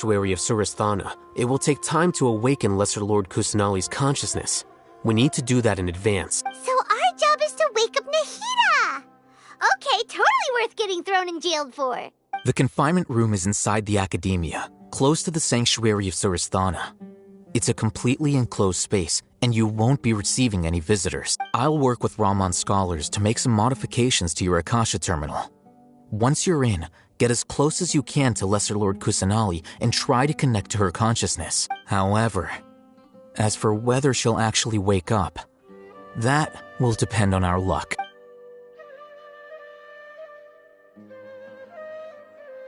sanctuary of Surasthana, it will take time to awaken Lesser Lord Kusanali's consciousness. We need to do that in advance. So our job is to wake up Nahida! Okay, totally worth getting thrown and jailed for. The confinement room is inside the academia, close to the sanctuary of Surasthana. It's a completely enclosed space, and you won't be receiving any visitors. I'll work with Raman scholars to make some modifications to your Akasha terminal. Once you're in, get as close as you can to Lesser Lord Kusanali and try to connect to her consciousness. However, as for whether she'll actually wake up, that will depend on our luck.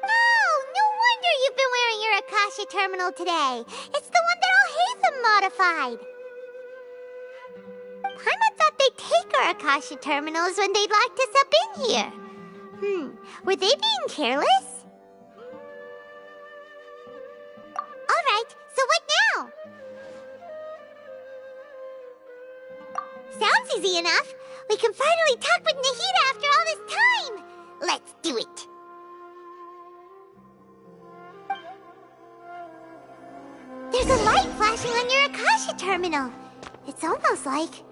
No wonder you've been wearing your Akasha terminal today. It's the one that Al-Haytham modified. Paimon thought they'd take our Akasha terminals when they'd locked us up in here. Were they being careless? Alright, so what now? Sounds easy enough. We can finally talk with Nahida after all this time. Let's do it. There's a light flashing on your Akasha terminal. It's almost like...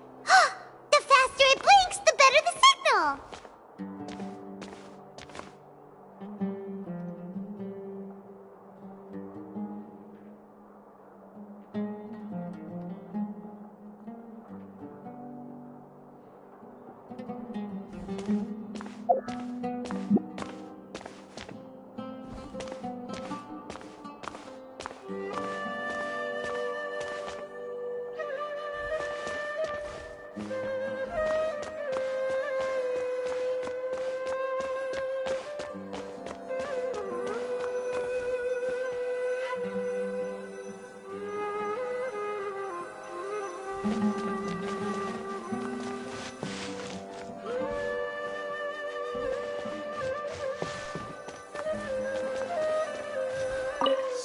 the faster it blinks, the better the signal!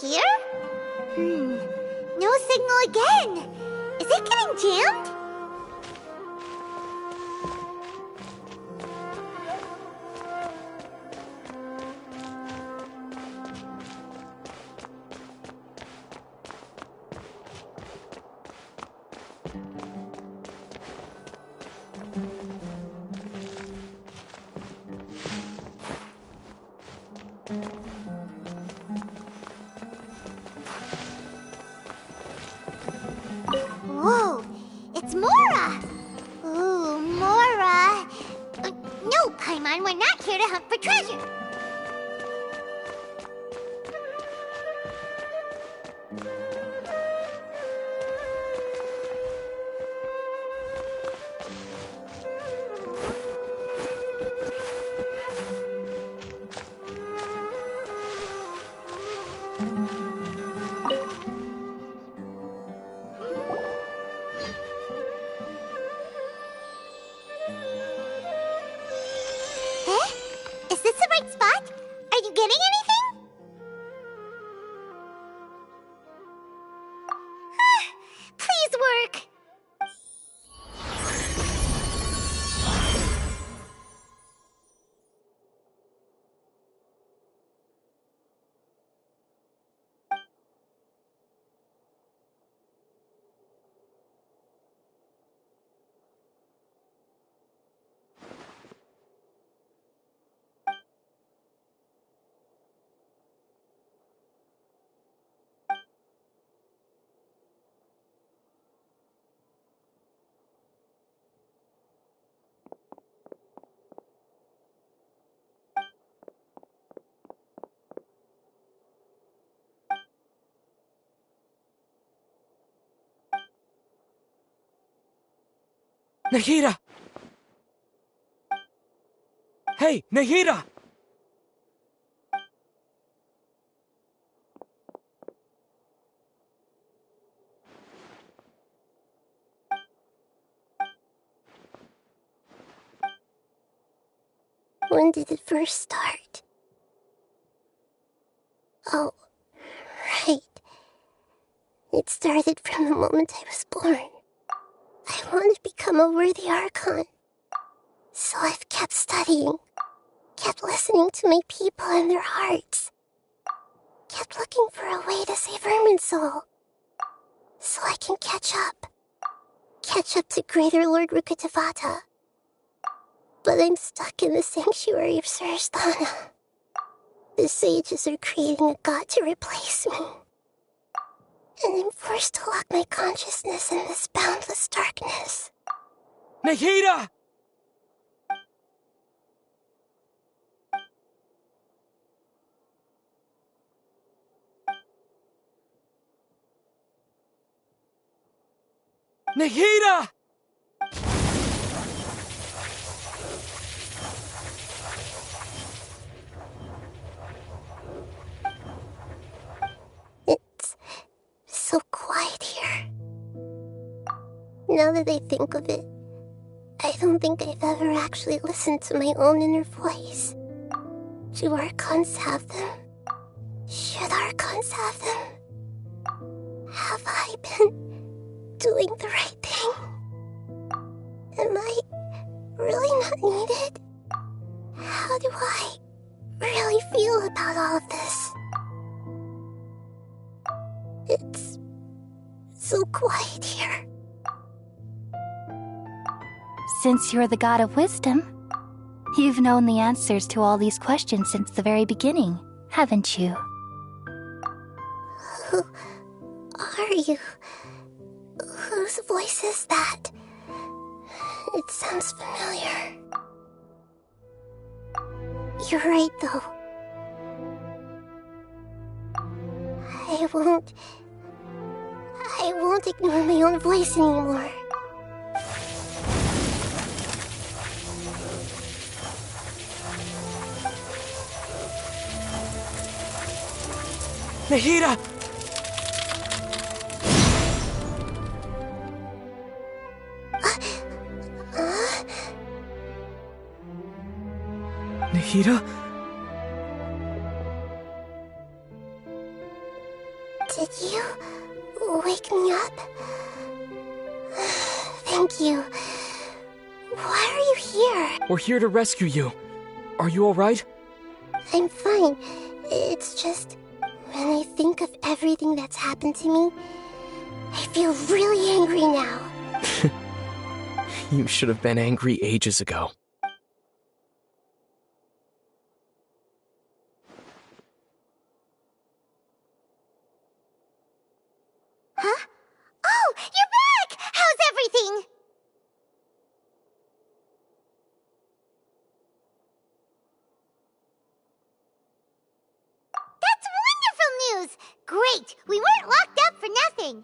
Here? No signal again. Is it getting jammed? Whoa, it's Mora! Ooh, Mora! No, Paimon, we're not here to hunt for treasure. Is this the right spot? Are you getting anything? Please work. Nahida! Hey, Nahida! When did it first start? Oh, right. It started from the moment I was born. I want to become a worthy Archon. So I've kept studying, kept listening to my people and their hearts. kept looking for a way to save Irminsul, so I can catch up. Catch up to Greater Lord Rukkhadevata. But I'm stuck in the sanctuary of Surasthana. The sages are creating a god to replace me. And I'm forced to lock my consciousness in this boundless darkness. Nahida! Nahida! It's so quiet here. Now that I think of it, I don't think I've ever actually listened to my own inner voice. Do Archons have them? Should Archons have them? Have I been doing the right thing? Am I really not needed? How do I really feel about all of this? It's so quiet here. Since you're the god of wisdom, you've known the answers to all these questions since the very beginning, haven't you? Who are you? Whose voice is that? It sounds familiar. You're right, though. I won't ignore my own voice anymore. Nahida! Nahida? Did you wake me up? Thank you. Why are you here? We're here to rescue you. Are you alright? I'm fine. It's just, when I think of everything that's happened to me, I feel really angry now. You should have been angry ages ago. Huh? Oh, you're back! How's everything? That's wonderful news! Great! We weren't locked up for nothing!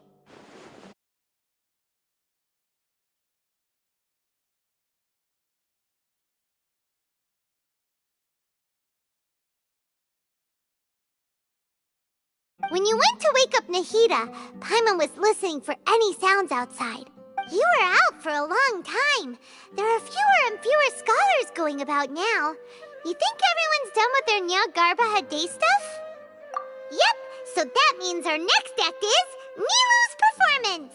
When you went to wake up Nahida, Paimon was listening for any sounds outside. You were out for a long time. There are fewer and fewer scholars going about now. You think everyone's done with their Nya Garba Day stuff? Yep, so that means our next act is Nilou's performance!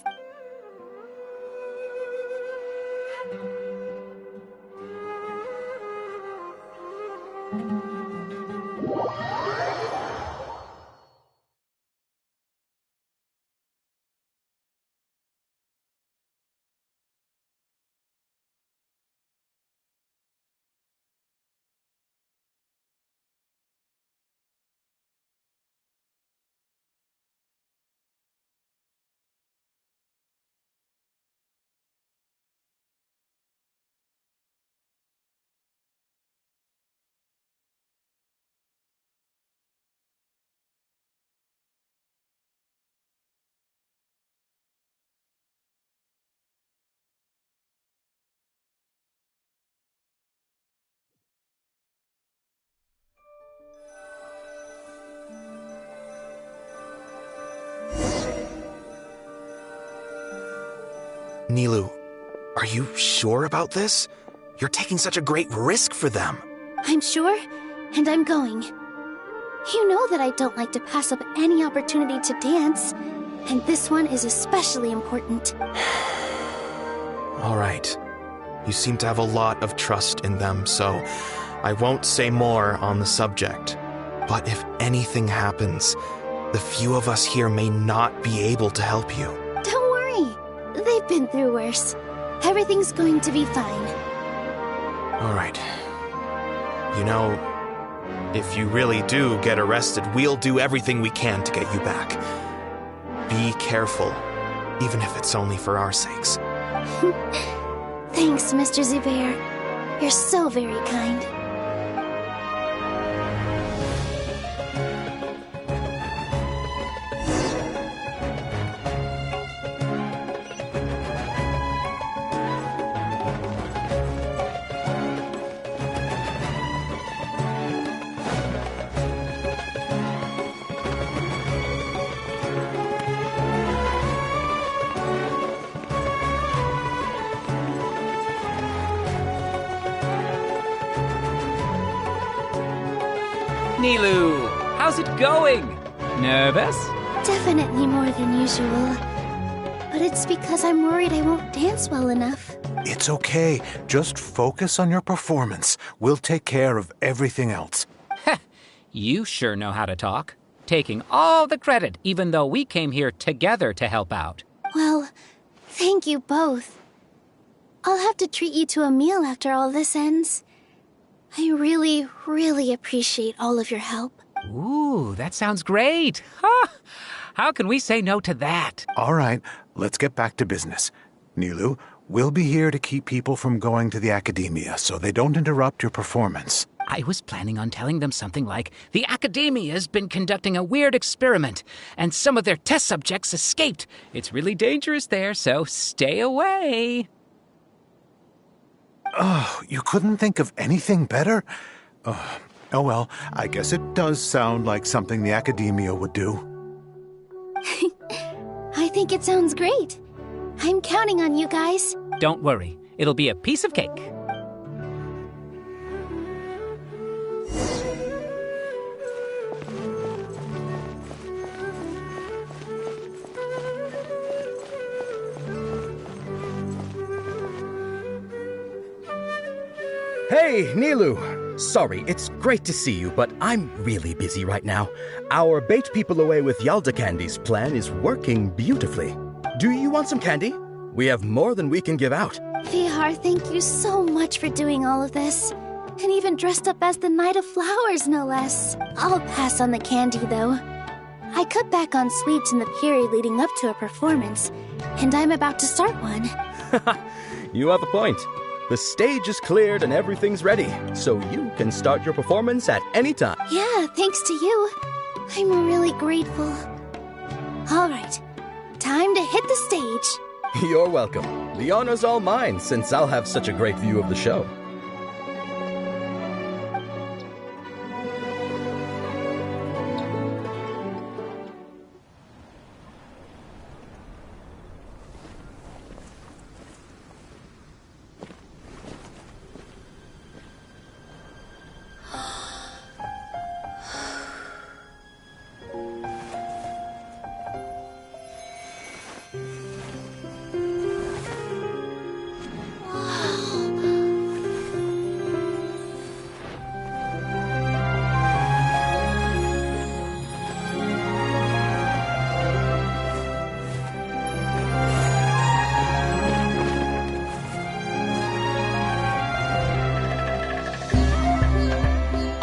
Nilou, are you sure about this? You're taking such a great risk for them. I'm sure, and I'm going. You know that I don't like to pass up any opportunity to dance, and this one is especially important. All right. You seem to have a lot of trust in them, so I won't say more on the subject. But if anything happens, the few of us here may not be able to help you. Don't worry. They've been through worse. Everything's going to be fine. All right. You know, if you really do get arrested, we'll do everything we can to get you back. Be careful, even if it's only for our sakes. Thanks, Mr. Zubair. You're so very kind. Nilou, how's it going? Nervous? Definitely more than usual. But it's because I'm worried I won't dance well enough. It's okay. Just focus on your performance. We'll take care of everything else. You sure know how to talk. Taking all the credit, even though we came here together to help out. Well, thank you both. I'll have to treat you to a meal after all this ends. I really, really appreciate all of your help. Ooh, that sounds great. Huh? How can we say no to that? All right, let's get back to business. Nilou, we'll be here to keep people from going to the academia so they don't interrupt your performance. I was planning on telling them something like, the academia's been conducting a weird experiment, and some of their test subjects escaped. It's really dangerous there, so stay away. Oh, you couldn't think of anything better? Oh well, I guess it does sound like something the academia would do. I think it sounds great. I'm counting on you guys. Don't worry, it'll be a piece of cake. Hey, Nilou! Sorry, it's great to see you, but I'm really busy right now. Our Bait People Away with Yalda Candies plan is working beautifully. Do you want some candy? We have more than we can give out. Vihar, thank you so much for doing all of this. And even dressed up as the Knight of Flowers, no less. I'll pass on the candy, though. I cut back on sweets in the period leading up to a performance, and I'm about to start one. You have a point. The stage is cleared and everything's ready, so you can start your performance at any time. Yeah, thanks to you. I'm really grateful. All right, time to hit the stage. You're welcome. The honor's all mine, since I'll have such a great view of the show.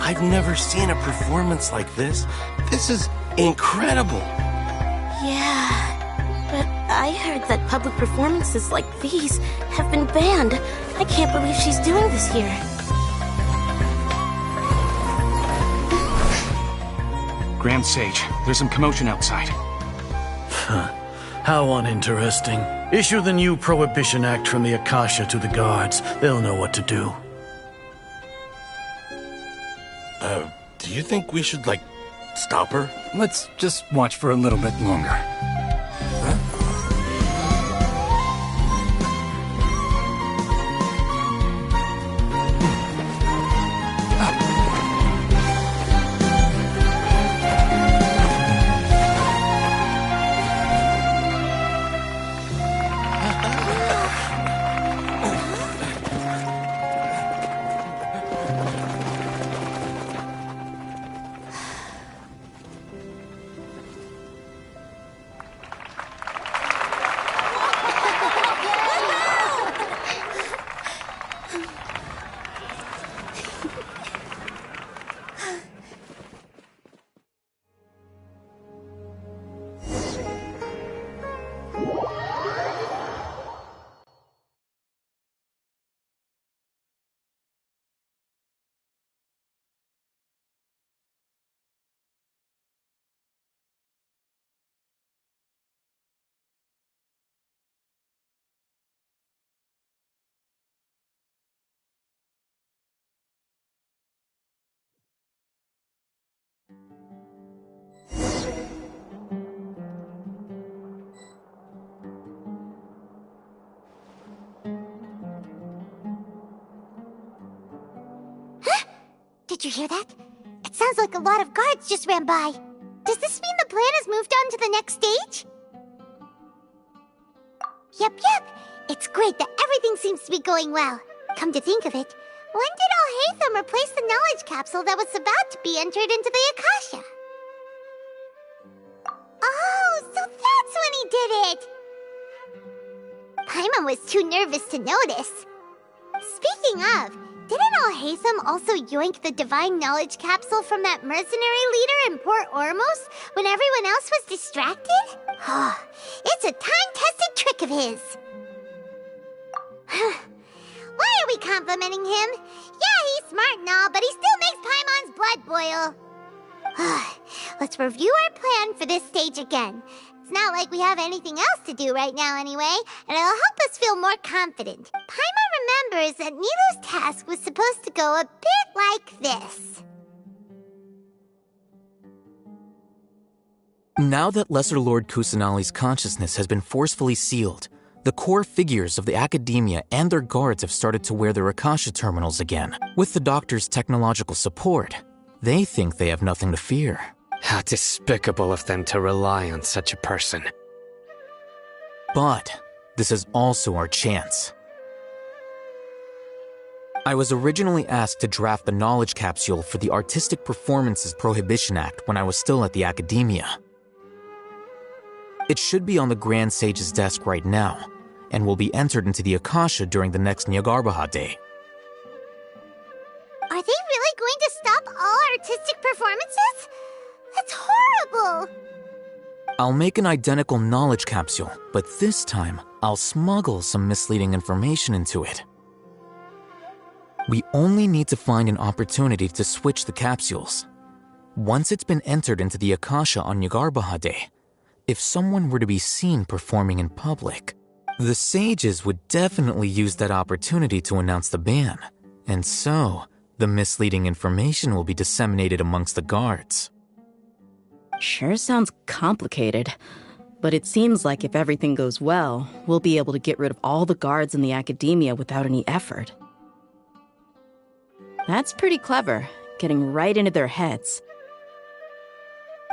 I've never seen a performance like this. This is incredible. Yeah, but I heard that public performances like these have been banned. I can't believe she's doing this here. Grand Sage, there's some commotion outside. How uninteresting. Issue the new Prohibition Act from the Akasha to the guards. They'll know what to do. Do you think we should, stop her? Let's just watch for a little bit longer. Did you hear that? It sounds like a lot of guards just ran by. Does this mean the plan has moved on to the next stage? Yep. It's great that everything seems to be going well. Come to think of it, when did Alhaitham replace the knowledge capsule that was about to be entered into the Akasha? Oh, so that's when he did it! Paimon was too nervous to notice. Speaking of, didn't Alhaitham also yoink the divine knowledge capsule from that mercenary leader in Port Ormos when everyone else was distracted? Oh, it's a time-tested trick of his. Why are we complimenting him? Yeah, he's smart and all, but he still makes Paimon's blood boil. Let's review our plan for this stage again. It's not like we have anything else to do right now anyway, and it'll help us feel more confident. Paimon remembers that Nilou's task was supposed to go a bit like this. Now that Lesser Lord Kusanali's consciousness has been forcefully sealed, the core figures of the Academia and their guards have started to wear their Akasha terminals again. With the doctor's technological support, they think they have nothing to fear. How despicable of them to rely on such a person. But this is also our chance. I was originally asked to draft the knowledge capsule for the Artistic Performances Prohibition Act when I was still at the Academia. It should be on the Grand Sage's desk right now, and will be entered into the Akasha during the next Nyargarbaha Day. Are they really going to stop all artistic performances? That's horrible! I'll make an identical knowledge capsule, but this time, I'll smuggle some misleading information into it. We only need to find an opportunity to switch the capsules. Once it's been entered into the Akasha on Nyargarbaha Day, if someone were to be seen performing in public, the sages would definitely use that opportunity to announce the ban, and so the misleading information will be disseminated amongst the guards. Sure sounds complicated, but it seems like if everything goes well, we'll be able to get rid of all the guards in the Academia without any effort. That's pretty clever, getting right into their heads.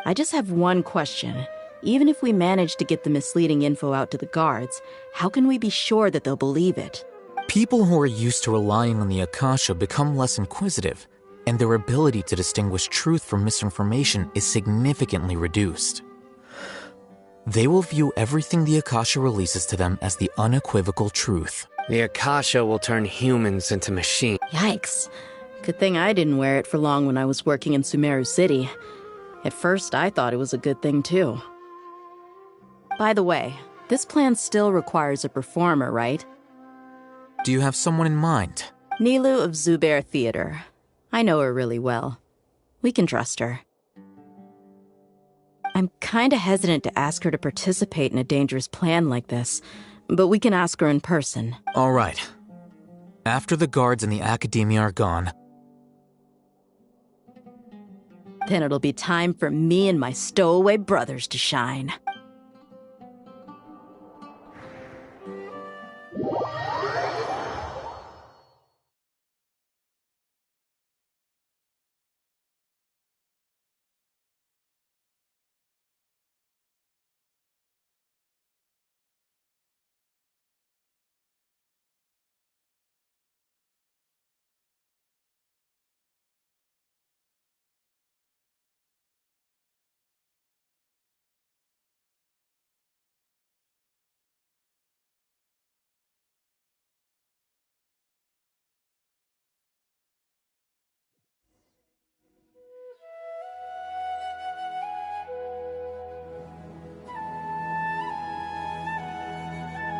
I just have one question. Even if we manage to get the misleading info out to the guards, how can we be sure that they'll believe it? People who are used to relying on the Akasha become less inquisitive, and their ability to distinguish truth from misinformation is significantly reduced. They will view everything the Akasha releases to them as the unequivocal truth. The Akasha will turn humans into machines. Yikes. Good thing I didn't wear it for long when I was working in Sumeru City. At first, I thought it was a good thing too. By the way, this plan still requires a performer, right? Do you have someone in mind? Nilou of Zubair Theater. I know her really well. We can trust her. I'm kinda hesitant to ask her to participate in a dangerous plan like this, but we can ask her in person. All right. After the guards in the Academia are gone, then it'll be time for me and my stowaway brothers to shine.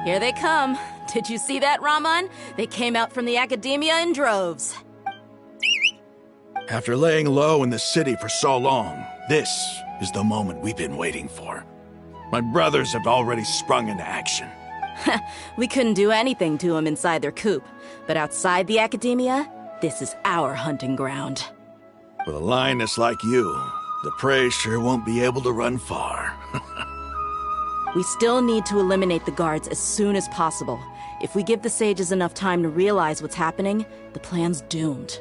Here they come. Did you see that, Raman? They came out from the Academia in droves. After laying low in the city for so long, this is the moment we've been waiting for. My brothers have already sprung into action. We couldn't do anything to them inside their coop, but outside the Academia, this is our hunting ground. With a lioness like you, the prey sure won't be able to run far. We still need to eliminate the guards as soon as possible. If we give the sages enough time to realize what's happening, the plan's doomed.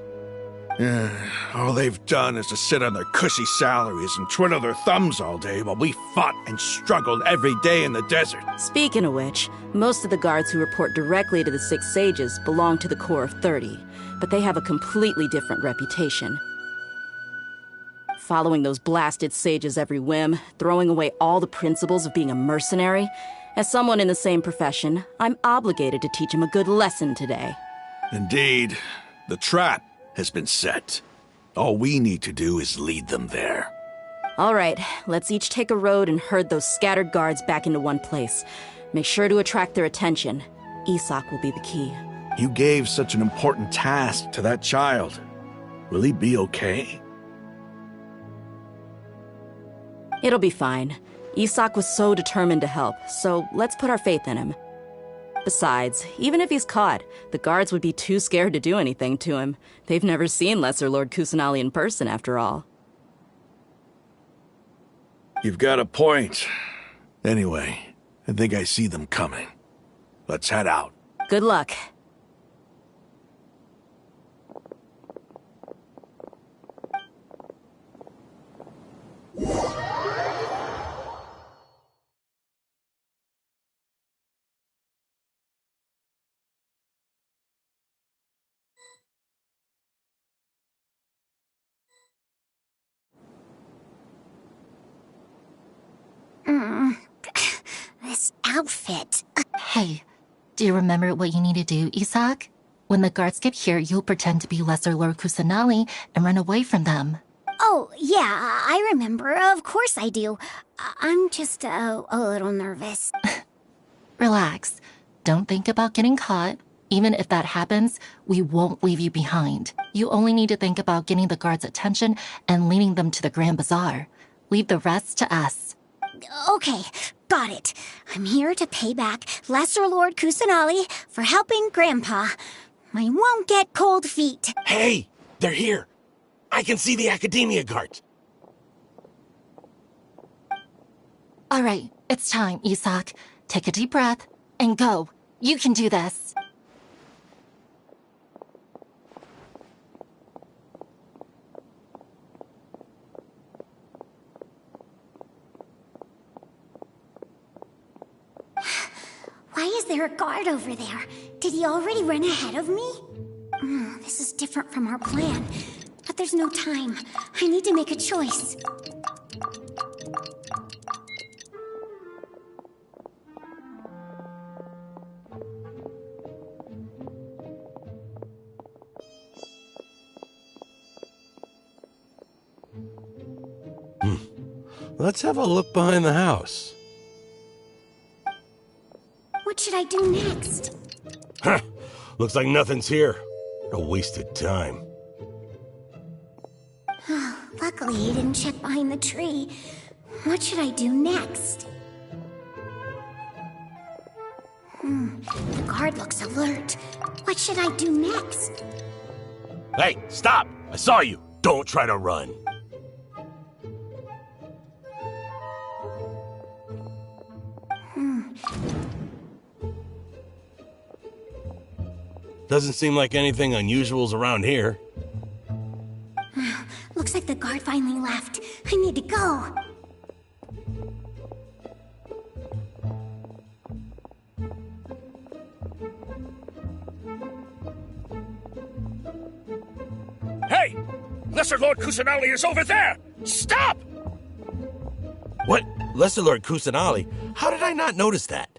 All they've done is to sit on their cushy salaries and twiddle their thumbs all day while we fought and struggled every day in the desert. Speaking of which, most of the guards who report directly to the Six Sages belong to the Corps of 30, but they have a completely different reputation. Following those blasted sages every whim, throwing away all the principles of being a mercenary. As someone in the same profession, I'm obligated to teach them a good lesson today. Indeed, the trap has been set. All we need to do is lead them there. All right, let's each take a road and herd those scattered guards back into one place. Make sure to attract their attention. Isak will be the key. You gave such an important task to that child. Will he be okay? It'll be fine. Isak was so determined to help, so let's put our faith in him. Besides, even if he's caught, the guards would be too scared to do anything to him. They've never seen Lesser Lord Kusanali in person, after all. You've got a point. Anyway, I think I see them coming. Let's head out. Good luck. This outfit. Hey, do you remember what you need to do, Isak? When the guards get here, you'll pretend to be Lesser Lord Kusanali and run away from them. Oh, yeah, I remember. Of course I do. I'm just a little nervous. Relax. Don't think about getting caught. Even if that happens, we won't leave you behind. You only need to think about getting the guards' attention and leading them to the Grand Bazaar. Leave the rest to us. Okay, got it. I'm here to pay back Lesser Lord Kusanali for helping Grandpa. I won't get cold feet. Hey, they're here. I can see the Academia guards. All right, it's time, Isak. Take a deep breath and go. You can do this. Why is there a guard over there? Did he already run ahead of me? This is different from our plan. But there's no time. I need to make a choice. Let's have a look behind the house. What should I do next? Huh. Looks like nothing's here. A wasted time. Luckily, he didn't check behind the tree. What should I do next? The guard looks alert. What should I do next? Hey, stop! I saw you! Don't try to run. Doesn't seem like anything unusual's around here. Looks like the guard finally left. I need to go. Hey! Lesser Lord Kusanali is over there! Stop! What? Lesser Lord Kusanali? How did I not notice that?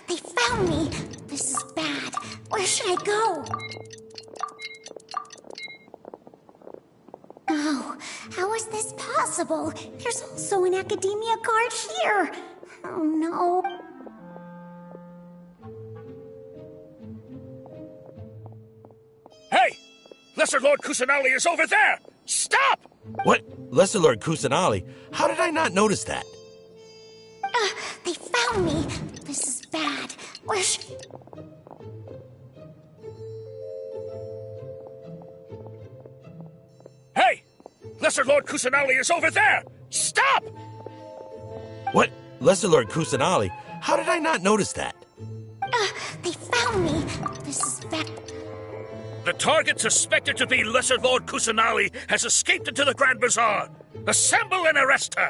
They found me. This is bad. Where should I go? Oh, how is this possible? There's also an Academia guard here. Oh no. Hey! Lesser Lord Kusanali is over there! Stop! What? Lesser Lord Kusanali? How did I not notice that? They found me. This is bad. Where should... Hey! Lesser Lord Kusanali is over there! Stop! What? Lesser Lord Kusanali? How did I not notice that? They found me. This is bad. The target suspected to be Lesser Lord Kusanali has escaped into the Grand Bazaar. Assemble and arrest her!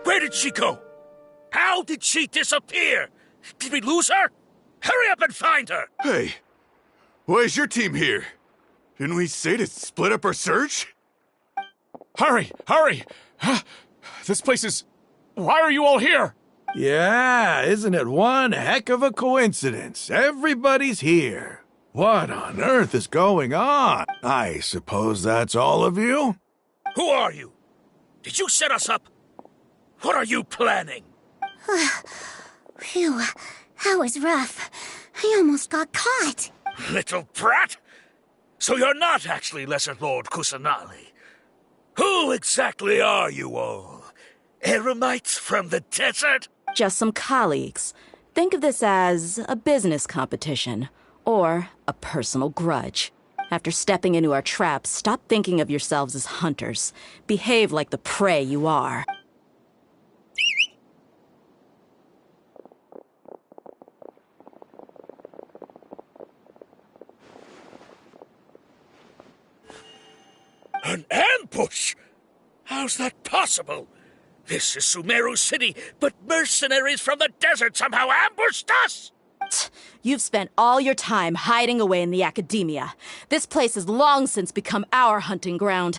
Where did she go? How did she disappear? Did we lose her? Hurry up and find her! Hey, why is your team here? Didn't we say to split up our search? Hurry! Hurry! This place is... Why are you all here? Yeah, isn't it one heck of a coincidence? Everybody's here. What on earth is going on? I suppose that's all of you? Who are you? Did you set us up? What are you planning? Phew, that was rough. I almost got caught. Little brat! So you're not actually Lesser Lord Kusanali. Who exactly are you all? Eremites from the desert? Just some colleagues. Think of this as a business competition, or a personal grudge. After stepping into our traps, stop thinking of yourselves as hunters. Behave like the prey you are. An ambush? How's that possible? This is Sumeru City, but mercenaries from the desert somehow ambushed us! You've spent all your time hiding away in the academia. This place has long since become our hunting ground.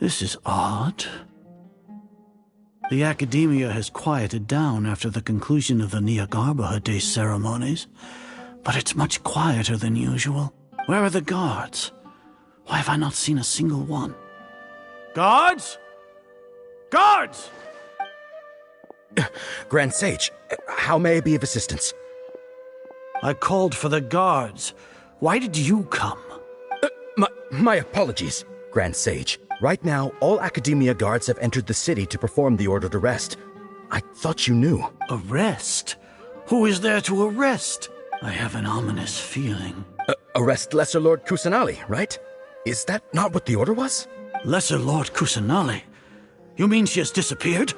This is odd. The academia has quieted down after the conclusion of the Niagarbaha Day ceremonies, but it's much quieter than usual. Where are the guards? Why have I not seen a single one? Guards? Guards! Grand Sage, how may I be of assistance? I called for the guards. Why did you come? My apologies, Grand Sage. Right now, all Academia guards have entered the city to perform the ordered arrest. I thought you knew. Arrest? Who is there to arrest? I have an ominous feeling. Arrest Lesser Lord Kusanali, right? Is that not what the order was? Lesser Lord Kusanali? You mean she has disappeared?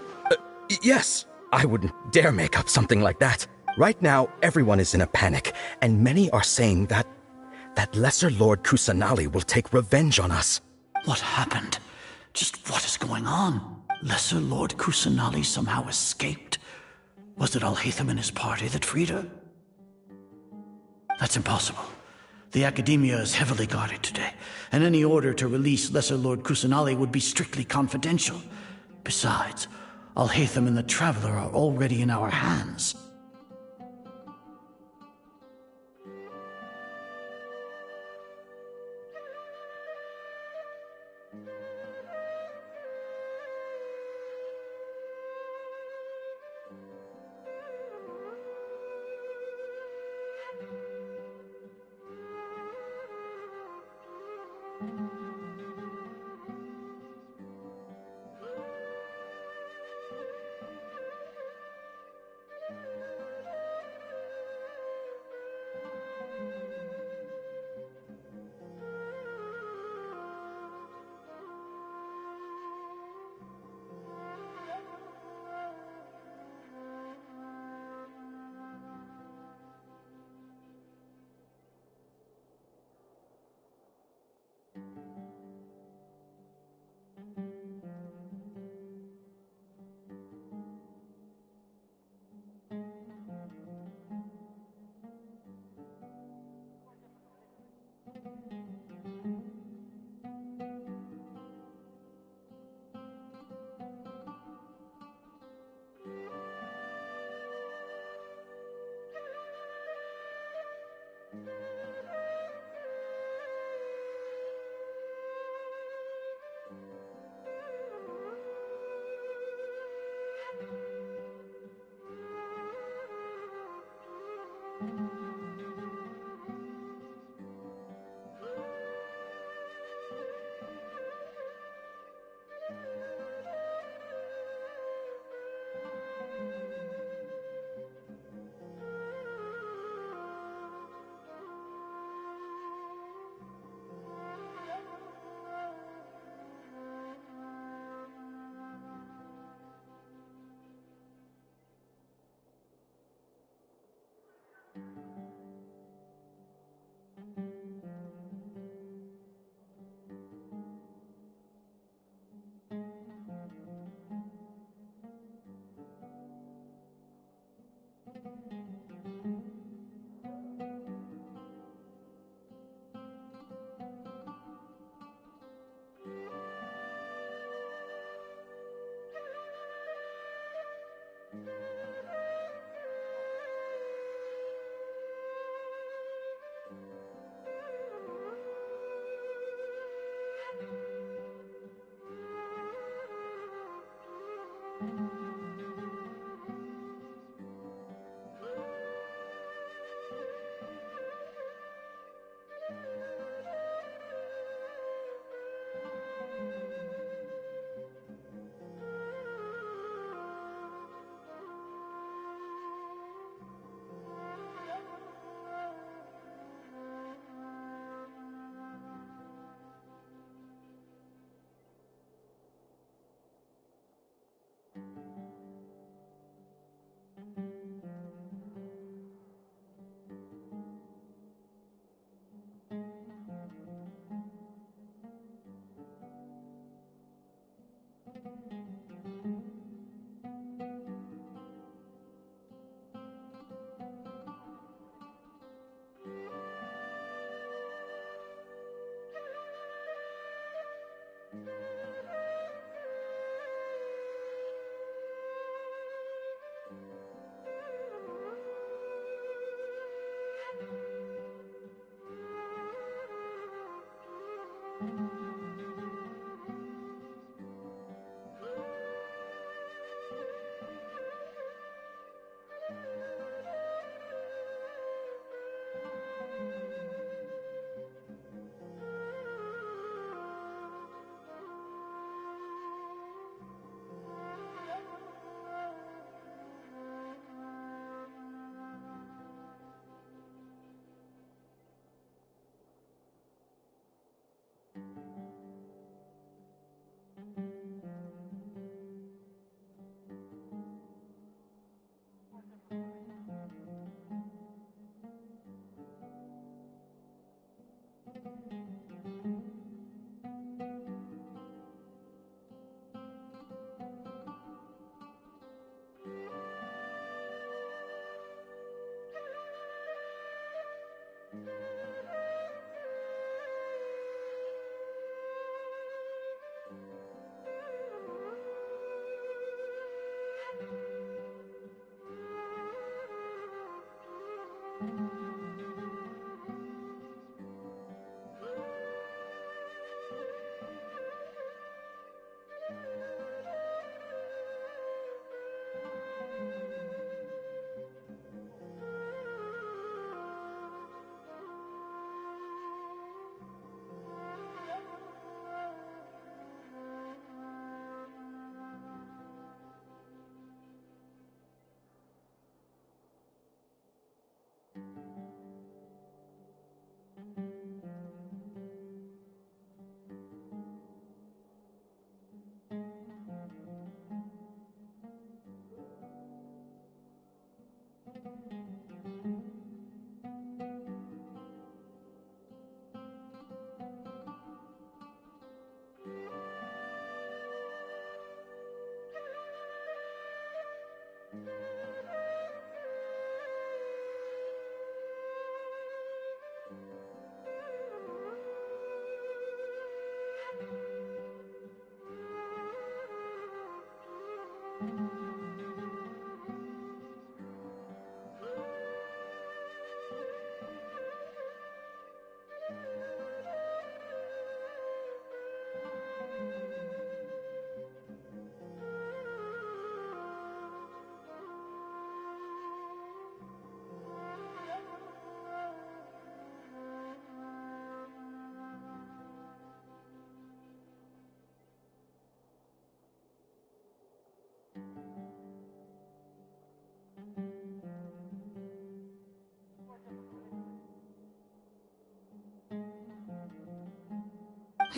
Yes. I wouldn't dare make up something like that. Right now, everyone is in a panic, and many are saying that Lesser Lord Kusanali will take revenge on us. What happened? Just what is going on? Lesser Lord Kusanali somehow escaped? Was it Alhaitham and his party that freed her? That's impossible. The Academia is heavily guarded today, and any order to release Lesser Lord Kusanali would be strictly confidential. Besides, Alhaitham and the Traveler are already in our hands.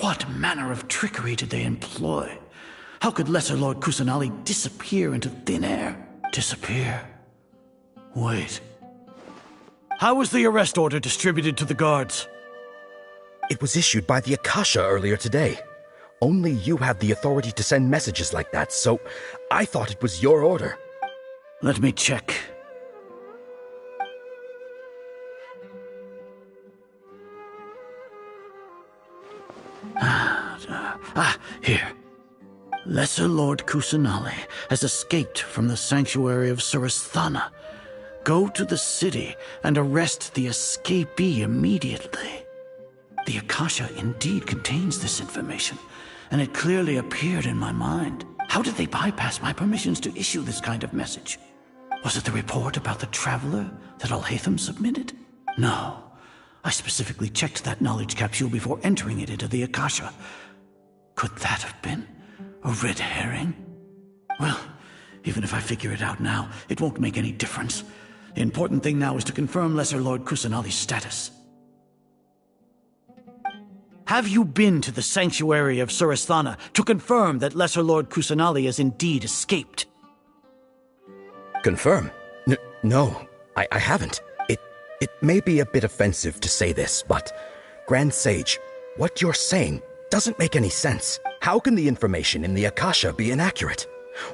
What manner of trickery did they employ? How could Lesser Lord Kusanali disappear into thin air? Disappear? Wait. How was the arrest order distributed to the guards? It was issued by the Akasha earlier today. Only you have the authority to send messages like that, so I thought it was your order. Let me check. Here. Lesser Lord Kusanali has escaped from the sanctuary of Surasthana. Go to the city and arrest the escapee immediately. The Akasha indeed contains this information, and it clearly appeared in my mind. How did they bypass my permissions to issue this kind of message? Was it the report about the traveler that Alhaitham submitted? No. I specifically checked that knowledge capsule before entering it into the Akasha. Could that have been a red herring? Well, even if I figure it out now, it won't make any difference. The important thing now is to confirm Lesser Lord Kusanali's status. Have you been to the sanctuary of Surasthana to confirm that Lesser Lord Kusanali has indeed escaped? Confirm? No, I haven't. It may be a bit offensive to say this, but Grand Sage, what you're saying doesn't make any sense. How can the information in the Akasha be inaccurate?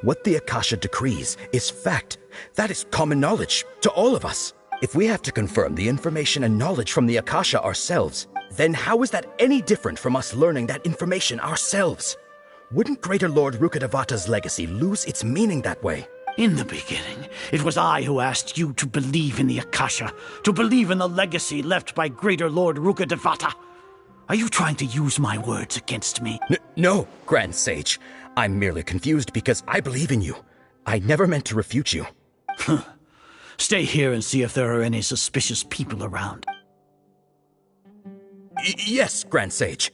What the Akasha decrees is fact. That is common knowledge to all of us. If we have to confirm the information and knowledge from the Akasha ourselves, then how is that any different from us learning that information ourselves? Wouldn't Greater Lord Rukkhadevata's legacy lose its meaning that way? In the beginning, it was I who asked you to believe in the Akasha, to believe in the legacy left by Greater Lord Rukkhadevata. Are you trying to use my words against me? No, Grand Sage. I'm merely confused because I believe in you. I never meant to refute you. Stay here and see if there are any suspicious people around. Yes, Grand Sage.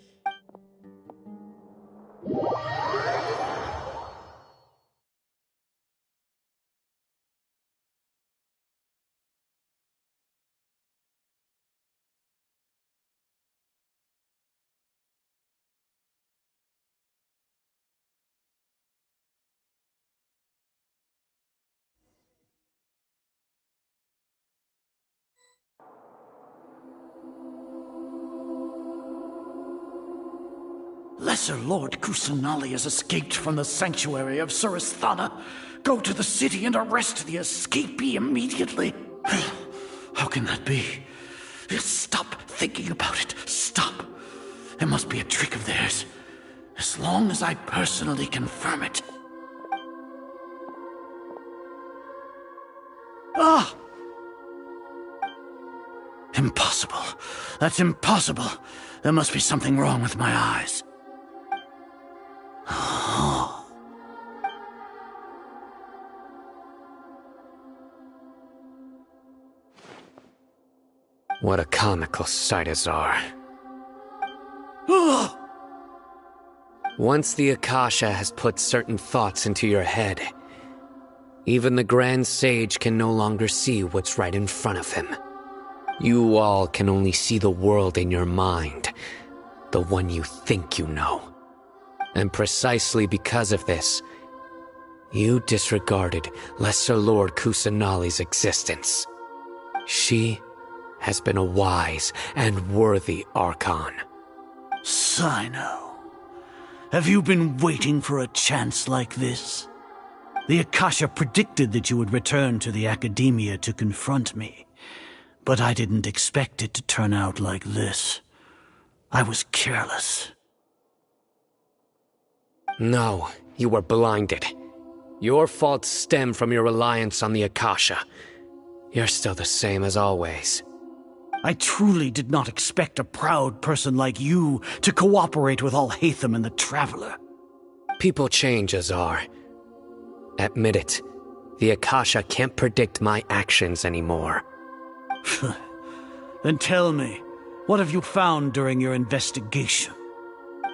Lesser Lord Kusanali has escaped from the sanctuary of Surasthana. Go to the city and arrest the escapee immediately. How can that be? Stop thinking about it. Stop. It must be a trick of theirs. As long as I personally confirm it. Ah! Impossible. That's impossible. There must be something wrong with my eyes. What a comical sight, Azar. Once the Akasha has put certain thoughts into your head, even the Grand Sage can no longer see what's right in front of him. You all can only see the world in your mind, the one you think you know. And precisely because of this, you disregarded Lesser Lord Kusanali's existence. She has been a wise and worthy Archon. Sino, have you been waiting for a chance like this? The Akasha predicted that you would return to the Academia to confront me, but I didn't expect it to turn out like this. I was careless. No, you were blinded. Your faults stem from your reliance on the Akasha. You're still the same as always. I truly did not expect a proud person like you to cooperate with Alhaitham and the Traveler. People change, Azar. Admit it. The Akasha can't predict my actions anymore. Then tell me, what have you found during your investigation?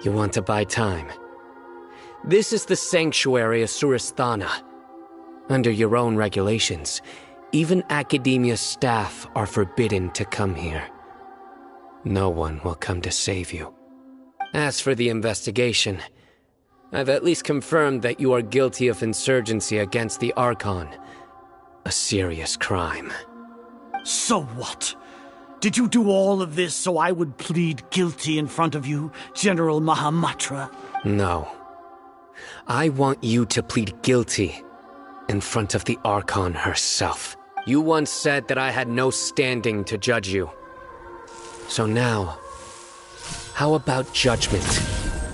You want to buy time? This is the sanctuary of Surasthana. Under your own regulations, even Academia staff are forbidden to come here. No one will come to save you. As for the investigation, I've at least confirmed that you are guilty of insurgency against the Archon. A serious crime. So what? Did you do all of this so I would plead guilty in front of you, General Mahamatra? No. I want you to plead guilty in front of the Archon herself. You once said that I had no standing to judge you. So now, how about judgment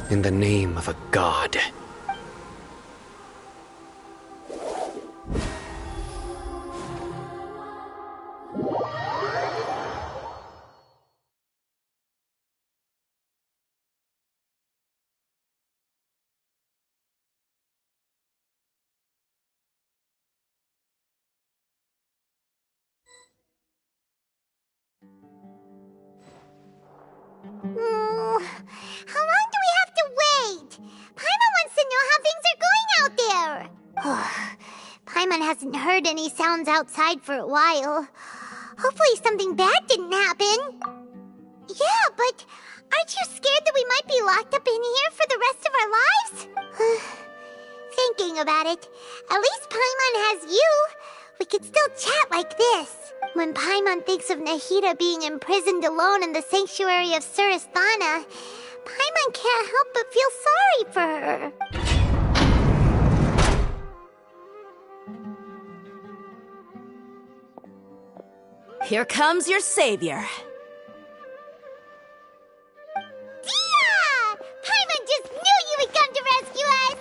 in the name of a god? How long do we have to wait? Paimon wants to know how things are going out there. Paimon hasn't heard any sounds outside for a while. Hopefully something bad didn't happen. Yeah, but aren't you scared that we might be locked up in here for the rest of our lives? Thinking about it, at least Paimon has you. We could still chat like this. When Paimon thinks of Nahida being imprisoned alone in the sanctuary of Surasthana, Paimon can't help but feel sorry for her. Here comes your savior. Dia! Paimon just knew you would come to rescue us!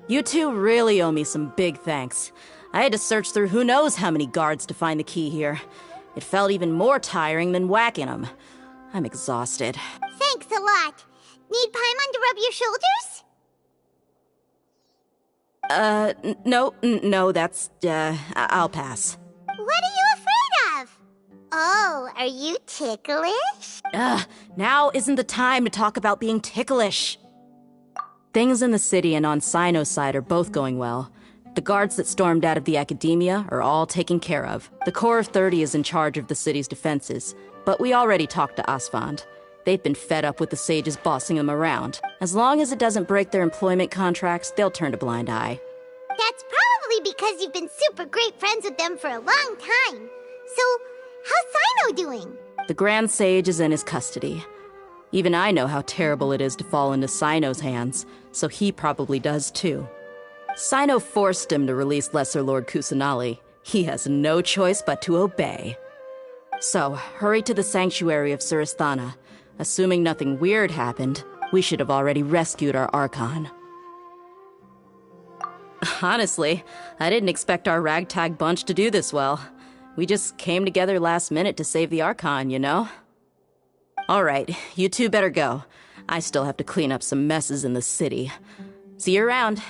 You two really owe me some big thanks. I had to search through who knows how many guards to find the key here. It felt even more tiring than whacking them. I'm exhausted. Thanks a lot. Need Paimon to rub your shoulders? No, that's, I'll pass. What are you afraid of? Oh, are you ticklish? Now isn't the time to talk about being ticklish. Things in the city and on Sino's side are both going well. The guards that stormed out of the academia are all taken care of. The Corps of 30 is in charge of the city's defenses, but we already talked to Asfand. They've been fed up with the sages bossing them around. As long as it doesn't break their employment contracts, they'll turn a blind eye. That's probably because you've been super great friends with them for a long time. So, how's Sino doing? The Grand Sage is in his custody. Even I know how terrible it is to fall into Sino's hands, so he probably does too. Sino forced him to release Lesser Lord Kusanali. He has no choice but to obey. So, hurry to the sanctuary of Surasthana. Assuming nothing weird happened, we should have already rescued our Archon. Honestly, I didn't expect our ragtag bunch to do this well. We just came together last minute to save the Archon, you know? Alright, you two better go. I still have to clean up some messes in the city. See you around.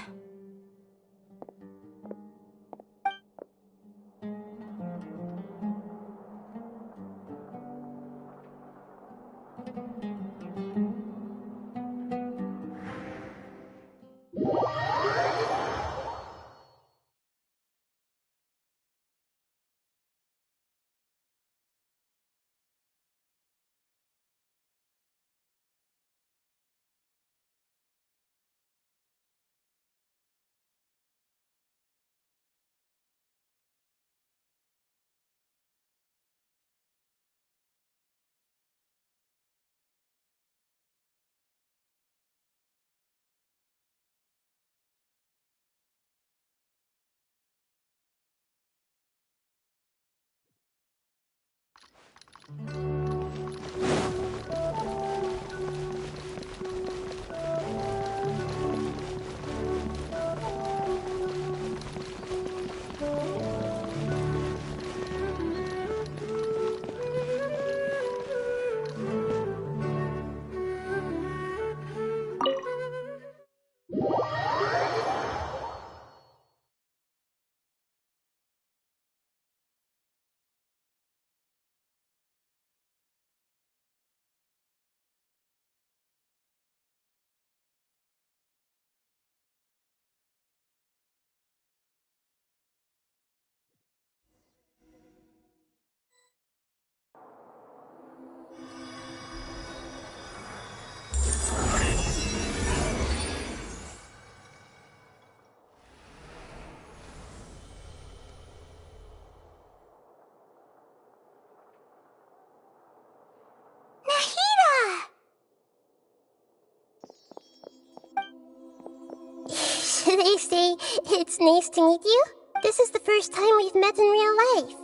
Did they say it's nice to meet you? This is the first time we've met in real life.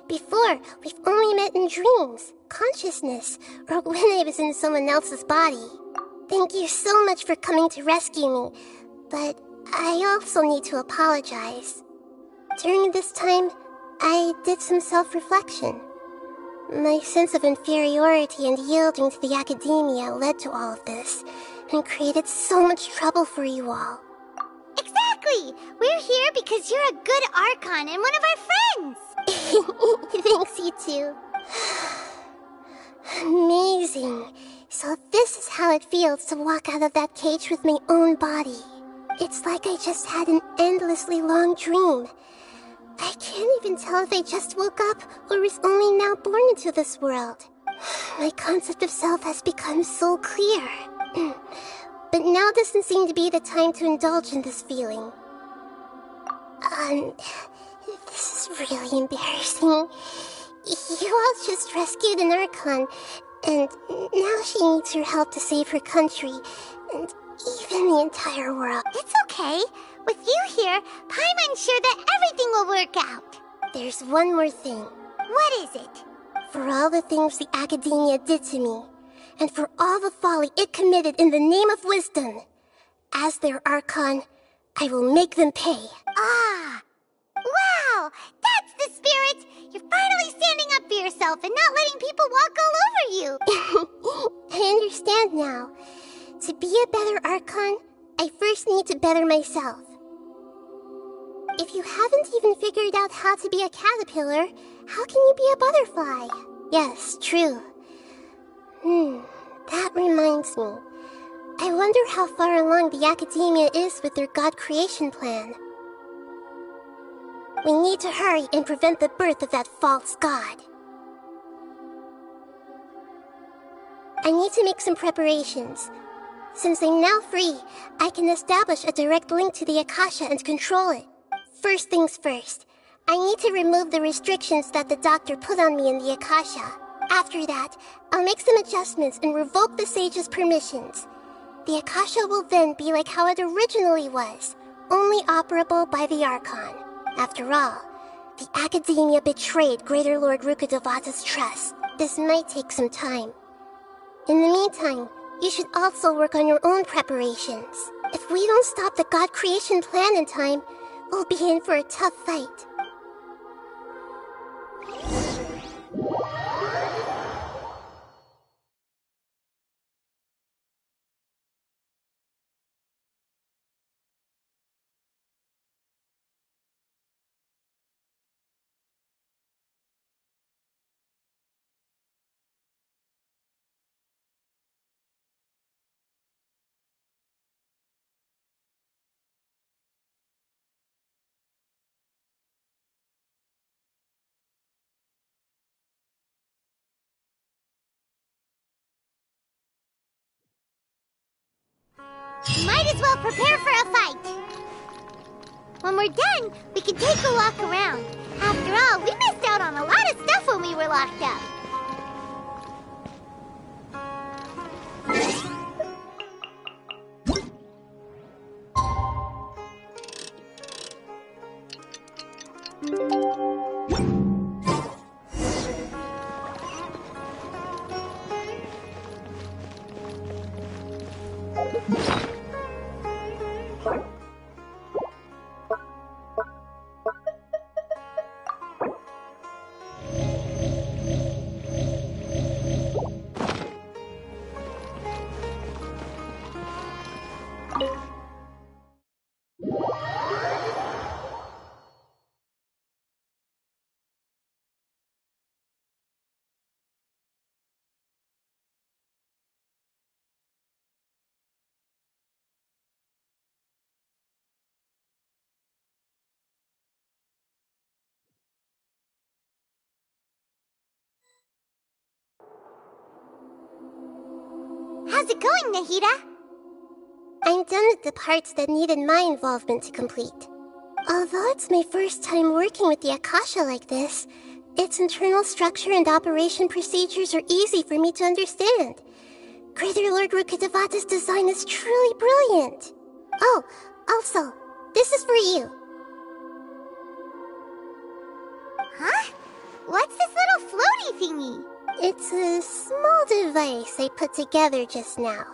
Before, we've only met in dreams, consciousness, or when I was in someone else's body. Thank you so much for coming to rescue me, but I also need to apologize. During this time, I did some self-reflection. My sense of inferiority and yielding to the academia led to all of this, and created so much trouble for you all. Exactly! We're here because you're a good Archon and one of our friends! Thanks, you too. Amazing. So this is how it feels to walk out of that cage with my own body. It's like I just had an endlessly long dream. I can't even tell if I just woke up or was only now born into this world. My concept of self has become so clear. But now doesn't seem to be the time to indulge in this feeling. This is really embarrassing. You all just rescued an Archon, and now she needs your help to save her country, and even the entire world. It's okay. With you here, Paimon's sure that everything will work out. There's one more thing. What is it? For all the things the academia did to me, and for all the folly it committed in the name of wisdom, as their Archon, I will make them pay. Ah! Wow! That's the spirit! You're finally standing up for yourself and not letting people walk all over you! I understand now. To be a better Archon, I first need to better myself. If you haven't even figured out how to be a caterpillar, how can you be a butterfly? Yes, true. That reminds me. I wonder how far along the academia is with their god creation plan. We need to hurry and prevent the birth of that false god. I need to make some preparations. Since I'm now free, I can establish a direct link to the Akasha and control it. First things first, I need to remove the restrictions that the doctor put on me in the Akasha. After that, I'll make some adjustments and revoke the sage's permissions. The Akasha will then be like how it originally was, only operable by the Archon. After all, the academia betrayed Greater Lord Rukkhadevata's trust. This might take some time. In the meantime, you should also work on your own preparations. If we don't stop the god creation plan in time, we'll be in for a tough fight. Might as well prepare for a fight. When we're done, we can take a walk around. After all, we missed out on a lot of stuff when we were locked up. How's it going, Nahida? I'm done with the parts that needed my involvement to complete. Although it's my first time working with the Akasha like this, its internal structure and operation procedures are easy for me to understand. Greater Lord Rukkhadevata's design is truly brilliant. Oh, also, This is for you. Huh? What's this little floaty thingy? It's a small device I put together just now.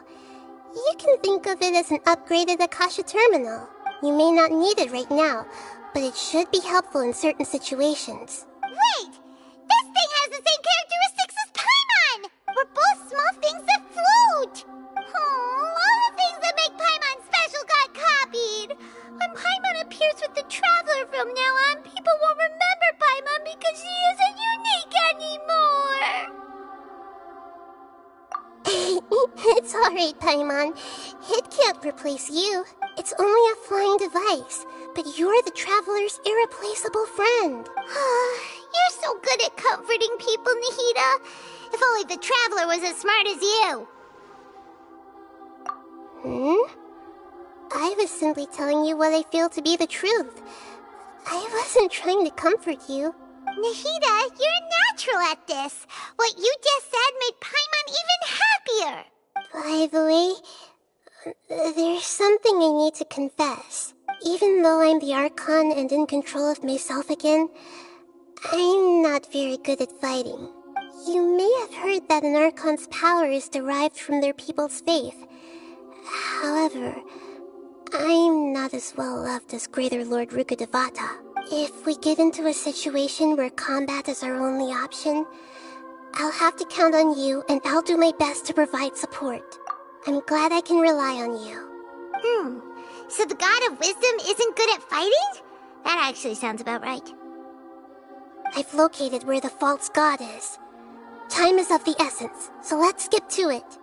You can think of it as an upgraded Akasha terminal. You may not need it right now, but it should be helpful in certain situations. Wait! This thing has the same characteristics as Paimon! We're both small things that float! Oh, all the things that make Paimon special got copied! When Paimon appears with the Traveler from now on, people won't remember Paimon because she isn't unique anymore! It's alright, Paimon. It can't replace you. It's only a flying device, but you're the Traveler's irreplaceable friend. You're so good at comforting people, Nahida. If only the Traveler was as smart as you. I was simply telling you what I feel to be the truth. I wasn't trying to comfort you. Nahida, you're natural at this. What you just said made Paimon even happier. By the way, there's something I need to confess. Even though I'm the Archon and in control of myself again, I'm not very good at fighting. You may have heard that an Archon's power is derived from their people's faith. However, I'm not as well loved as Greater Lord Rukkhadevata. If we get into a situation where combat is our only option, I'll have to count on you, and I'll do my best to provide support. I'm glad I can rely on you. So the God of Wisdom isn't good at fighting? That actually sounds about right. I've located where the false god is. Time is of the essence, so let's skip to it.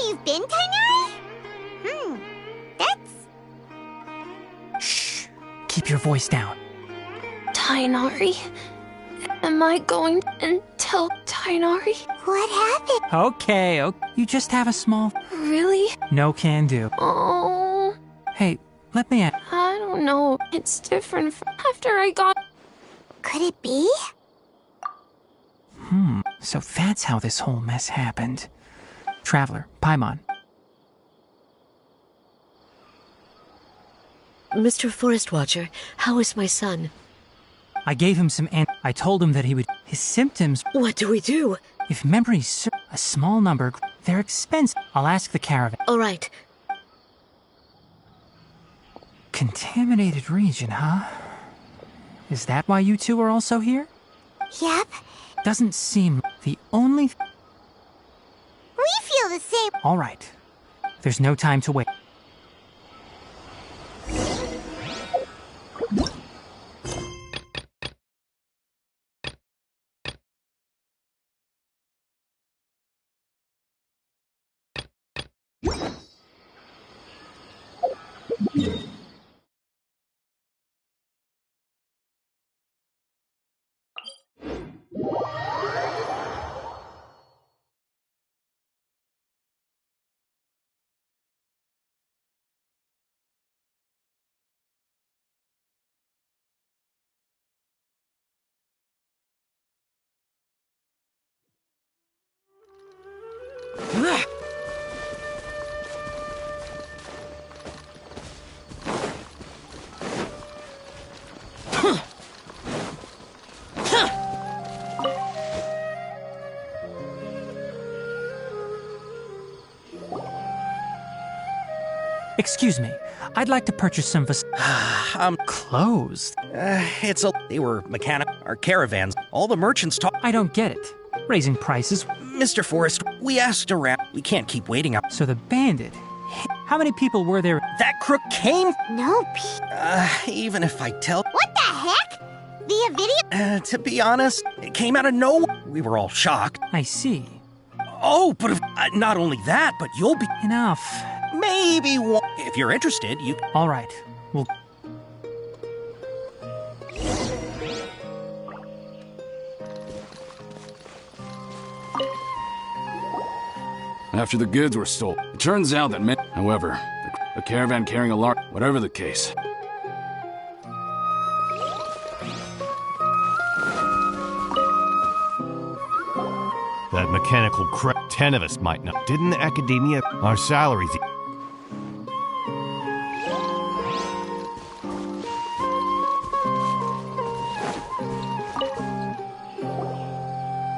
You've been, Tainari? That's... Shh! Keep your voice down. Tainari? Am I going and tell Tainari? What happened? Okay, you just have a small... Really? No can do. Oh... Hey, let me ask... I don't know. It's different after I got... Could it be? So that's how this whole mess happened. Traveler, Paimon. Mr. Forest Watcher, how is my son? I gave him some I told him that he would... His symptoms... What do we do? If memories serve, a small number, they're expensive. I'll ask the caravan. All right. Contaminated region, huh? Is that why you two are also here? Yep. Doesn't seem the only... We feel the same. All right. There's no time to wait. Excuse me. I'd like to purchase some closed. They were mechanic, our caravans. All the merchants talk. I don't get it. Raising prices. Mr. Forrest, we asked around. We can't keep waiting up. So the bandit. How many people were there? That crook came? No, Even if I tell. What the heck? Via video? To be honest, it came out of nowhere. We were all shocked. I see. Oh, but not only that, but you'll be. Enough. Maybe one. If you're interested, you. All right. Well. After the goods were stolen, it turns out that however, a caravan carrying a large, whatever the case. That mechanical crap, 10 of us might know. Didn't the academia, our salaries...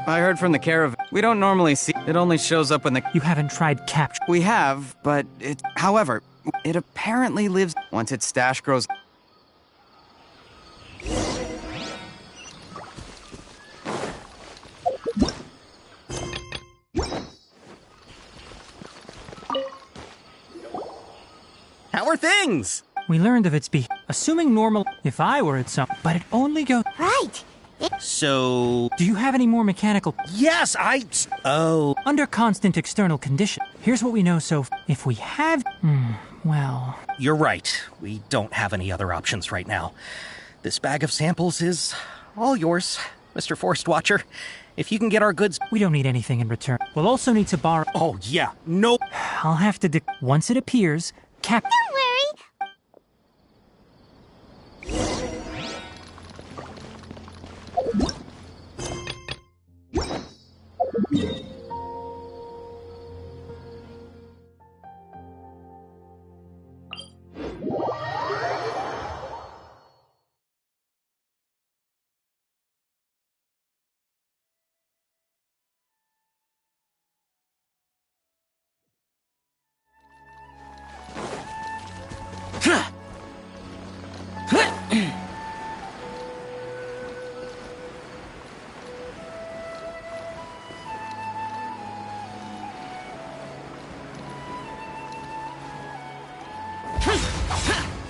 I heard from the caravan. We don't normally see it. Only shows up when the... You haven't tried capture. We have, but it... However, it apparently lives once its stash grows... How are things? We learned of its assuming normal if I were at some, but it only goes... Right. So... Do you have any more mechanical... Yes, Oh... Under constant external condition. Here's what we know if we have... well... You're right. We don't have any other options right now. This bag of samples is all yours, Mr. Forest Watcher. If you can get our goods... We don't need anything in return. We'll also need to borrow... Oh, yeah. Nope. I'll have to... Once it appears, Don't worry.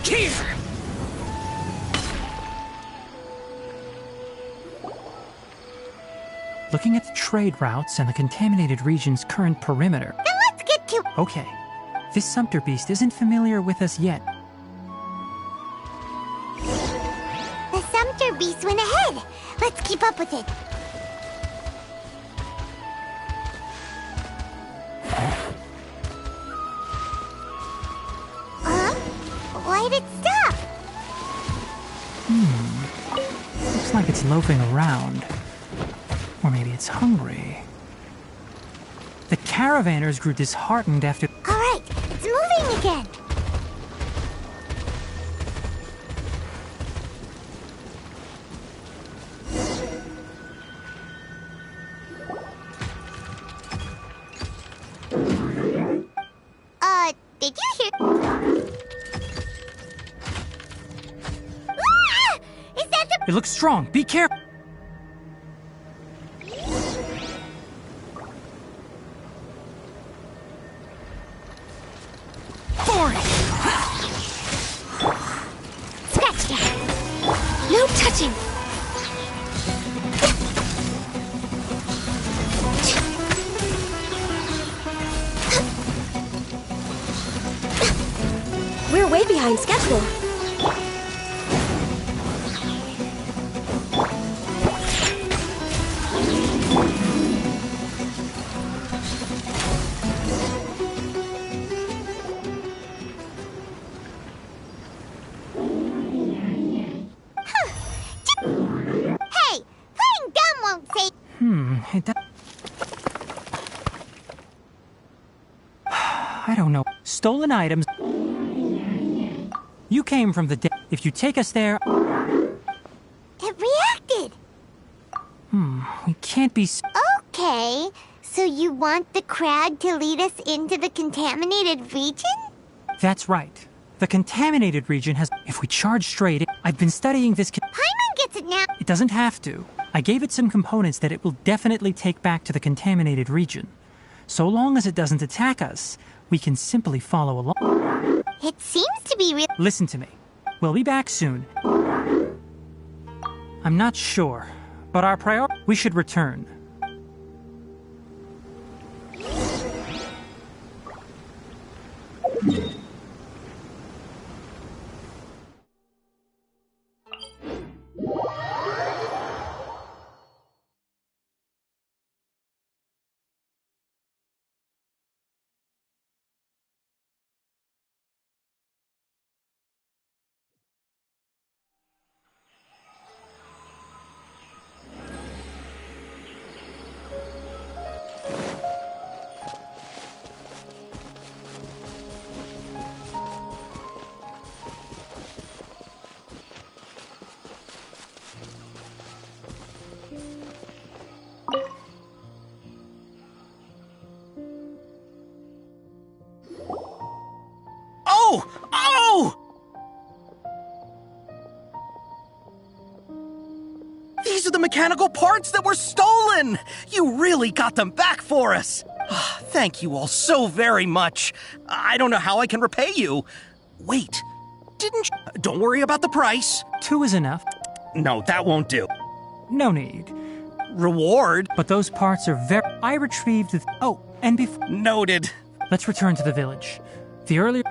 Here! Looking at the trade routes and the contaminated region's current perimeter... Then let's get to... Okay. This Sumpter beast isn't familiar with us yet. The Sumpter beast went ahead. Let's keep up with it. Why'd it stop? Looks like it's loafing around. Or maybe it's hungry. The caravanners grew disheartened after... All right, it's moving again. Did you hear? Ah! Is that the... It looks strong. Be careful. Scratch that. No touching. We're way behind schedule. Hey, playing dumb won't save... I don't know. Stolen items... You came from the dead. If you take us there... It reacted. We can't be... Okay, so you want the crowd to lead us into the contaminated region? That's right. The contaminated region has... If we charge straight... I've been studying this... Paimon gets it now. It doesn't have to. I gave it some components that it will definitely take back to the contaminated region. So long as it doesn't attack us, we can simply follow along. It seems to be real. Listen to me. We'll be back soon. I'm not sure, but our priority... We should return. Oh! Oh! These are the mechanical parts that were stolen! You really got them back for us! Thank you all so very much. I don't know how I can repay you. Wait, didn't you... Don't worry about the price. 2 is enough. No, that won't do. No need. Reward? But those parts are very... I retrieved the... Oh, and before... Noted. Let's return to the village. The earlier...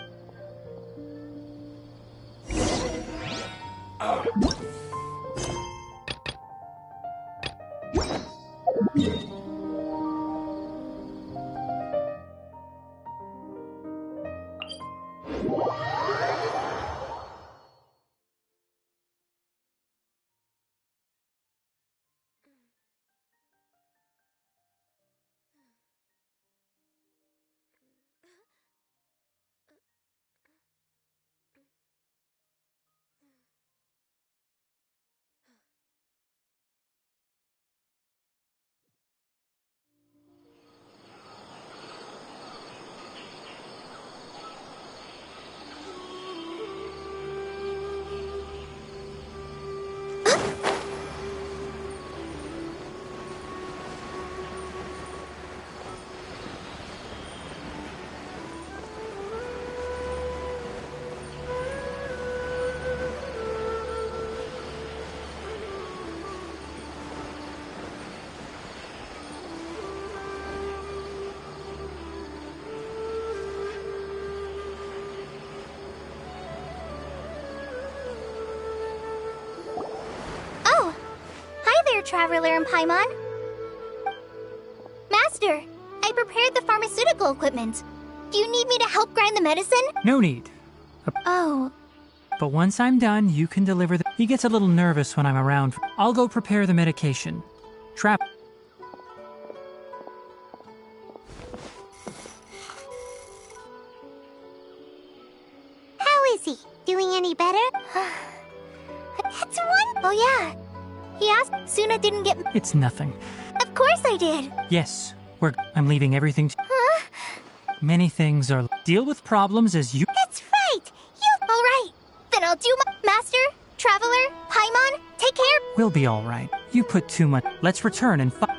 Traveler and Paimon. Master, I prepared the pharmaceutical equipment. Do you need me to help grind the medicine? No need. Oh. But once I'm done, you can deliver the... He gets a little nervous when I'm around. I'll go prepare the medication. Trap... How is he? Doing any better? That's one... Oh yeah. He asked Suna didn't get... It's nothing. Of course I did. Yes, I'm leaving everything to... Huh? Many things are... Deal with problems as you... That's right. You... All right. Then I'll do my... Master, Traveler, Paimon, take care. We'll be all right. You put too much... Let's return and fight.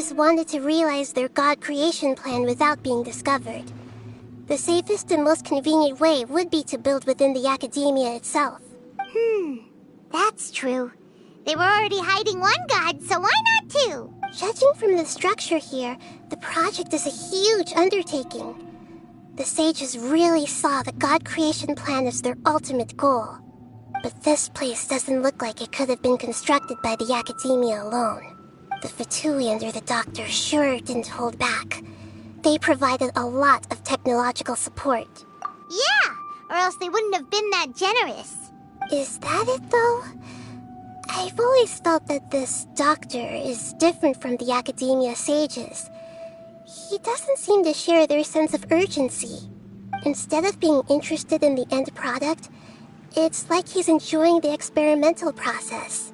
Fatui wanted to realize their god creation plan without being discovered. The safest and most convenient way would be to build within the academia itself. That's true. They were already hiding one god, so why not two? Judging from the structure here, the project is a huge undertaking. The sages really saw the god creation plan as their ultimate goal. But this place doesn't look like it could have been constructed by the academia alone. The Fatui under the doctor sure didn't hold back. They provided a lot of technological support. Yeah, or else they wouldn't have been that generous. Is that it, though? I've always felt that this doctor is different from the academia sages. He doesn't seem to share their sense of urgency. Instead of being interested in the end product, it's like he's enjoying the experimental process.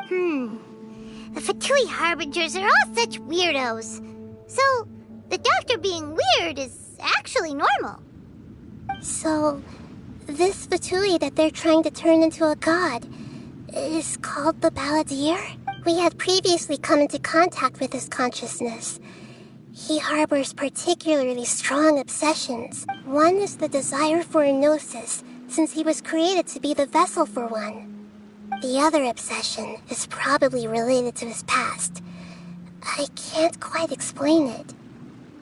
The Fatui Harbingers are all such weirdos. So, the doctor being weird is actually normal. So, this Fatui that they're trying to turn into a god is called the Balladeer? We had previously come into contact with his consciousness. He harbors particularly strong obsessions. One is the desire for a gnosis, since he was created to be the vessel for one. The other obsession is probably related to his past. I can't quite explain it.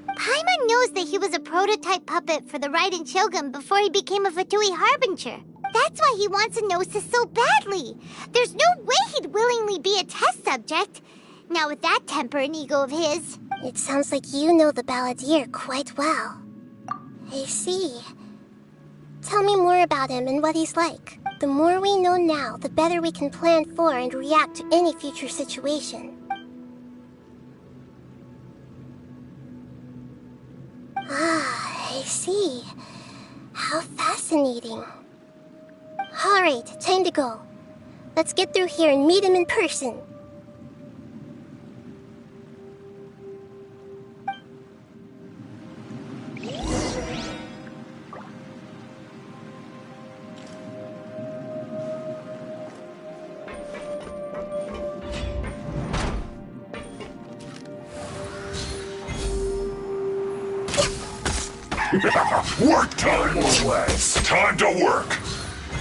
Paimon knows that he was a prototype puppet for the Raiden Shogun before he became a Fatui Harbinger. That's why he wants a gnosis so badly. There's no way he'd willingly be a test subject. Now with that temper and ego of his. It sounds like you know the Balladeer quite well. I see. Tell me more about him and what he's like. The more we know now, the better we can plan for and react to any future situation. I see. How fascinating. Alright, time to go. Let's get through here and meet him in person. Work time, more lads. Time to work.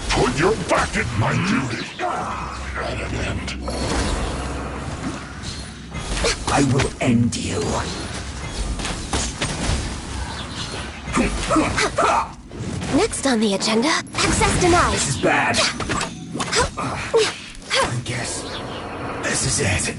Put your back in my duty. At an end. I will end you. Next on the agenda, access denied. This is bad. I guess this is it.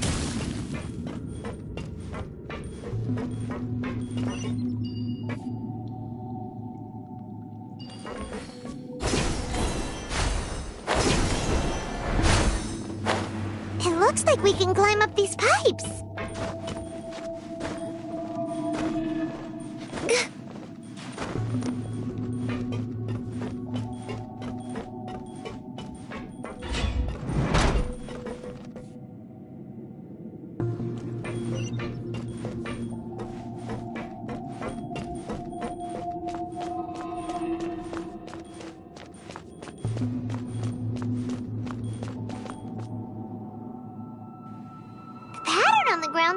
It looks like we can climb up these pipes.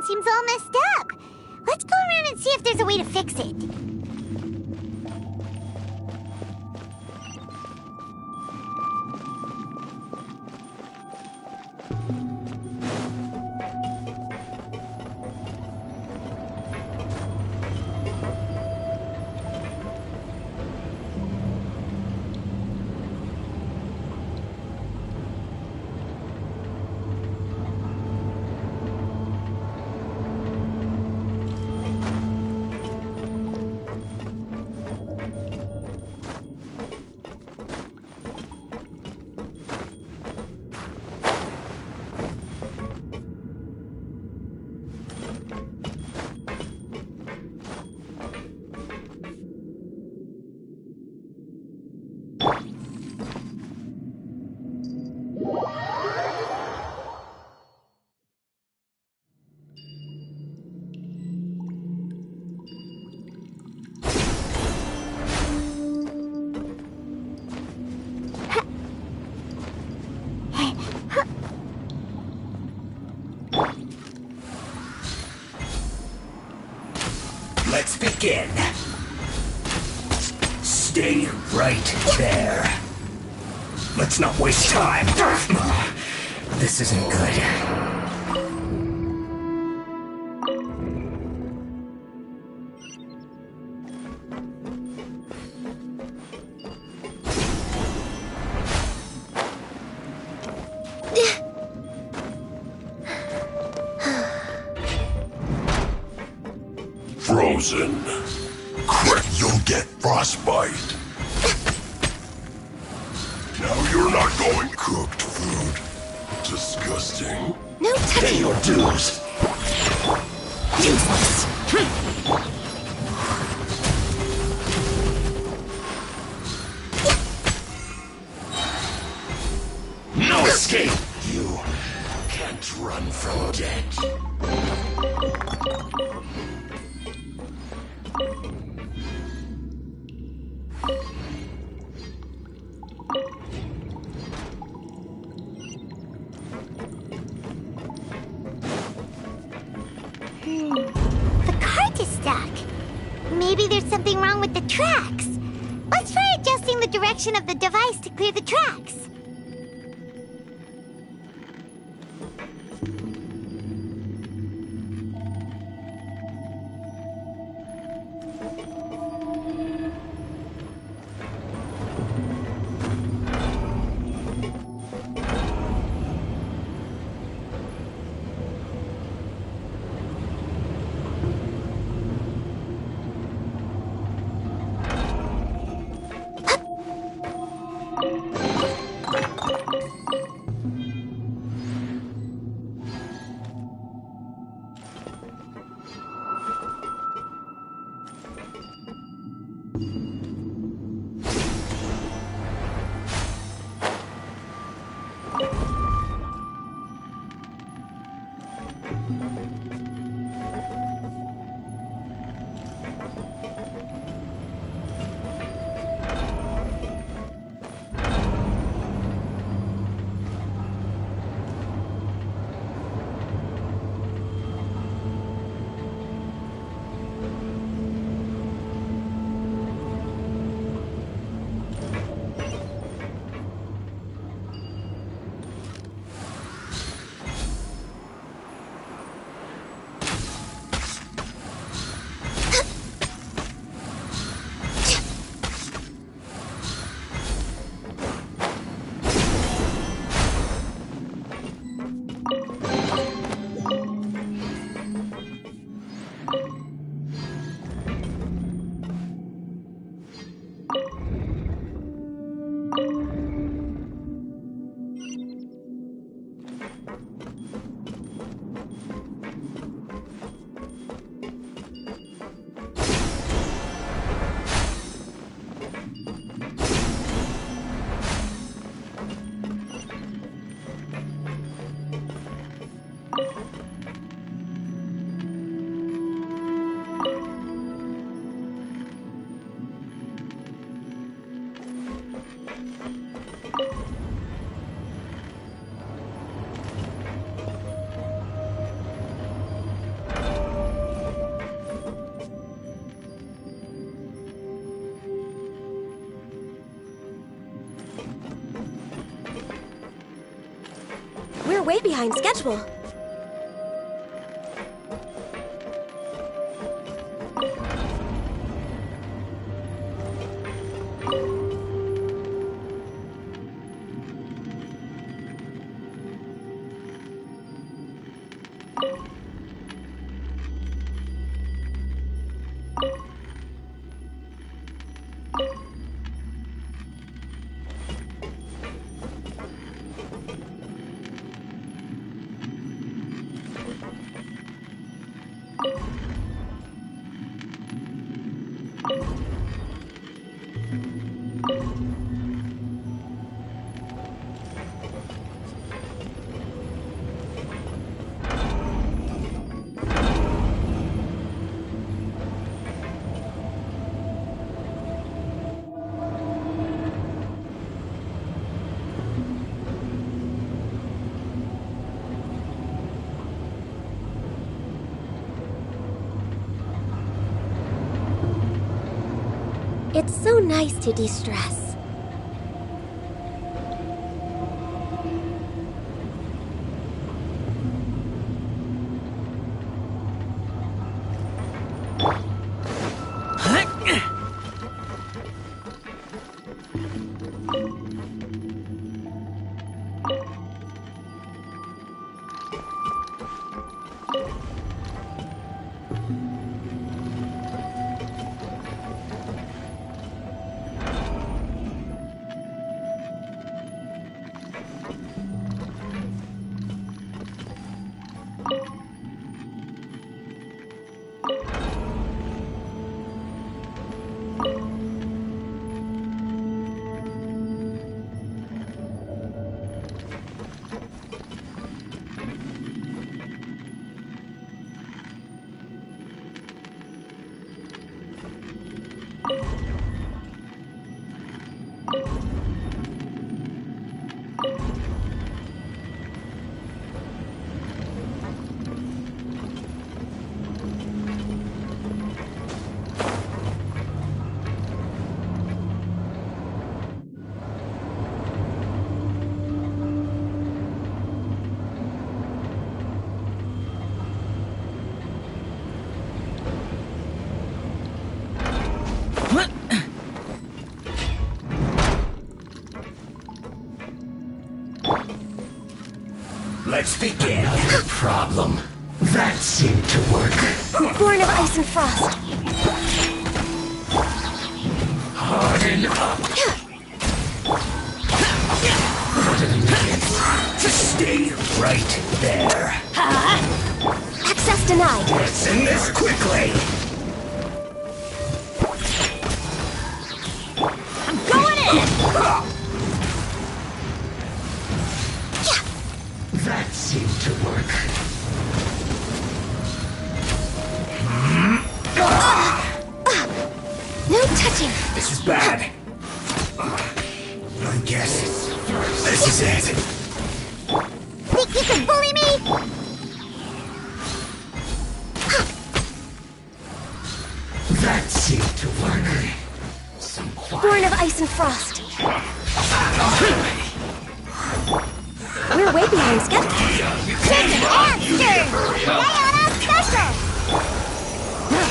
Seems all messed up. Let's go around and see if there's a way to fix it. Let's begin. Stay right there. Let's not waste time. This isn't good. Frozen. Crap, you'll get frostbite. Now you're not going cooked food. Disgusting. No touching. Pay your dues. Useless. No escape. You can't run from death. The cart is stuck. Maybe there's something wrong with the tracks. Let's try adjusting the direction of the device to clear the tracks. We're way behind schedule. It's so nice to de-stress. Let's begin. Problem. That seemed to work. Born of ice and frost. Harden up. Just stay right there. Access denied. Let's end this quickly. I'm going in! That seemed to work. No touching. This is bad. I guess this is it. Think you can bully me? That seemed to work. Some quiet. Born of ice and frost. We're way behind schedule. Chicken and stirred! Diana special!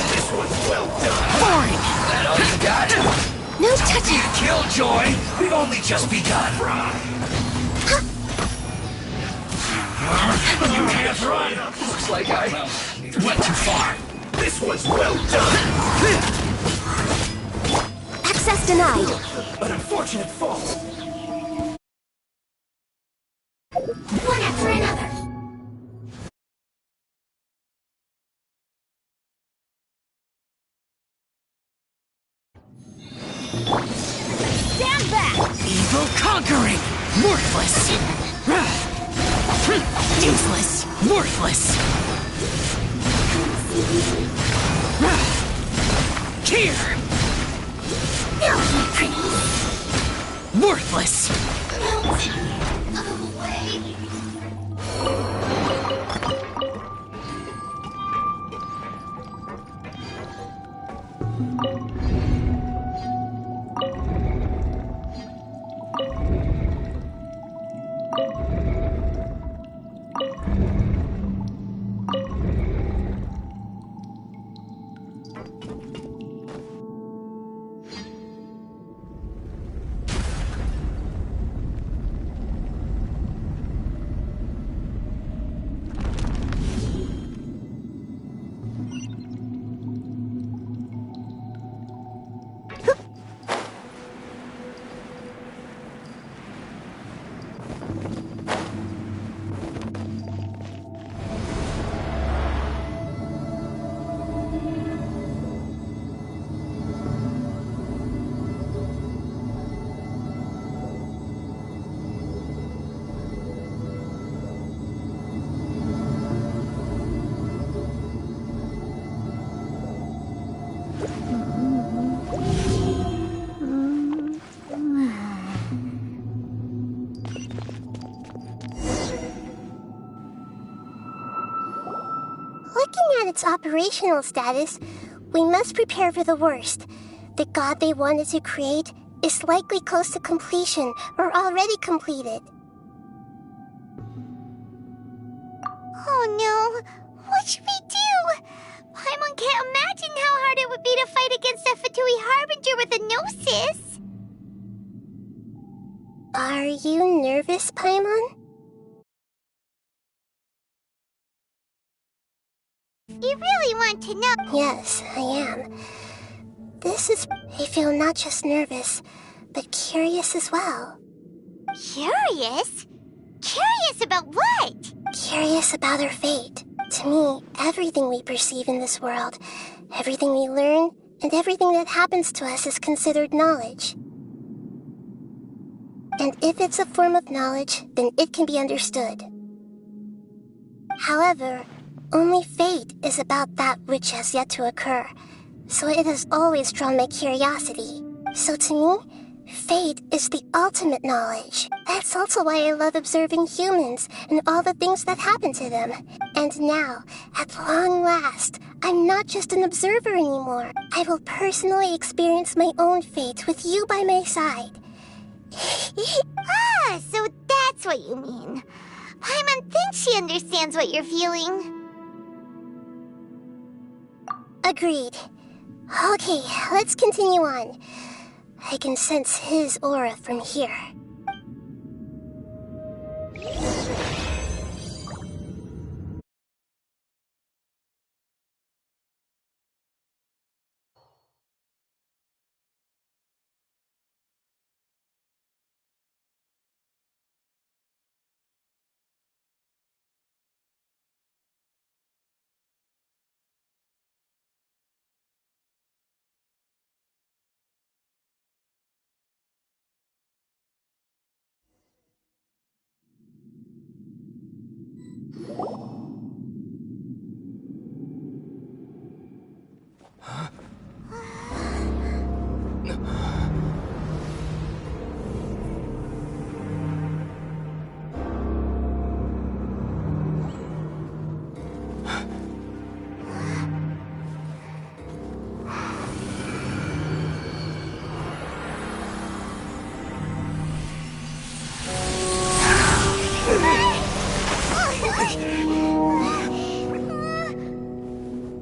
This one's well done. Fine. That all you got? No touching. Killjoy, we've only just begun. You can't run. Looks like I went too far. This one's well done. Access denied. An unfortunate fault. One after another. Stand back! Evil conquering! Worthless! Useless! Worthless! Here! Worthless! Looking at its operational status, we must prepare for the worst. The god they wanted to create is likely close to completion or already completed. Oh no! What should we do? Paimon can't imagine how hard it would be to fight against a Fatui Harbinger with a Gnosis! Are you nervous, Paimon? You really want to know? Yes, I am. I feel not just nervous, but curious as well. Curious? Curious about what? Curious about our fate. To me, everything we perceive in this world, everything we learn, and everything that happens to us is considered knowledge. And if it's a form of knowledge, then it can be understood. However, only fate is about that which has yet to occur, so it has always drawn my curiosity. So to me, fate is the ultimate knowledge. That's also why I love observing humans and all the things that happen to them. And now, at long last, I'm not just an observer anymore. I will personally experience my own fate with you by my side. Ah, so that's what you mean. Paimon thinks she understands what you're feeling. Agreed. Okay, let's continue on. I can sense his aura from here.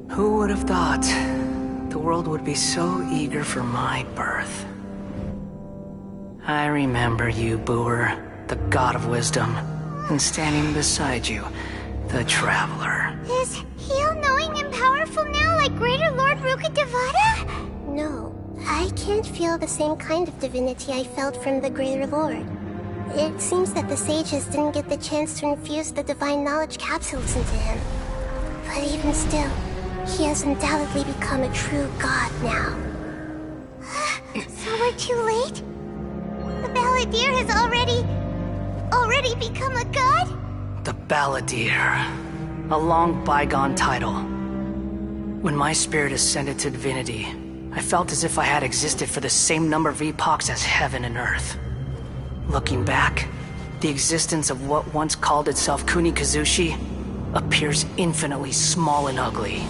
Who would have thought the world would be so eager for my birth? I remember you, Booer, the god of wisdom, and standing beside you, the traveler. Is he all-knowing and powerful now like Greater Lord Rukkhadevata? No, I can't feel the same kind of divinity I felt from the Greater Lord. It seems that the sages didn't get the chance to infuse the divine knowledge capsules into him. But even still, he has undoubtedly become a true god now. So we're too late? The Balladeer has already become a god? The Balladeer. A long bygone title. When my spirit ascended to divinity, I felt as if I had existed for the same number of epochs as heaven and earth. Looking back, the existence of what once called itself Kunikazushi appears infinitely small and ugly.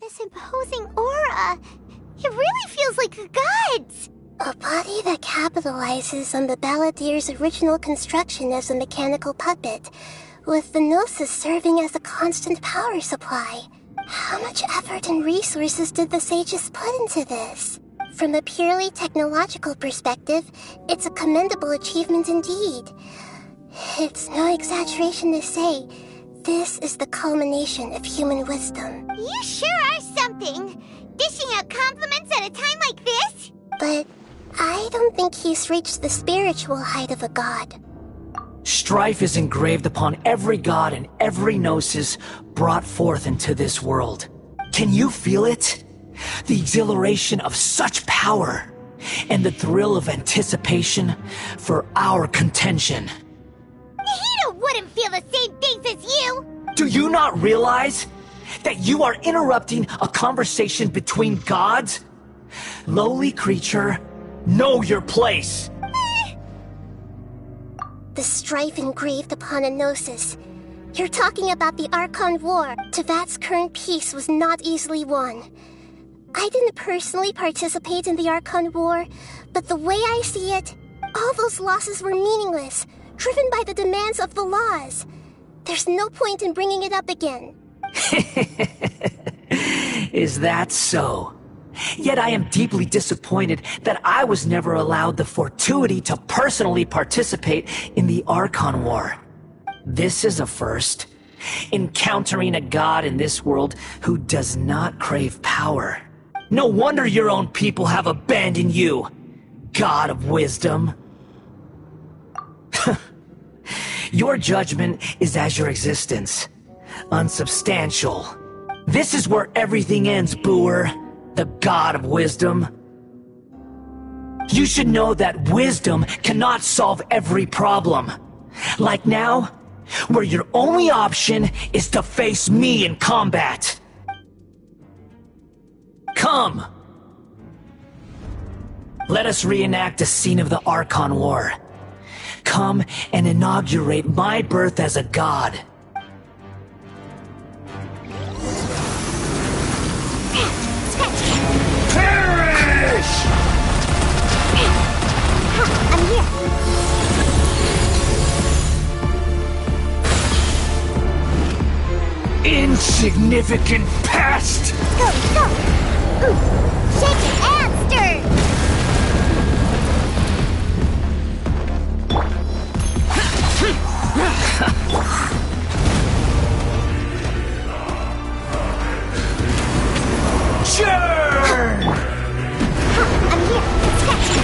This imposing aura, it really feels like the gods! A body that capitalizes on the Balladeer's original construction as a mechanical puppet, with the Gnosis serving as a constant power supply. How much effort and resources did the sages put into this? From a purely technological perspective, it's a commendable achievement indeed. It's no exaggeration to say, this is the culmination of human wisdom. You sure are something! Dishing out compliments at a time like this? But I don't think he's reached the spiritual height of a god. Strife is engraved upon every god and every gnosis brought forth into this world. Can you feel it? The exhilaration of such power, and the thrill of anticipation for our contention. Nahida wouldn't feel the same things as you! Do you not realize that you are interrupting a conversation between gods? Lowly creature, know your place! The strife engraved upon a gnosis. You're talking about the Archon War. Tevat's current peace was not easily won. I didn't personally participate in the Archon War, but the way I see it, all those losses were meaningless, driven by the demands of the laws. There's no point in bringing it up again. Is that so? Yet I am deeply disappointed that I was never allowed the fortuity to personally participate in the Archon War. This is a first. Encountering a god in this world who does not crave power. No wonder your own people have abandoned you, God of Wisdom. Your judgment is as your existence, unsubstantial. This is where everything ends, Booer, the God of Wisdom. You should know that wisdom cannot solve every problem. Like now, where your only option is to face me in combat. Come! Let us reenact a scene of the Archon War. Come and inaugurate my birth as a god. Perish! I'm here. Insignificant pest! Go, go! Ooh. Shake it and stir! Churn! I'm here. Catch me.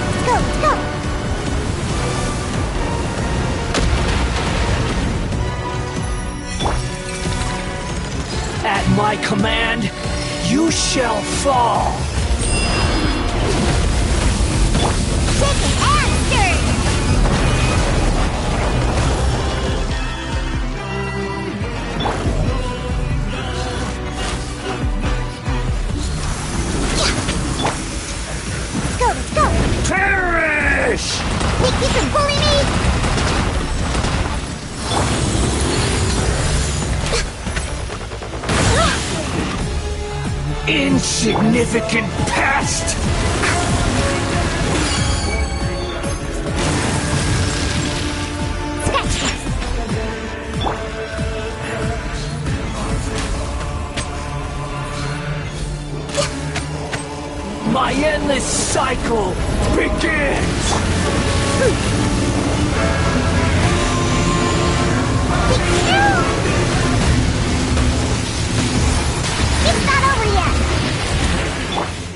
Let's go, let's go! At my command, you shall fall. Shake it and stir! Let's go, let's go! Perish! Think you can bully me? Insignificant pest! My endless cycle begins! It's not over yet!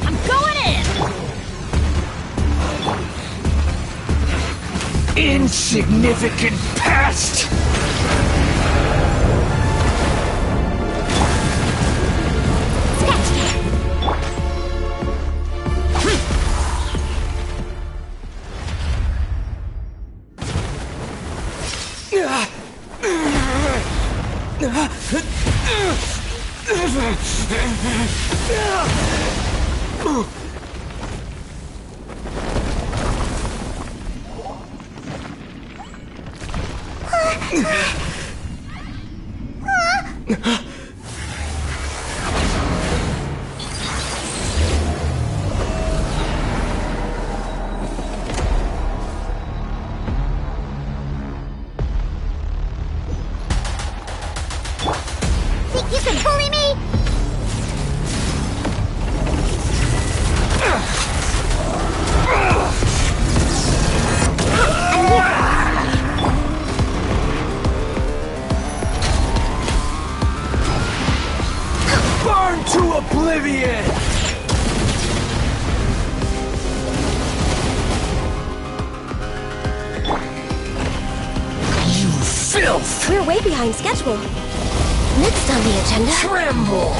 I'm going in! Insignificant pest! Think you can bully me? Burn to oblivion! You filth! We're way behind schedule. Next on the agenda... Tremble!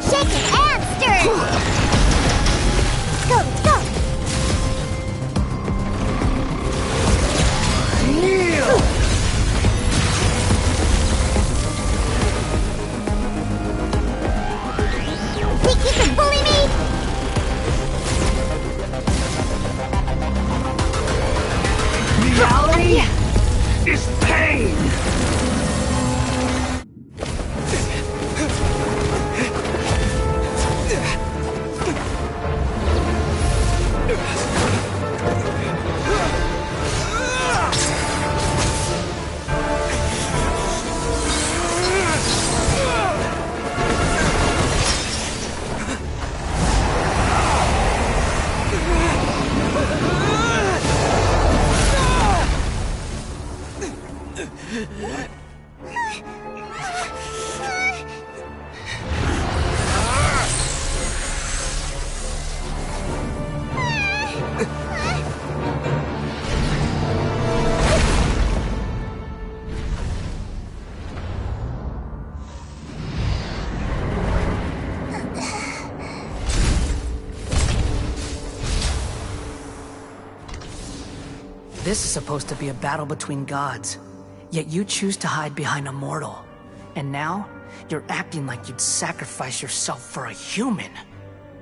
Shake it and stir! Let's go, let's go! Kneel! This is supposed to be a battle between gods, yet you choose to hide behind a mortal. And now, you're acting like you'd sacrifice yourself for a human.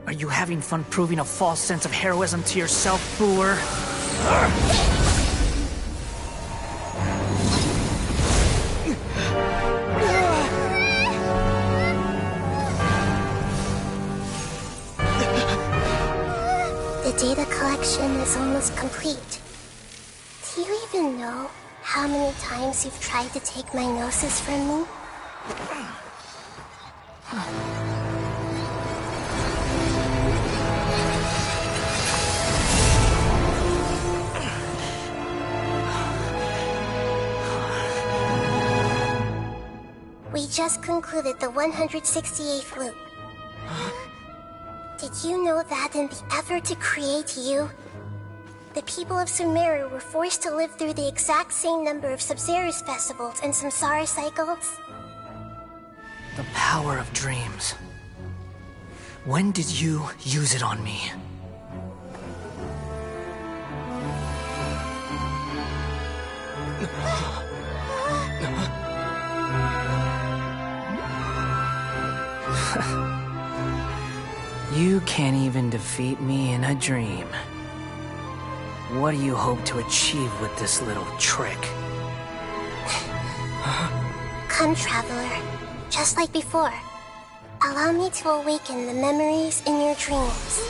Are you having fun proving a false sense of heroism to yourself, Booer? The data collection is almost complete. Do you even know how many times you've tried to take my gnosis from me? We just concluded the 168th loop. Did you know that in the effort to create you, the people of Sumeru were forced to live through the exact same number of Sub-Zerus festivals and samsara cycles? The power of dreams. When did you use it on me? You can't even defeat me in a dream. What do you hope to achieve with this little trick? Come, Traveler. Just like before. Allow me to awaken the memories in your dreams.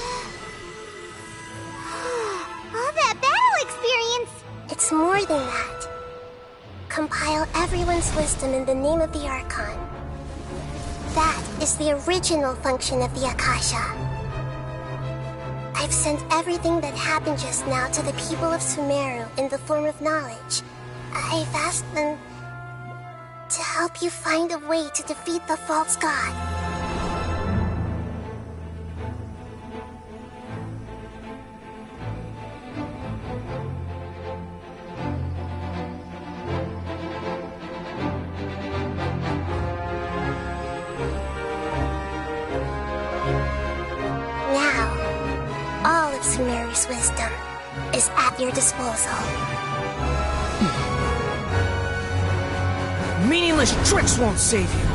All that battle experience! It's more than that. Compile everyone's wisdom in the name of the Archon. That is the original function of the Akasha. I've sent everything that happened just now to the people of Sumeru in the form of knowledge. I've asked them to help you find a way to defeat the false god. Sumeru's wisdom is at your disposal. Meaningless tricks won't save you.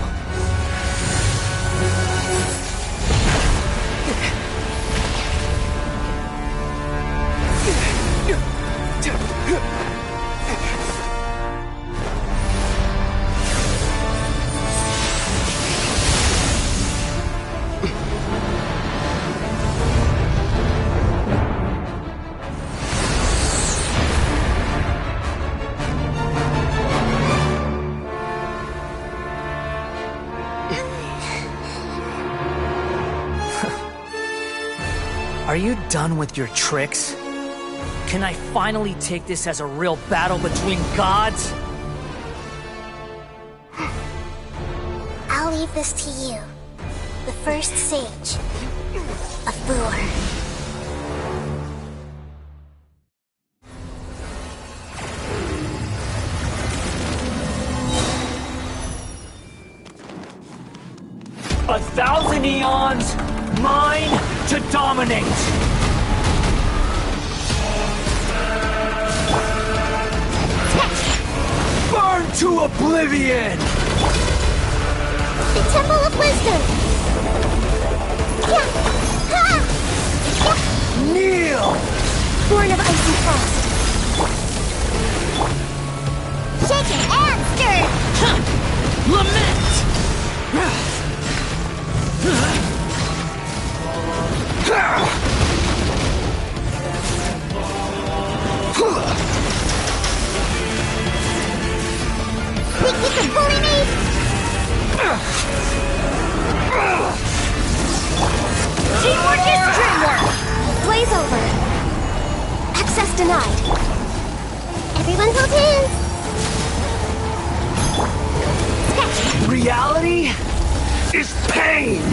Are you done with your tricks? Can I finally take this as a real battle between gods? I'll leave this to you, the first sage of Booer. A thousand eons, mine to dominate! Burn to oblivion! The Temple of Wisdom! Kneel! Born of icy frost! Shaken and stirred! Lament! We keep them fully made! Teamwork is dreamwork! Blaze over! Access denied! Everyone hold hands! Reality is pain!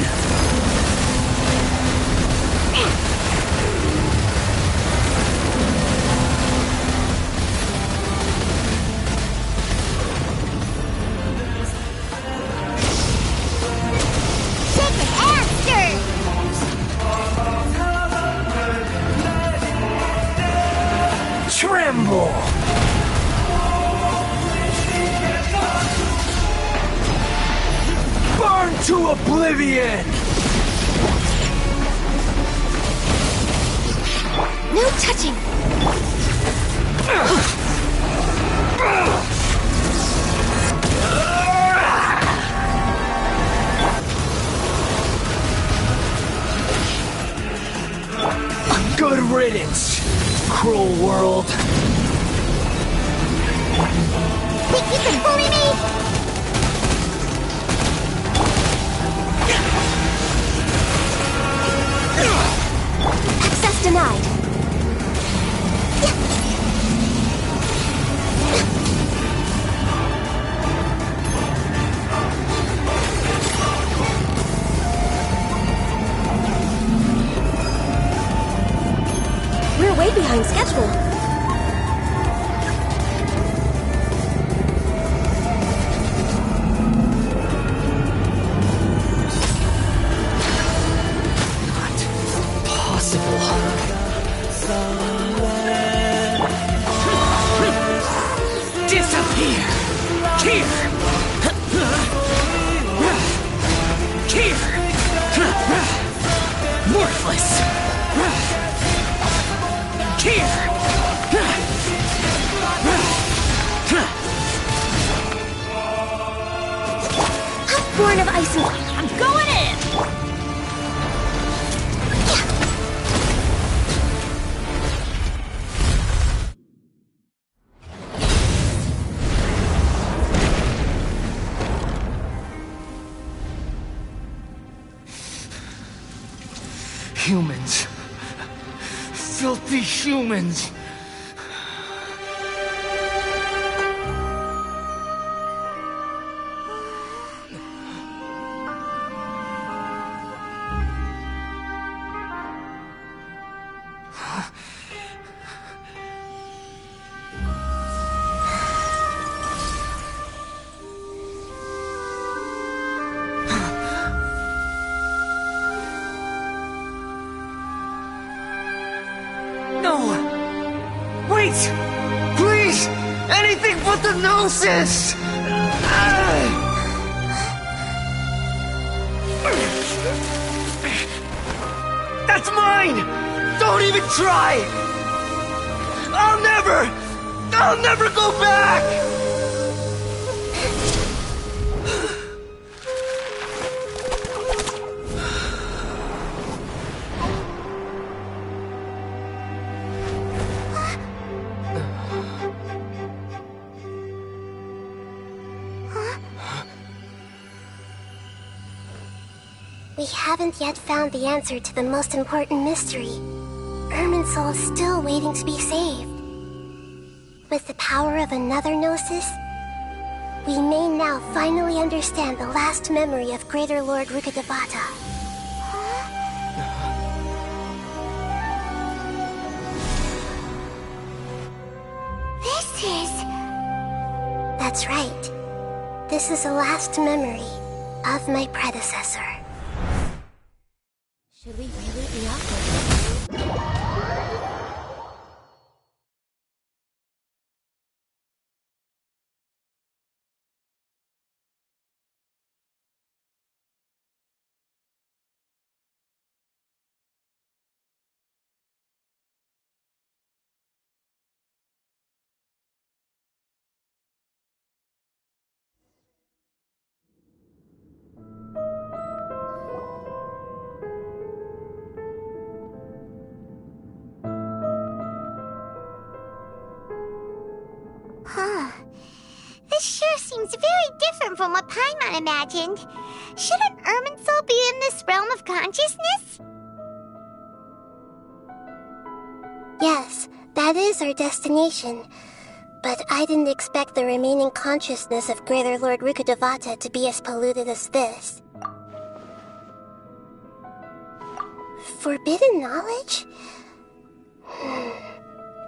Tremble! to oblivion! No touching! Good riddance, cruel world. Think you can bully me? Access denied. We're way behind schedule. Disappear! Here! Here! Worthless! Here! Born of ice and I'm going in! Humans. Filthy humans. No! Wait! Please! Anything but the Gnosis! That's mine! Don't even try! I'll never go back! We haven't yet found the answer to the most important mystery. Irminsul is still waiting to be saved. With the power of another Gnosis, we may now finally understand the last memory of Greater Lord Rukkhadevata. This is... That's right. This is the last memory of my predecessor. Should we really be awkward? Huh. This sure seems very different from what Paimon imagined. Shouldn't Irminsul be in this realm of consciousness? Yes, that is our destination. But I didn't expect the remaining consciousness of Greater Lord Rukkhadevata to be as polluted as this. Forbidden knowledge?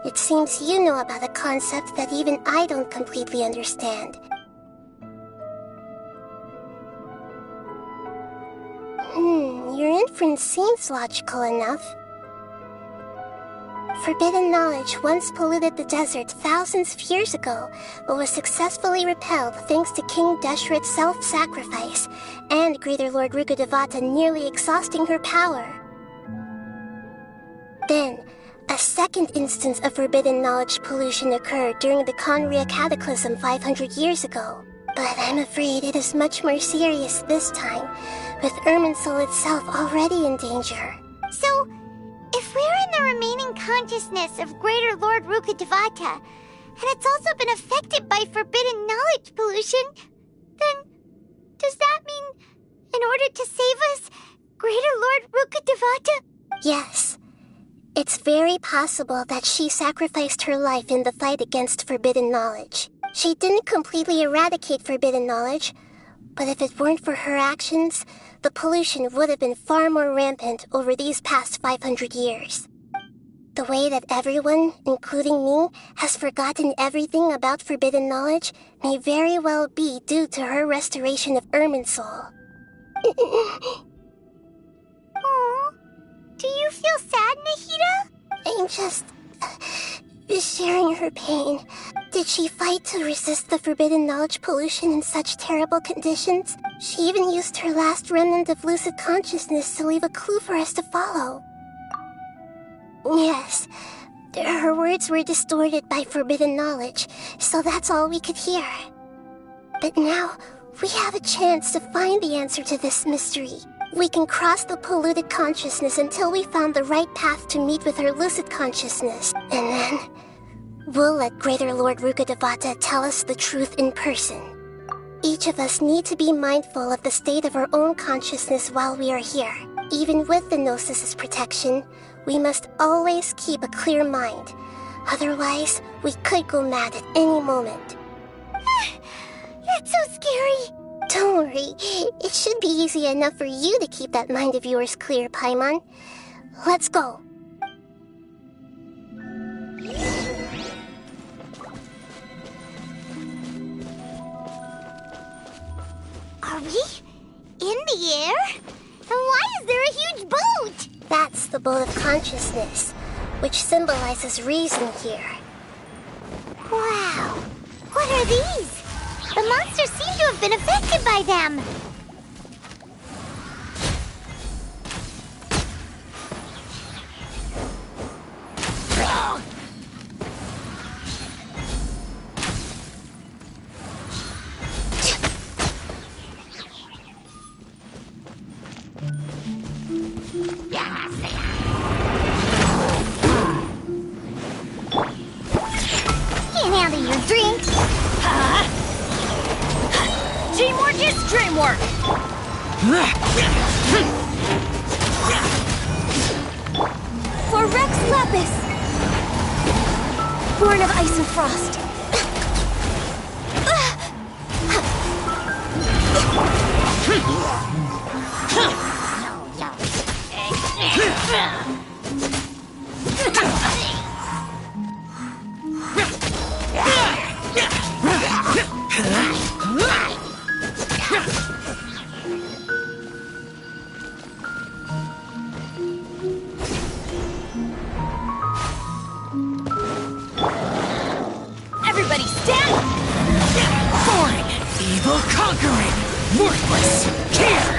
It seems you know about a concept that even I don't completely understand. Your inference seems logical enough. Forbidden knowledge once polluted the desert thousands of years ago, but was successfully repelled thanks to King Deshret's self-sacrifice, and Greater Lord Rukkhadevata nearly exhausting her power. Then, a second instance of forbidden knowledge pollution occurred during the Conria Cataclysm 500 years ago. But I'm afraid it is much more serious this time, with Irminsul itself already in danger. So, if we're in the remaining consciousness of Greater Lord Rukkhadevata, and it's also been affected by forbidden knowledge pollution, then does that mean, in order to save us, Greater Lord Rukkhadevata? Yes. It's very possible that she sacrificed her life in the fight against forbidden knowledge. She didn't completely eradicate forbidden knowledge, but if it weren't for her actions, the pollution would have been far more rampant over these past 500 years. The way that everyone, including me, has forgotten everything about forbidden knowledge may very well be due to her restoration of Irminsul. Aww. Do you feel sad, Nahida? I'm just sharing her pain. Did she fight to resist the forbidden knowledge pollution in such terrible conditions? She even used her last remnant of lucid consciousness to leave a clue for us to follow. Yes, her words were distorted by forbidden knowledge, so that's all we could hear. But now, we have a chance to find the answer to this mystery. We can cross the polluted consciousness until we found the right path to meet with her lucid consciousness. And then, we'll let Greater Lord Rukkhadevata tell us the truth in person. Each of us need to be mindful of the state of our own consciousness while we are here. Even with the Gnosis' protection, we must always keep a clear mind. Otherwise, we could go mad at any moment. That's so scary. Don't worry, it should be easy enough for you to keep that mind of yours clear, Paimon. Let's go. Are we in the air? And why is there a huge boat? That's the boat of consciousness, which symbolizes reason here. Wow, what are these? The monsters seem to have been affected by them. Can't handle your drink. Teamwork is dreamwork! For Rex Lapis! Born of ice and frost. Everybody stand! Boring! Evil conquering! Worthless! Here!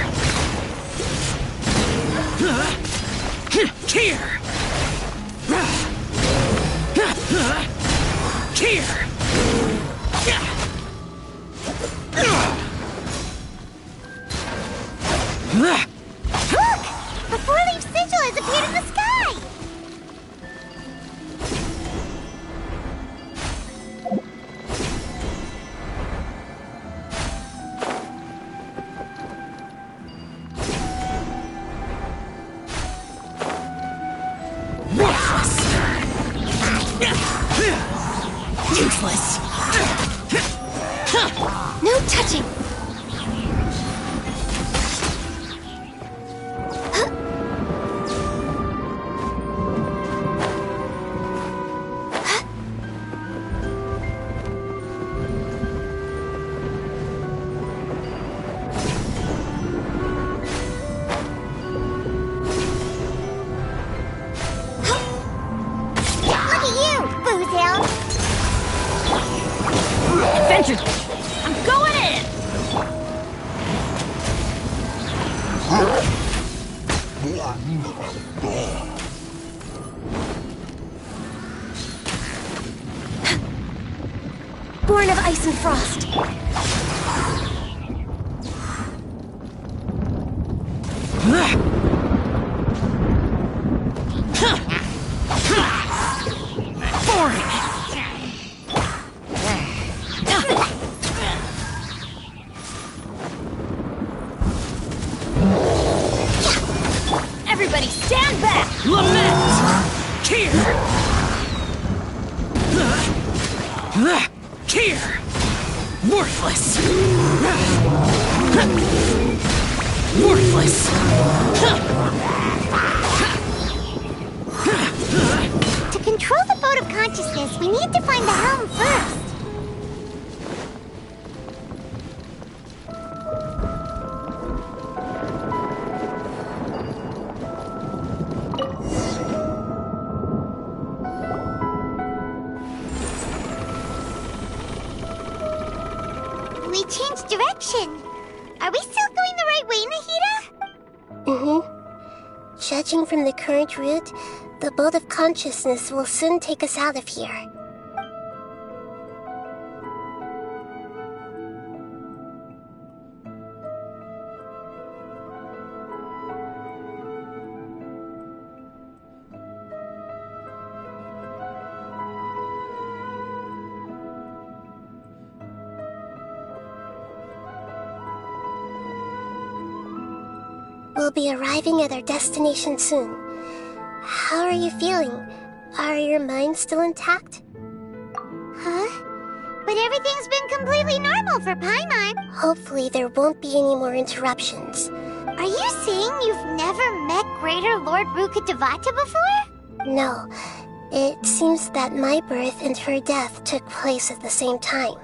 Here! Here! Look! A four-leaf sigil has appeared in the sky! Useless! No touching! Born of ice and frost. Boring! Everybody stand back! Lament! Here! Here! Worthless! Worthless! To control the boat of consciousness, we need to find the helm first. We changed direction. Are we still going the right way, Nahida? Mm-hmm. Judging from the current route, the boat of consciousness will soon take us out of here. We'll be arriving at our destination soon. How are you feeling? Are your minds still intact? Huh? But everything's been completely normal for Paimon. Hopefully there won't be any more interruptions. Are you saying you've never met Greater Lord Rukkhadevata before? No. It seems that my birth and her death took place at the same time.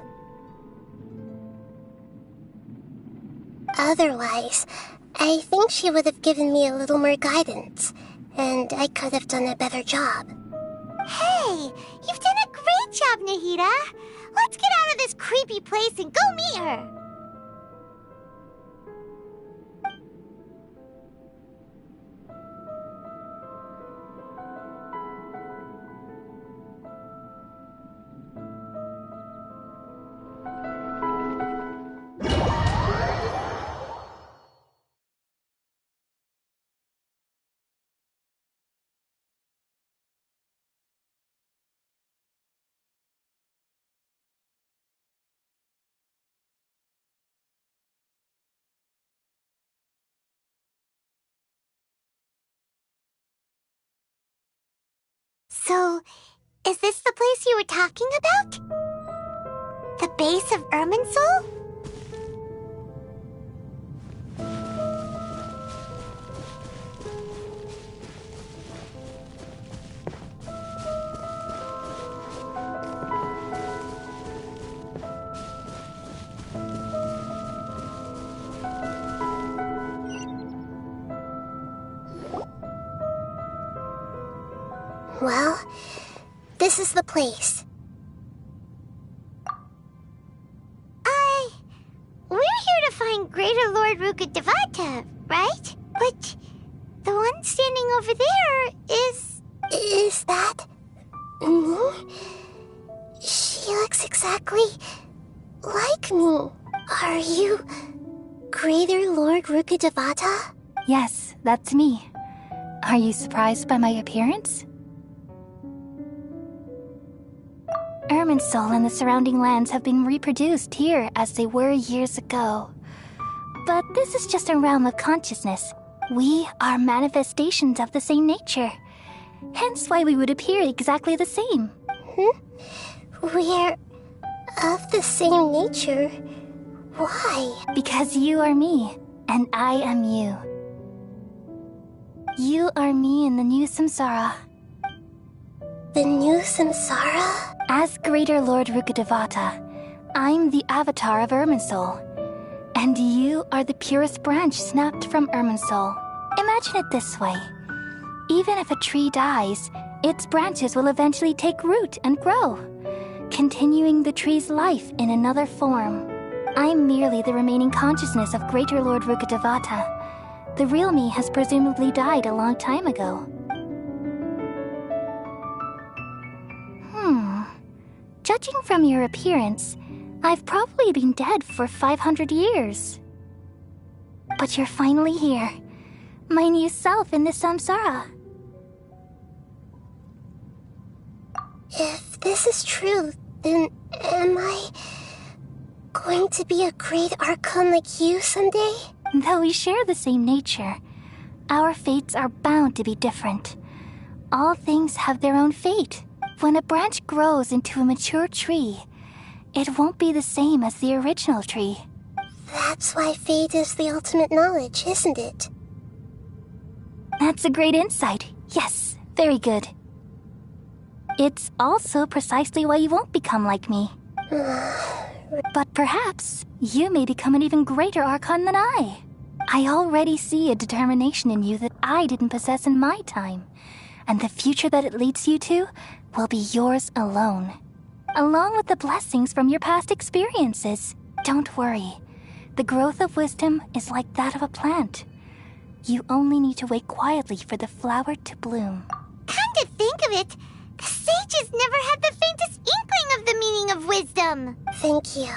Otherwise, I think she would have given me a little more guidance, and I could have done a better job. Hey, you've done a great job, Nahida. Let's get out of this creepy place and go meet her. So, is this the place you were talking about? The base of Irminsul? Well, this is the place. We're here to find Greater Lord Rukkhadevata, right? But the one standing over there is... Is that... me? She looks exactly like me. Are you Greater Lord Rukkhadevata? Yes, that's me. Are you surprised by my appearance? Irminsul and the surrounding lands have been reproduced here as they were years ago. But this is just a realm of consciousness. We are manifestations of the same nature. Hence why we would appear exactly the same. We're of the same nature? Why? Because you are me, and I am you. You are me in the new samsara. The new samsara? As Greater Lord Rukkhadevata, I'm the avatar of Irminsul. And you are the purest branch snapped from Irminsul. Imagine it this way. Even if a tree dies, its branches will eventually take root and grow, continuing the tree's life in another form. I'm merely the remaining consciousness of Greater Lord Rukkhadevata, The real me has presumably died a long time ago. Judging from your appearance, I've probably been dead for 500 years. But you're finally here. My new self in the samsara. If this is true, then am I going to be a great Archon like you someday? Though we share the same nature, our fates are bound to be different. All things have their own fate. When a branch grows into a mature tree, it won't be the same as the original tree. That's why fate is the ultimate knowledge, isn't it? That's a great insight. Yes, very good. It's also precisely why you won't become like me. But perhaps you may become an even greater Archon than I. I already see a determination in you that I didn't possess in my time. And the future that it leads you to will be yours alone. Along with the blessings from your past experiences. Don't worry. The growth of wisdom is like that of a plant. You only need to wait quietly for the flower to bloom. Come to think of it, the sages never had the faintest inkling of the meaning of wisdom. Thank you.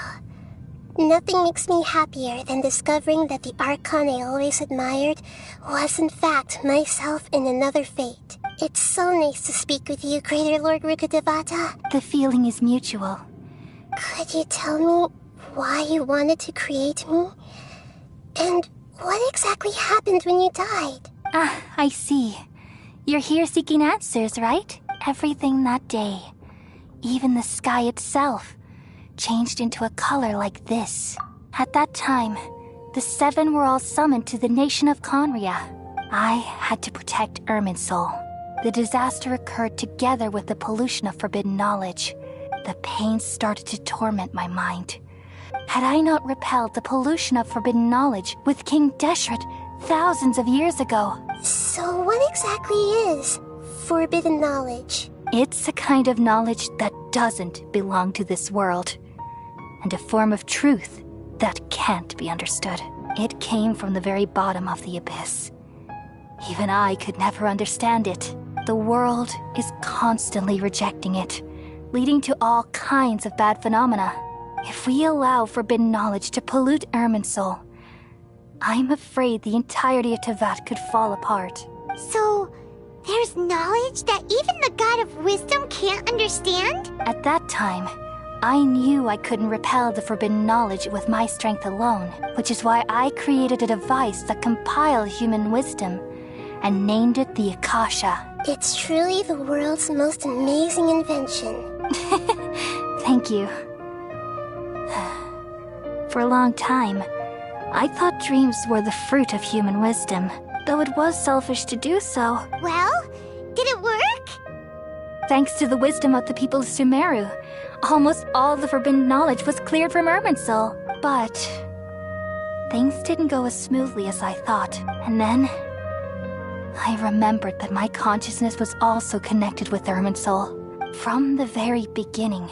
Nothing makes me happier than discovering that the Archon I always admired was in fact myself in another fate. It's so nice to speak with you, Greater Lord Rukkhadevata. The feeling is mutual. Could you tell me why you wanted to create me? And what exactly happened when you died? Ah, I see. You're here seeking answers, right? Everything that day, even the sky itself, changed into a color like this. At that time, the seven were all summoned to the nation of Conria. I had to protect Irminsul. The disaster occurred together with the pollution of forbidden knowledge. The pain started to torment my mind. Had I not repelled the pollution of forbidden knowledge with King Deshret thousands of years ago? So what exactly is forbidden knowledge? It's a kind of knowledge that doesn't belong to this world, and a form of truth that can't be understood. It came from the very bottom of the abyss. Even I could never understand it. The world is constantly rejecting it, leading to all kinds of bad phenomena. If we allow forbidden knowledge to pollute Irminsul, I'm afraid the entirety of Tevat could fall apart. So, there's knowledge that even the God of Wisdom can't understand? At that time, I knew I couldn't repel the forbidden knowledge with my strength alone, which is why I created a device that compiled human wisdom and named it the Akasha. It's truly the world's most amazing invention. Thank you. For a long time, I thought dreams were the fruit of human wisdom, though it was selfish to do so. Well, did it work? Thanks to the wisdom of the people of Sumeru, almost all the forbidden knowledge was cleared from Irminsul. But things didn't go as smoothly as I thought. And then I remembered that my consciousness was also connected with Irminsul. From the very beginning,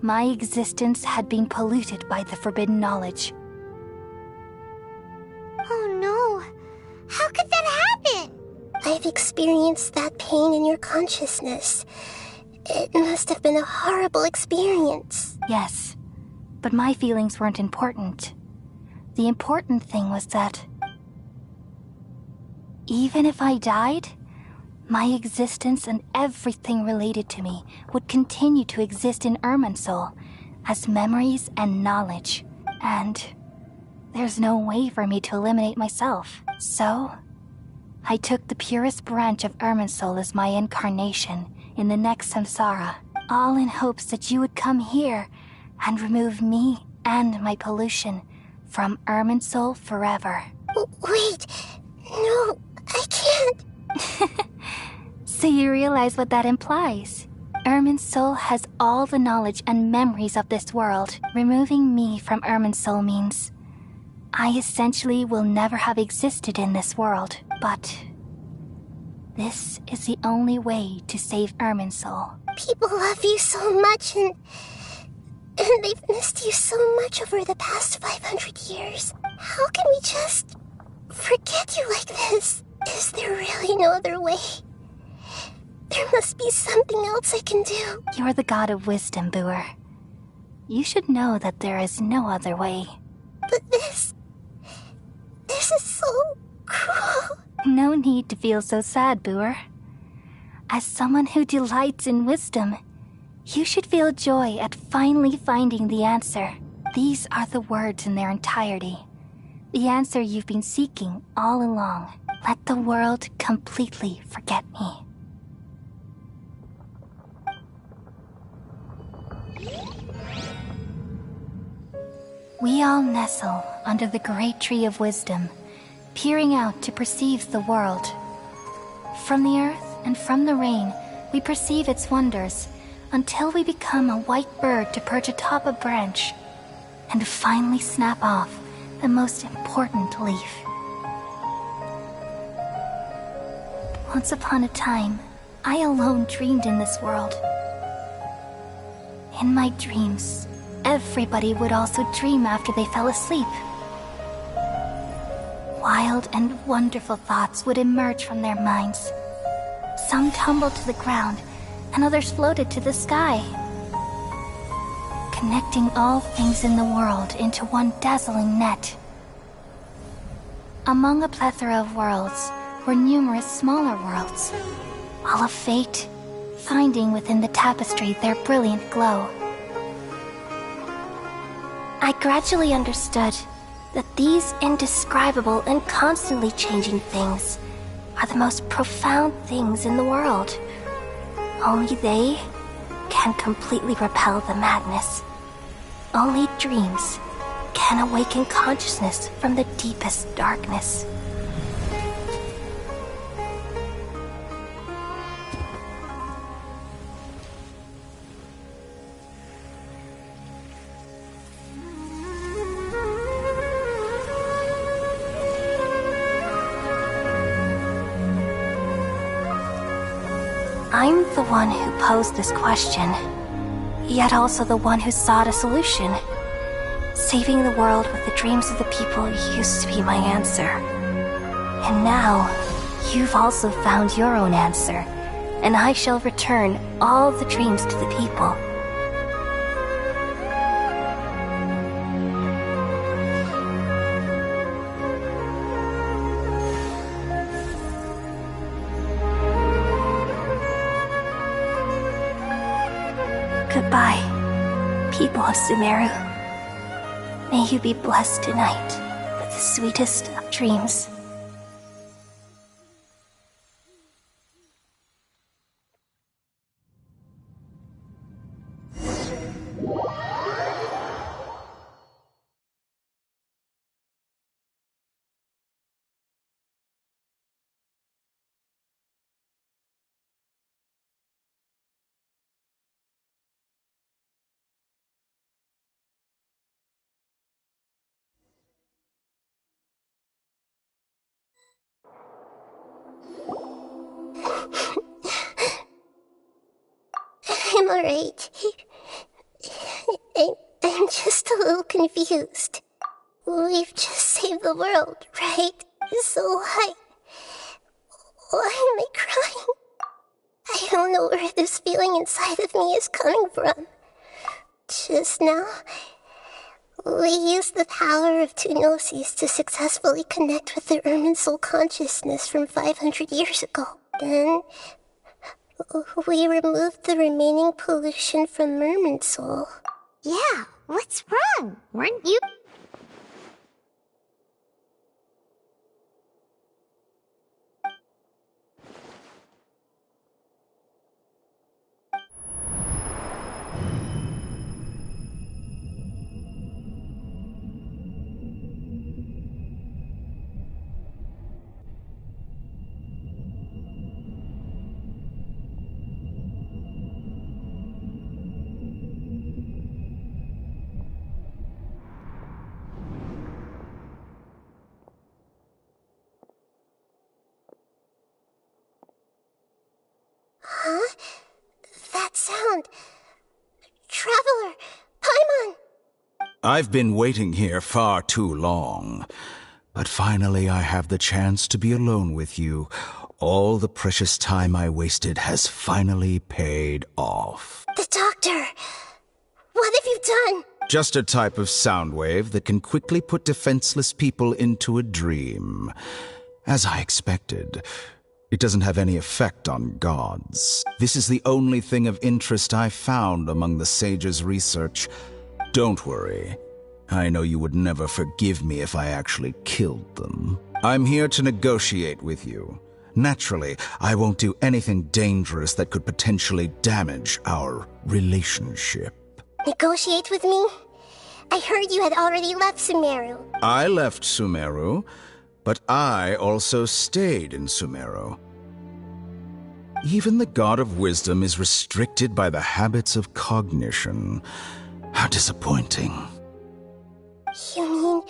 my existence had been polluted by the forbidden knowledge. Oh no, how could that happen? I've experienced that pain in your consciousness. It must have been a horrible experience. Yes, but my feelings weren't important. The important thing was that even if I died, my existence and everything related to me would continue to exist in Irminsul as memories and knowledge. And there's no way for me to eliminate myself. So, I took the purest branch of Irminsul as my incarnation in the next samsara, all in hopes that you would come here and remove me and my pollution from Irminsul forever. Wait, no, I can't. So you realize what that implies? Irminsul has all the knowledge and memories of this world. Removing me from Irminsul means I essentially will never have existed in this world. But this is the only way to save Irminsul. People love you so much and they've missed you so much over the past 500 years. How can we just forget you like this. Is there really no other way? There must be something else I can do. You're the god of wisdom, Booer. You should know that there is no other way. But this is so cruel. No need to feel so sad, Booer. As someone who delights in wisdom, you should feel joy at finally finding the answer. These are the words in their entirety. The answer you've been seeking all along. Let the world completely forget me. We all nestle under the great tree of wisdom, peering out to perceive the world. From the earth and from the rain, we perceive its wonders, until we become a white bird to perch atop a branch, and finally snap off the most important leaf. Once upon a time, I alone dreamed in this world. In my dreams, everybody would also dream after they fell asleep. Wild and wonderful thoughts would emerge from their minds. Some tumbled to the ground, and others floated to the sky, connecting all things in the world into one dazzling net. Among a plethora of worlds were numerous smaller worlds, all of fate, finding within the tapestry their brilliant glow. I gradually understood that these indescribable and constantly changing things are the most profound things in the world. Only they can completely repel the madness. Only dreams can awaken consciousness from the deepest darkness. I'm the one who posed this question, yet also the one who sought a solution. Saving the world with the dreams of the people used to be my answer. And now, you've also found your own answer, and I shall return all the dreams to the people. Goodbye, people of Sumeru. May you be blessed tonight with the sweetest of dreams. I'm alright. I'm just a little confused. We've just saved the world, right? So why am I crying? I don't know where this feeling inside of me is coming from. Just now, we used the power of two gnosis to successfully connect with the Ermin soul consciousness from 500 years ago. Then, we removed the remaining pollution from Merman soul. Yeah, what's wrong? Weren't you... Huh? That sound. Traveler! Paimon! I've been waiting here far too long. But finally I have the chance to be alone with you. All the precious time I wasted has finally paid off. The doctor! What have you done? Just a type of sound wave that can quickly put defenseless people into a dream. As I expected, it doesn't have any effect on gods. This is the only thing of interest I found among the sage's research. Don't worry. I know you would never forgive me if I actually killed them. I'm here to negotiate with you. Naturally, I won't do anything dangerous that could potentially damage our relationship. Negotiate with me? I heard you had already left Sumeru. I left Sumeru, but I also stayed in Sumeru. Even the God of Wisdom is restricted by the habits of cognition. How disappointing. You mean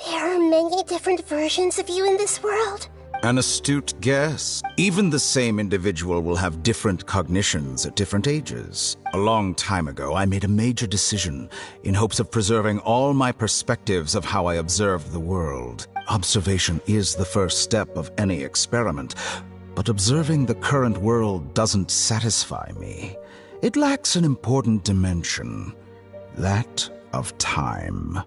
there are many different versions of you in this world? An astute guess. Even the same individual will have different cognitions at different ages. A long time ago, I made a major decision in hopes of preserving all my perspectives of how I observed the world. Observation is the first step of any experiment, but observing the current world doesn't satisfy me. It lacks an important dimension, that of time.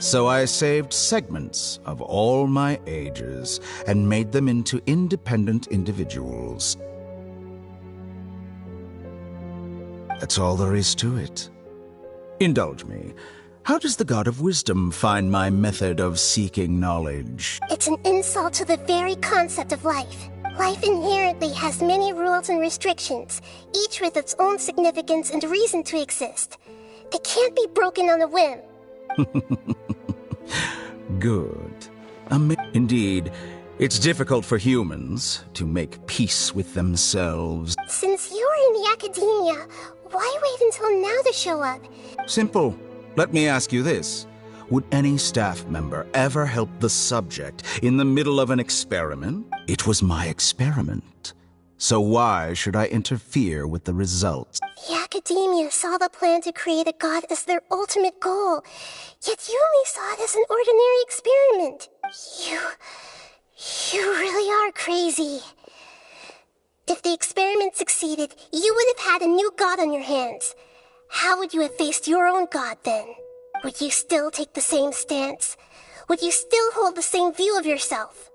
So I saved segments of all my ages and made them into independent individuals. That's all there is to it. Indulge me. How does the God of Wisdom find my method of seeking knowledge? It's an insult to the very concept of life. Life inherently has many rules and restrictions, each with its own significance and reason to exist. They can't be broken on a whim. Good. Indeed, it's difficult for humans to make peace with themselves. Since you were in the academia, why wait until now to show up? Simple. Let me ask you this. Would any staff member ever help the subject in the middle of an experiment? It was my experiment. So why should I interfere with the results? The academia saw the plan to create a god as their ultimate goal, yet you only saw it as an ordinary experiment. You really are crazy. If the experiment succeeded, you would have had a new god on your hands. How would you have faced your own god then? Would you still take the same stance? Would you still hold the same view of yourself?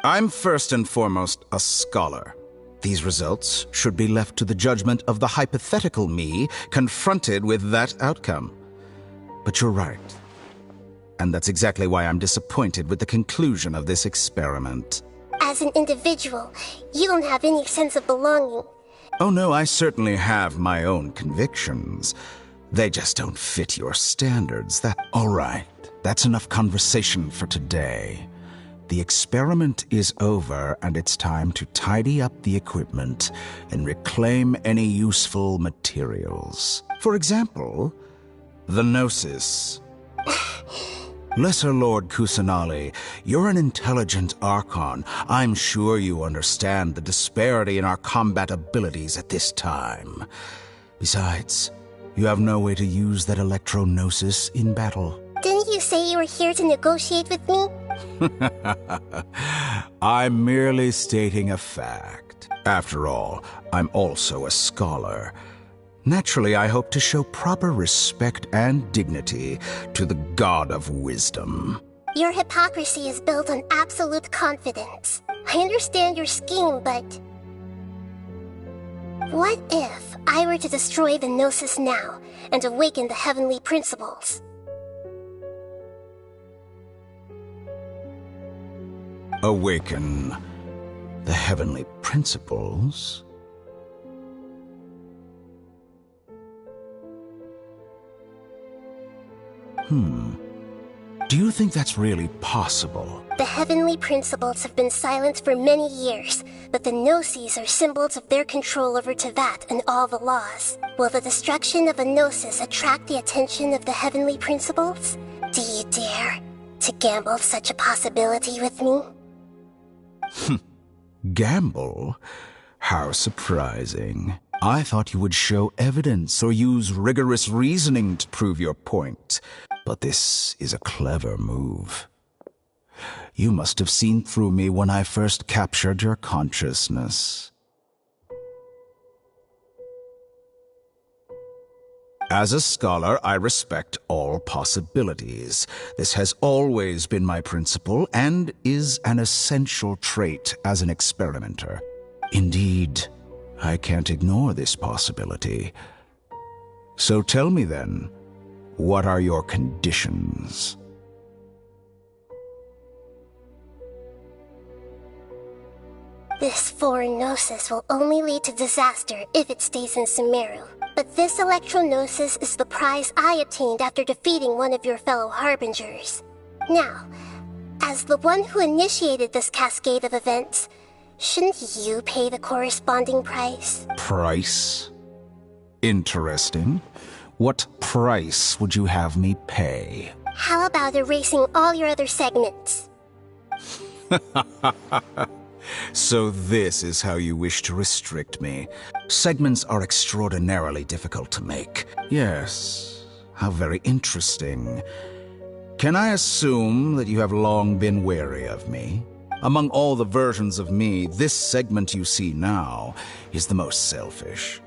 I'm first and foremost a scholar. These results should be left to the judgment of the hypothetical me confronted with that outcome. But you're right. And that's exactly why I'm disappointed with the conclusion of this experiment. As an individual, you don't have any sense of belonging. Oh no, I certainly have my own convictions. They just don't fit your standards. All right, that's enough conversation for today. The experiment is over, and it's time to tidy up the equipment and reclaim any useful materials. For example, the Gnosis. Lesser Lord Kusanali, you're an intelligent Archon. I'm sure you understand the disparity in our combat abilities at this time. Besides, you have no way to use that Electro-Gnosis in battle. Didn't you say you were here to negotiate with me? I'm merely stating a fact. After all, I'm also a scholar. Naturally, I hope to show proper respect and dignity to the God of Wisdom. Your hypocrisy is built on absolute confidence. I understand your scheme, but... what if I were to destroy the Gnosis now and awaken the heavenly principles? Awaken the heavenly principles? Do you think that's really possible? The heavenly principles have been silent for many years, but the Gnosis are symbols of their control over Teyvat and all the laws. Will the destruction of a Gnosis attract the attention of the heavenly principles? Do you dare to gamble such a possibility with me? Gamble? How surprising. I thought you would show evidence or use rigorous reasoning to prove your point. But this is a clever move. You must have seen through me when I first captured your consciousness. As a scholar, I respect all possibilities. This has always been my principle and is an essential trait as an experimenter. Indeed, I can't ignore this possibility. So tell me then, what are your conditions? This foreign gnosis will only lead to disaster if it stays in Sumeru. But this electro-gnosis is the prize I obtained after defeating one of your fellow harbingers. Now, as the one who initiated this cascade of events, shouldn't you pay the corresponding price? Price? Interesting. What price would you have me pay? How about erasing all your other segments? So this is how you wish to restrict me. Segments are extraordinarily difficult to make. Yes, how very interesting. Can I assume that you have long been wary of me? Among all the versions of me, this segment you see now is the most selfish.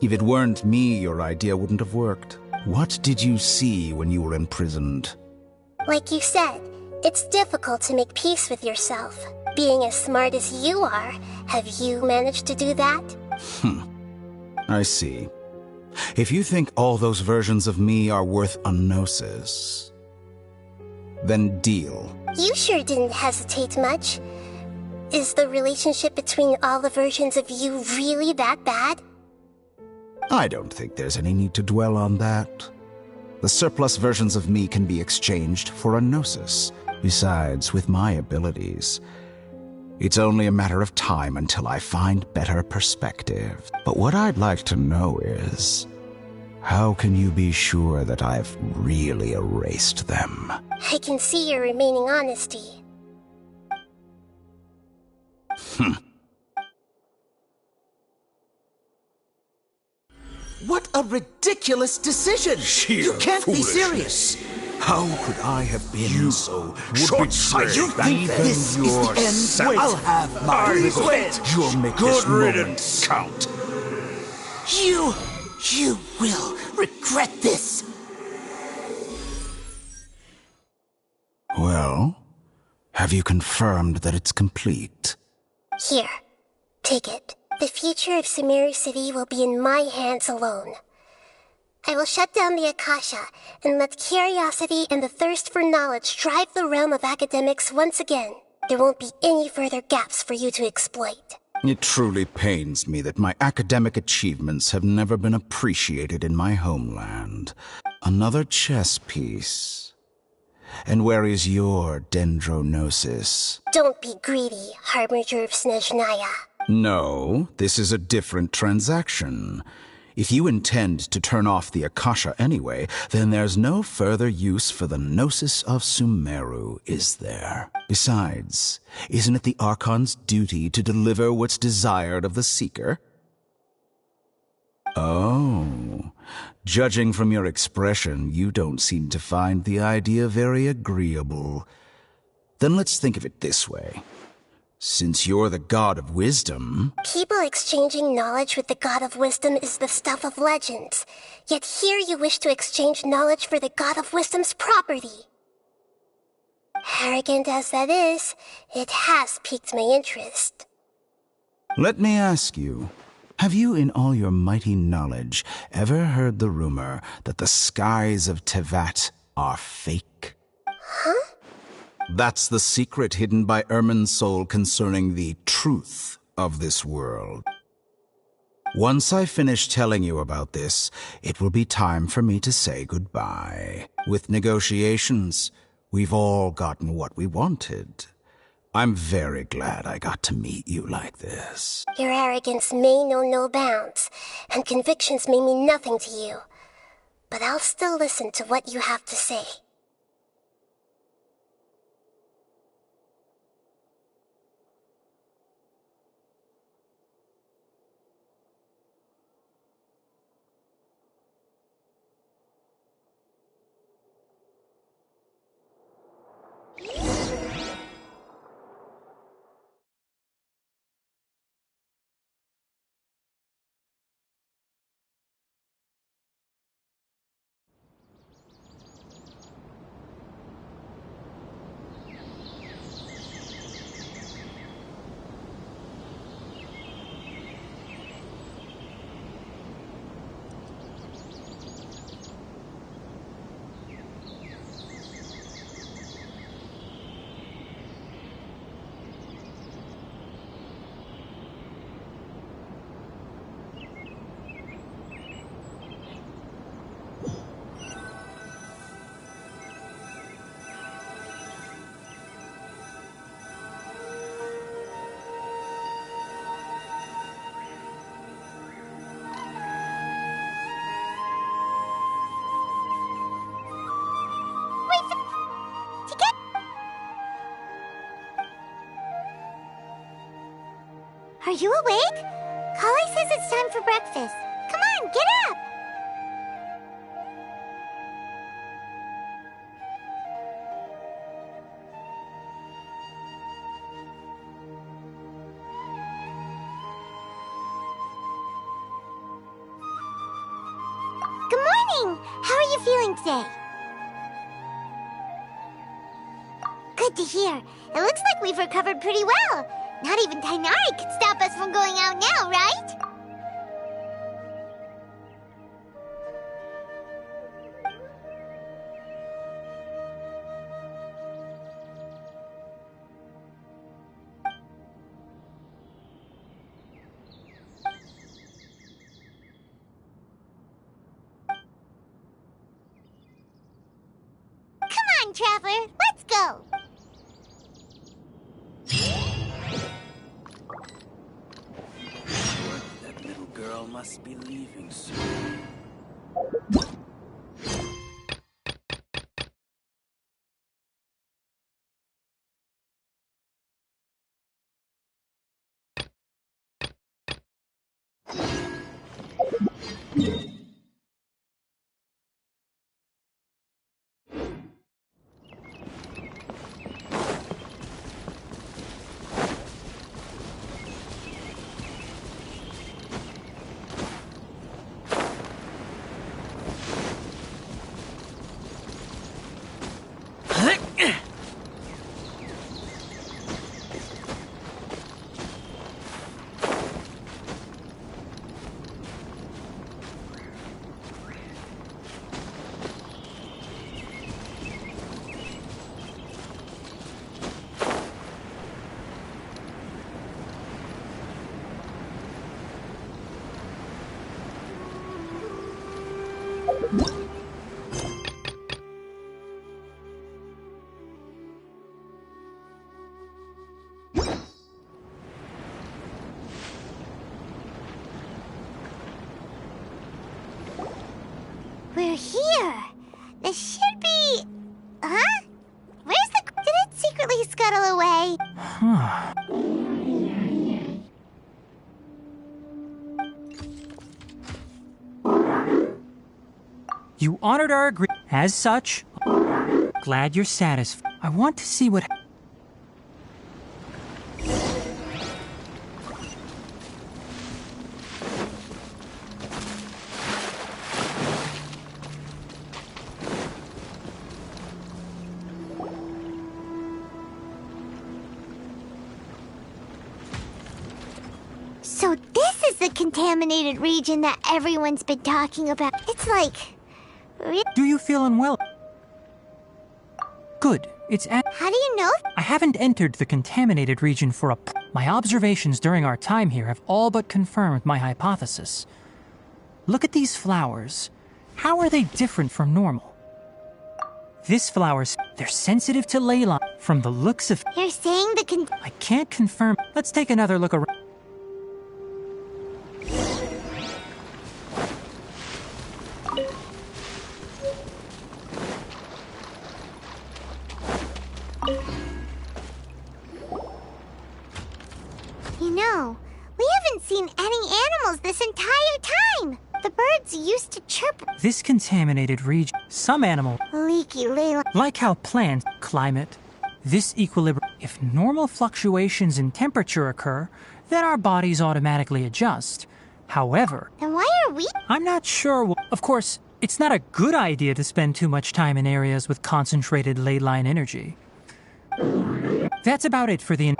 If it weren't me, your idea wouldn't have worked. What did you see when you were imprisoned? Like you said, it's difficult to make peace with yourself. Being as smart as you are, have you managed to do that? I see. If you think all those versions of me are worth a gnosis, then deal. You sure didn't hesitate much. Is the relationship between all the versions of you really that bad? I don't think there's any need to dwell on that. The surplus versions of me can be exchanged for a gnosis. Besides, with my abilities, it's only a matter of time until I find better perspective. But what I'd like to know is, how can you be sure that I've really erased them? I can see your remaining honesty. What a ridiculous decision! You can't be serious! How could I have been so short-sighted? You think this is the end? I'll have my revenge! You'll make this moment count. You will regret this! Well, have you confirmed that it's complete? Here, take it. The future of Sumeru City will be in my hands alone. I will shut down the Akasha and let curiosity and the thirst for knowledge drive the realm of academics once again. There won't be any further gaps for you to exploit. It truly pains me that my academic achievements have never been appreciated in my homeland. Another chess piece. And where is your dendronosis? Don't be greedy, Harbinger of Snezhnaya. No, this is a different transaction. If you intend to turn off the Akasha anyway, then there's no further use for the Gnosis of Sumeru, is there? Besides, isn't it the Archon's duty to deliver what's desired of the Seeker? Oh, judging from your expression, you don't seem to find the idea very agreeable. Then let's think of it this way. Since you're the god of wisdom... People exchanging knowledge with the god of wisdom is the stuff of legends. Yet here you wish to exchange knowledge for the god of wisdom's property. Arrogant as that is, it has piqued my interest. Let me ask you, have you in all your mighty knowledge ever heard the rumor that the skies of Tevat are fake? Huh? That's the secret hidden by Irminsul concerning the truth of this world. Once I finish telling you about this, it will be time for me to say goodbye. With negotiations, we've all gotten what we wanted. I'm very glad I got to meet you like this. Your arrogance may know no bounds, and convictions may mean nothing to you. But I'll still listen to what you have to say. Are you awake? Kali says it's time for breakfast. Come on, get up! Good morning! How are you feeling today? Good to hear. It looks like we've recovered pretty well. Not even Tainari could stop us from going out now, right? Come on, Traveler, let's go! That little girl must be leaving soon. We're here. This should be... Huh? Where's the... Did it secretly scuttle away? Huh. You honored our agreement. As such, glad you're satisfied. I want to see what... So this is the contaminated region that everyone's been talking about. It's like... Do you feel unwell? Good. How do you know? I haven't entered the contaminated region for a... My observations during our time here have all but confirmed my hypothesis. Look at these flowers. How are they different from normal? These flowers, they're sensitive to ley line. From the looks of... You're saying the I can't confirm. Let's take another look around. You know, we haven't seen any animals this entire time. The birds used to chirp. This contaminated region, some animal, Leaky ley line. like how plants, climate, this equilibrium. If normal fluctuations in temperature occur, then our bodies automatically adjust. However, Then why are we? I'm not sure. Of course, it's not a good idea to spend too much time in areas with concentrated ley line energy. That's about it for the...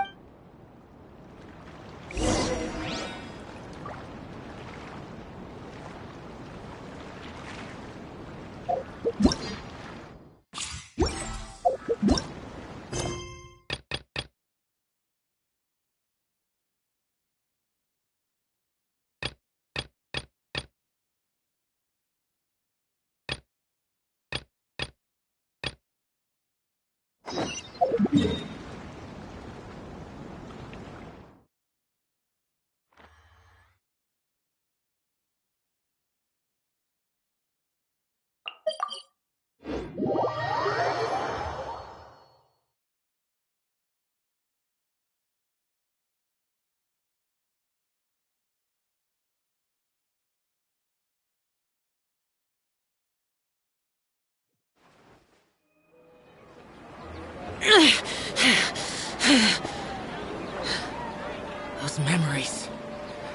Those memories.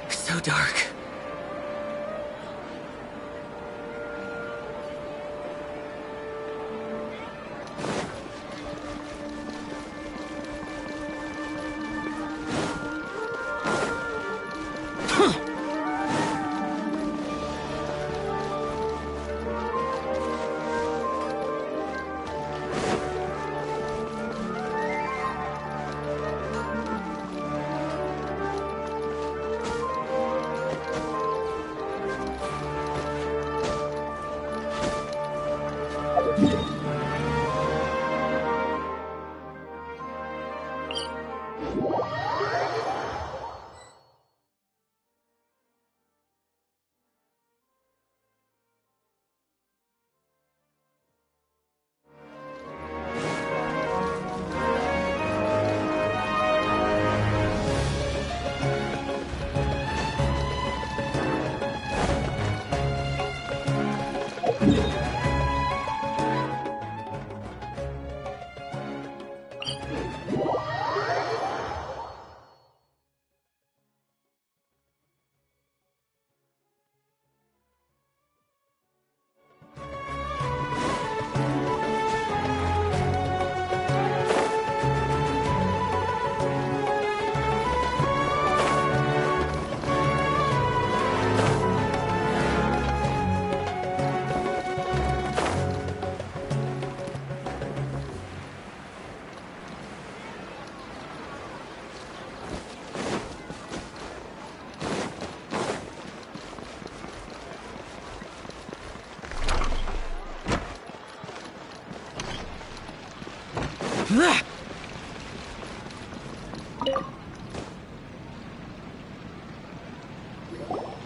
So dark.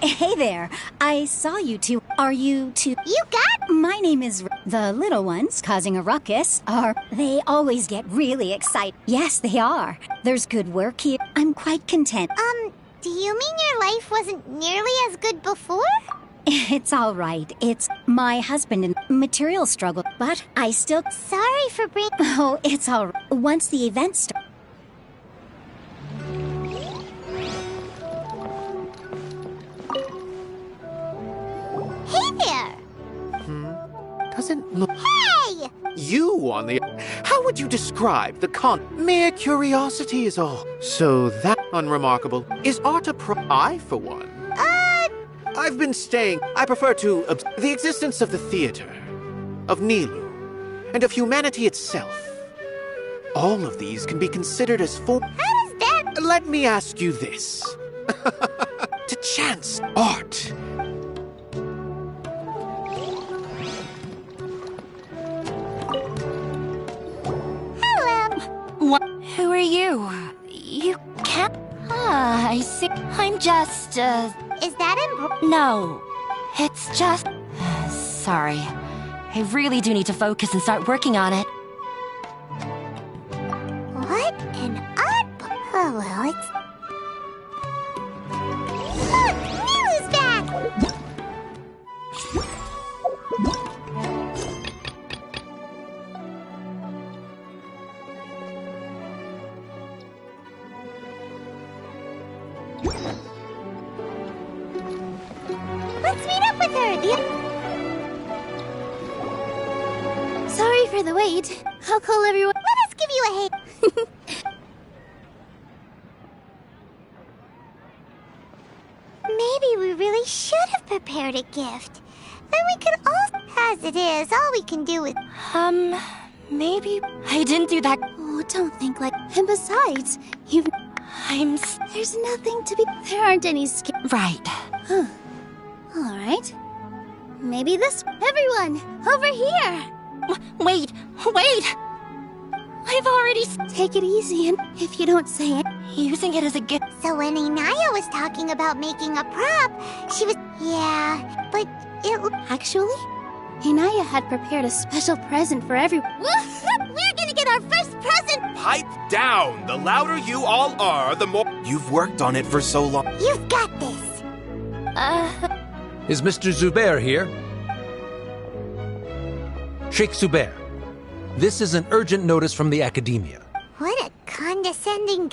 Hey there. I saw you two. Are you two? You got? My name is... The little ones causing a ruckus are... They always get really excited. Yes, they are. There's good work here. I'm quite content. Do you mean your life wasn't nearly as good before? It's all right. It's my husband and material struggle, but I still... Sorry for bringing... Oh, it's all right. Once the event starts... Hey there! Doesn't look... Hey! You, on the... How would you describe the mere curiosity is all. So that unremarkable. Is art a I, for one. I've been staying... I prefer to... the existence of the theater, of Nilu, and of humanity itself. All of these can be considered as form... How does that... Let me ask you this. To chance art... What? Who are you? You can't... Ah, I see. I'm just, Is that No. It's just... Sorry. I really do need to focus and start working on it. What an odd... Oh, well, it's... Look! Nilu's back! Let's meet up with her! Sorry for the wait. I'll call everyone. Let us give you a hint. Maybe we really should have prepared a gift. Then we could all... As it is, all we can do is... Maybe... I didn't do that. Oh, don't think like... And besides, you've... There's nothing to be... There aren't any Right. Huh. All right. Maybe this... Everyone! Over here! Wait! I've already... Take it easy, and if you don't say it... Using it as a gift... So when Inaya was talking about making a prop, she was... Yeah, but it... Actually, Inaya had prepared a special present for everyone. We're gonna get our first present! Pipe down! The louder you all are, the more... You've worked on it for so long. You've got this! Is Mr. Zubair here? Sheikh Zubair, This is an urgent notice from the Academia. What a condescending...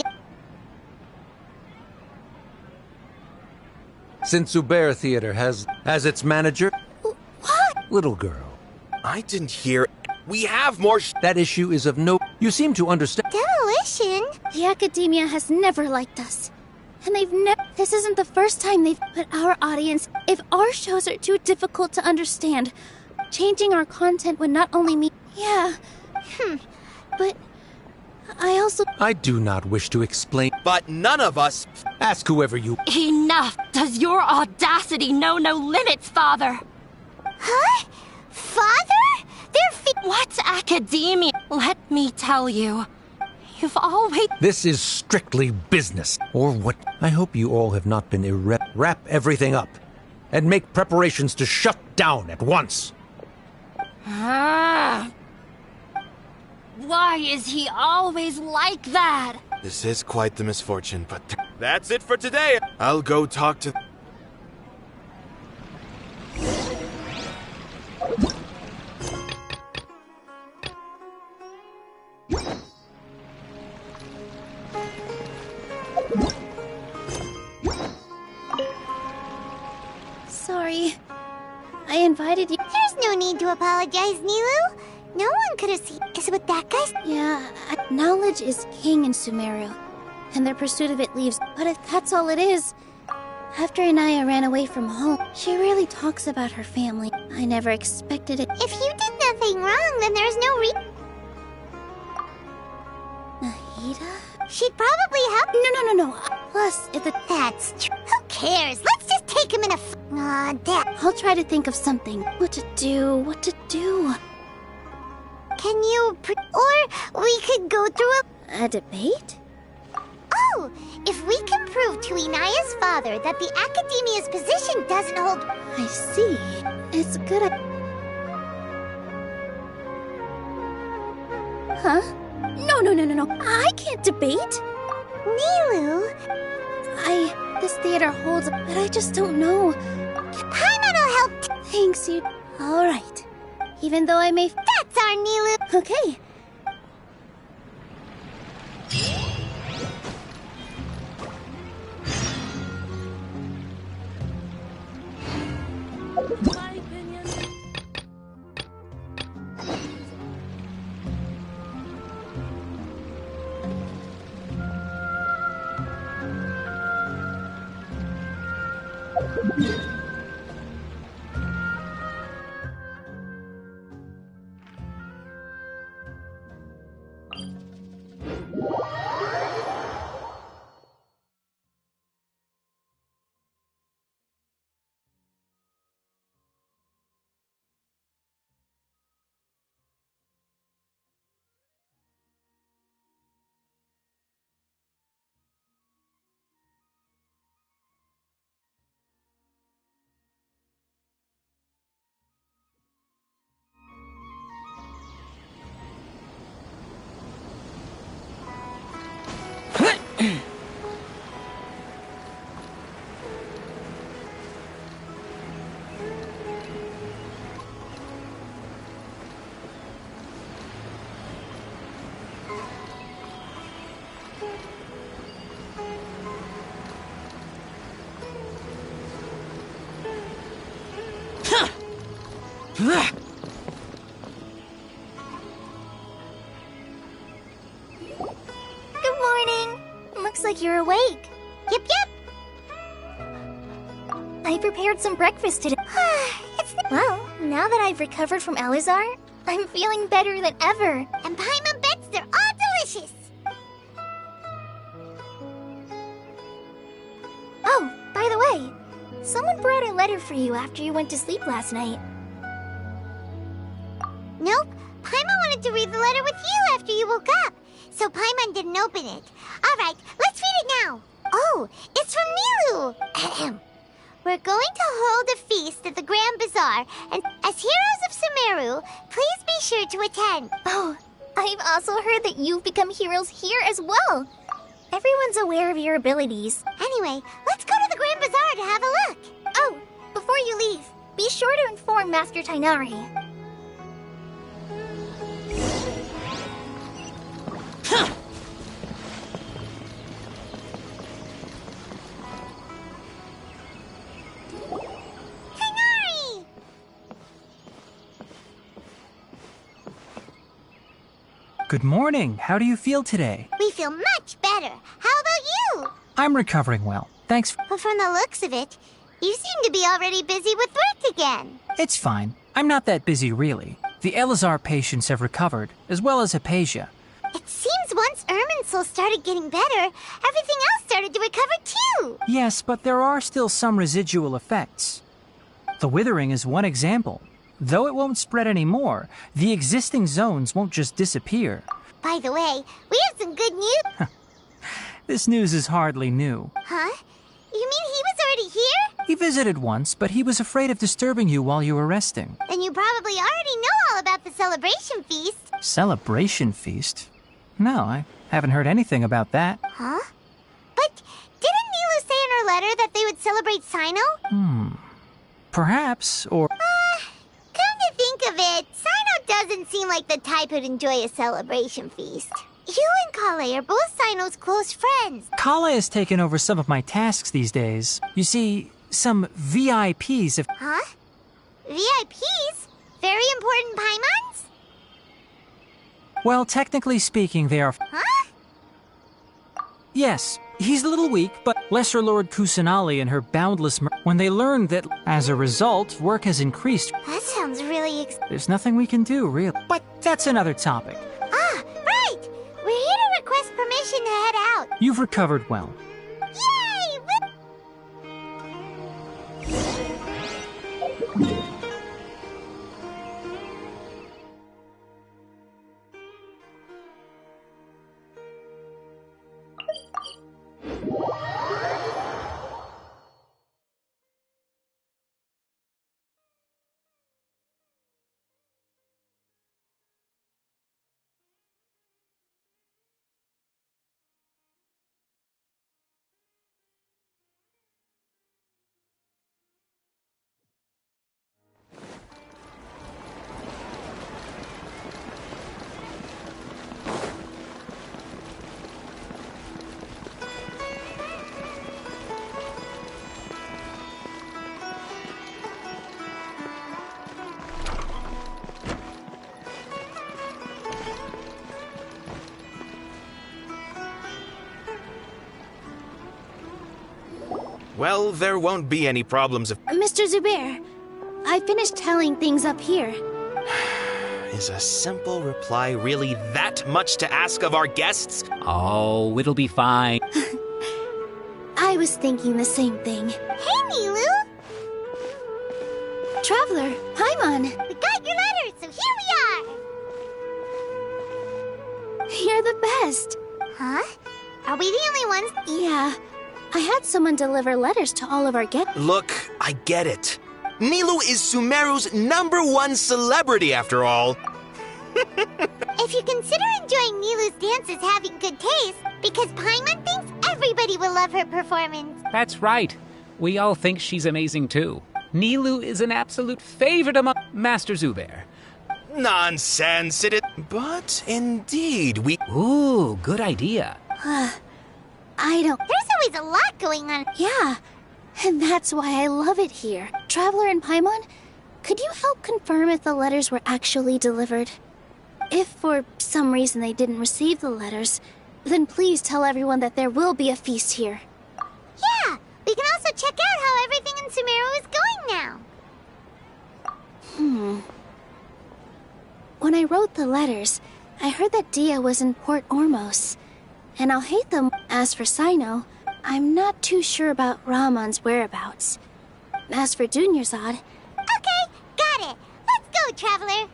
Since Zubair Theater has as its manager... What? Little girl. I didn't hear... We have more That issue is of no... You seem to understand... Demolition? The Academia has never liked us. And they've never... This isn't the first time they've put our audience... If our shows are too difficult to understand, changing our content would not only mean... Yeah. But... I also... I do not wish to explain... But none of us... Ask whoever you... Enough! Does your audacity know no limits, Father? Huh? Father? What Academia? Let me tell you. You've always... This is strictly business. Or what? I hope you all have not been Wrap everything up. And make preparations to shut down at once. Why is he always like that? This is quite the misfortune, but... That's it for today! I'll go talk to... Sorry. I invited you. There's no need to apologize, Nilu. No one could have seen... Is it with that guy? Yeah, knowledge is king in Sumeru, and their pursuit of it leaves. But if that's all it is... After Anaya ran away from home, she rarely talks about her family. I never expected it. If you did nothing wrong, then there's no Nahida? She'd probably help... No. Plus, if the... That's true. Who cares? Let's just take him in a... Aw, Dad. I'll try to think of something. What to do. Can you... Or we could go through a debate? Oh! If we can prove to Inaya's father that the Academia's position doesn't hold... I see. It's good. Huh? No. I can't debate. Nilu! This theater holds, but I just don't know. Paimon will help. Thanks, you. All right. Even though I may... That's our Nilu. Okay. Good morning. Looks like you're awake. Yep. I prepared some breakfast today. Well, now that I've recovered from Alizar, I'm feeling better than ever. And Paimon bets they're all delicious. Oh, by the way, someone brought a letter for you after you went to sleep last night. Nope. Paimon wanted to read the letter with you after you woke up, so Paimon didn't open it. All right, let's read it now. Oh, it's from Nilu. Ahem. We're going to hold a feast at the Grand Bazaar, and as heroes of Sumeru, please be sure to attend. Oh, I've also heard that you've become heroes here as well. Everyone's aware of your abilities. Anyway, let's go to the Grand Bazaar to have a look. Oh, before you leave, be sure to inform Master Tainari. Good morning. How do you feel today? We feel much better. How about you? I'm recovering well. Thanks. But from the looks of it, you seem to be already busy with work again. It's fine. I'm not that busy, really. The Elazar patients have recovered, as well as Hypatia. It seems once Irminsul started getting better, everything else started to recover too. Yes, but there are still some residual effects. The withering is one example. Though it won't spread anymore, the existing zones won't just disappear. By the way, we have some good news. This news is hardly new. Huh? You mean he was already here? He visited once, but he was afraid of disturbing you while you were resting. Then you probably already know all about the celebration feast. Celebration feast? No, I haven't heard anything about that. Huh? But didn't Nilu say in her letter that they would celebrate Sino? Perhaps, or... Come to think of it, Sino doesn't seem like the type who'd enjoy a celebration feast. You and Kale are both Sino's close friends. Kale has taken over some of my tasks these days. You see, some VIPs have... Huh? VIPs? Very important Paimons? Well, technically speaking, they are... Huh? Yes, he's a little weak, but Lesser Lord Kusanali and her boundless... When they learned that, as a result, work has increased... That sounds really There's nothing we can do, really. But that's another topic. Ah, right! We're here to request permission to head out. You've recovered well. Yay! Well, there won't be any problems if... Mr. Zubair, I finished telling things up here. Is a simple reply really that much to ask of our guests? Oh, it'll be fine. I was thinking the same thing. Hey, Nilu! Traveler, Paimon! We got your letters, so here we are! You're the best. Huh? Are we the only ones? Yeah. I had someone deliver letters to all of our guests. Look, I get it. Nilu is Sumeru's #1 celebrity, after all. If you consider enjoying Nilu's dances having good taste, because Paimon thinks everybody will love her performance. That's right. We all think she's amazing, too. Nilu is an absolute favorite among Master Zubair. Nonsense, But indeed, Ooh, good idea. I don't... There's always a lot going on. Yeah, and that's why I love it here. Traveler and Paimon, could you help confirm if the letters were actually delivered? If for some reason they didn't receive the letters, then please tell everyone that there will be a feast here. Yeah, we can also check out how everything in Sumeru is going now. When I wrote the letters, I heard that Dia was in Port Ormos, and I'll hate them. As for Sino, I'm not too sure about Rahman's whereabouts. As for Dunyarzad... Okay, got it. Let's go, Traveler.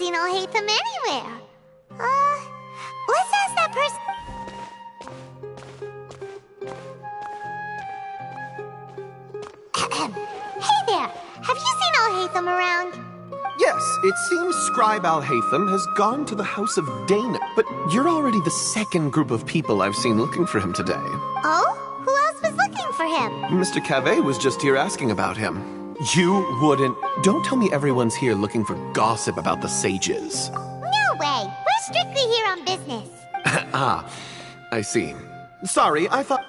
seen Alhaitham anywhere. Let's ask that person. Hey there, have you seen Alhaitham around? Yes, it seems Scribe Alhaitham has gone to the House of Dana, but you're already the second group of people I've seen looking for him today. Oh? Who else was looking for him? Mr. Cave was just here asking about him. You wouldn't... Don't tell me everyone's here looking for gossip about the sages. No way! We're strictly here on business. Ah, I see. Sorry, I thought...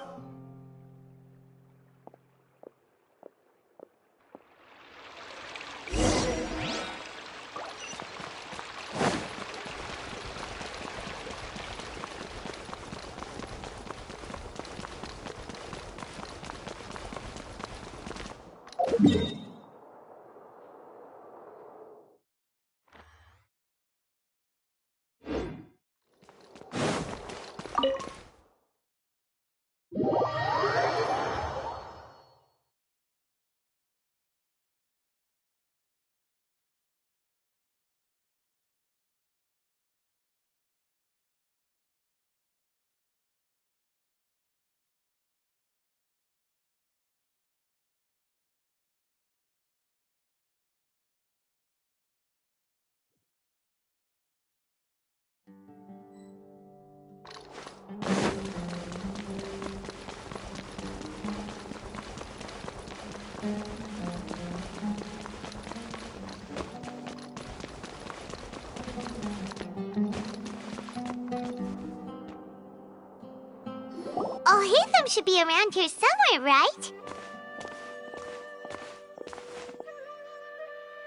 Alhaitham should be around here somewhere, right?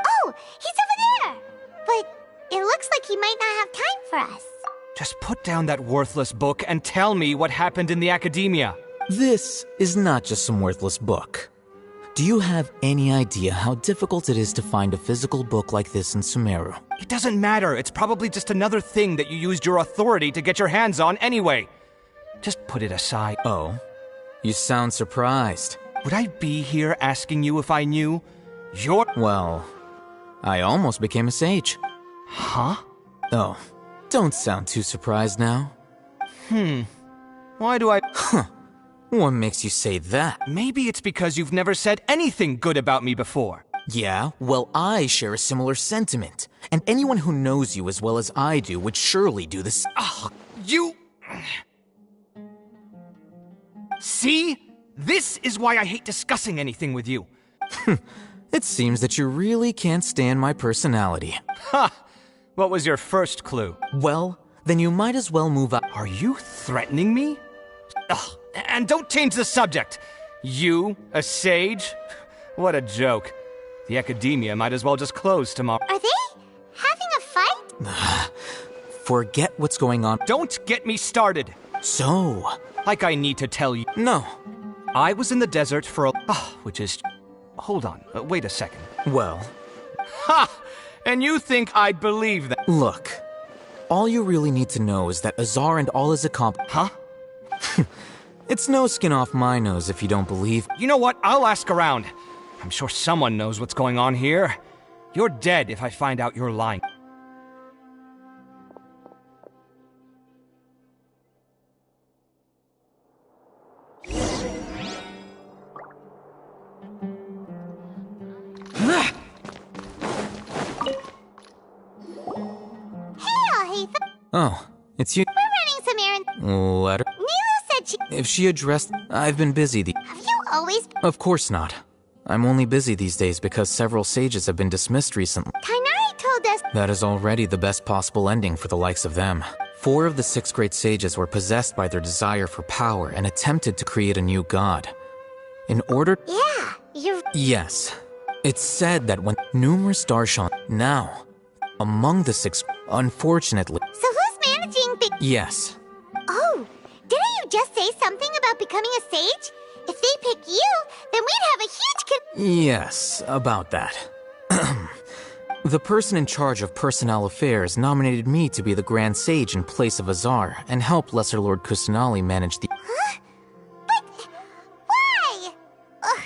Oh, he's over there! But it looks like he might not have time for us. Just put down that worthless book and tell me what happened in the academia. This is not just some worthless book. Do you have any idea how difficult it is to find a physical book like this in Sumeru? It doesn't matter. It's probably just another thing that you used your authority to get your hands on anyway. Just put it aside. Oh? You sound surprised. Would I be here asking you if I knew? Well, I almost became a sage. Huh? Oh, don't sound too surprised now. Why do I... Huh. What makes you say that? Maybe it's because you've never said anything good about me before. Yeah, well, I share a similar sentiment. And anyone who knows you as well as I do would surely do this. Oh, you... See? This is why I hate discussing anything with you. It seems that you really can't stand my personality. Ha! What was your first clue? Well, then you might as well move out. Are you threatening me? Ugh, and don't change the subject. You, a sage? What a joke. The academia might as well just close tomorrow. Are they having a fight? Forget what's going on. Don't get me started. So? Like I need to tell you. No. I was in the desert for a... which is... Hold on, wait a second. Well... Ha! And you think I'd believe that? Look, all you really need to know is that Azar and all his accomplices... Huh? It's no skin off my nose if you don't believe... You know what? I'll ask around. I'm sure someone knows what's going on here. You're dead if I find out you're lying. Oh, it's you. We're running some errands. Let her. Nilu said she... If she addressed... I've been busy Have you always... Of course not. I'm only busy these days because several sages have been dismissed recently. Kainari told us... That is already the best possible ending for the likes of them. 4 of the 6 great sages were possessed by their desire for power and attempted to create a new god. In order... Yeah, you're... Yes. It's said that when numerous darshan... Now, among the 6... Unfortunately... So who's managing the... Yes. Oh, didn't you just say something about becoming a sage? If they pick you, then we'd have a huge Yes, about that. The person in charge of personnel affairs nominated me to be the Grand Sage in place of Azar and help Lesser Lord Kusanali manage the... Huh? But... why? Ugh,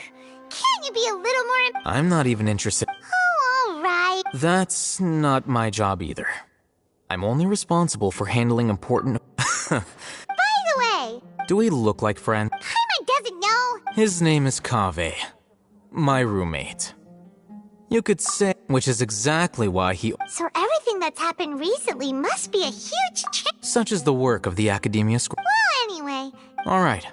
can't you be a little more... I'm not even interested. Oh, alright. That's not my job either. I'm only responsible for handling important... By the way... Do we look like friends? Paimon doesn't know! His name is Kaveh, my roommate. You could say, which is exactly why he... So everything that's happened recently must be a huge Such is the work of the Academia School. Well, anyway... Alright.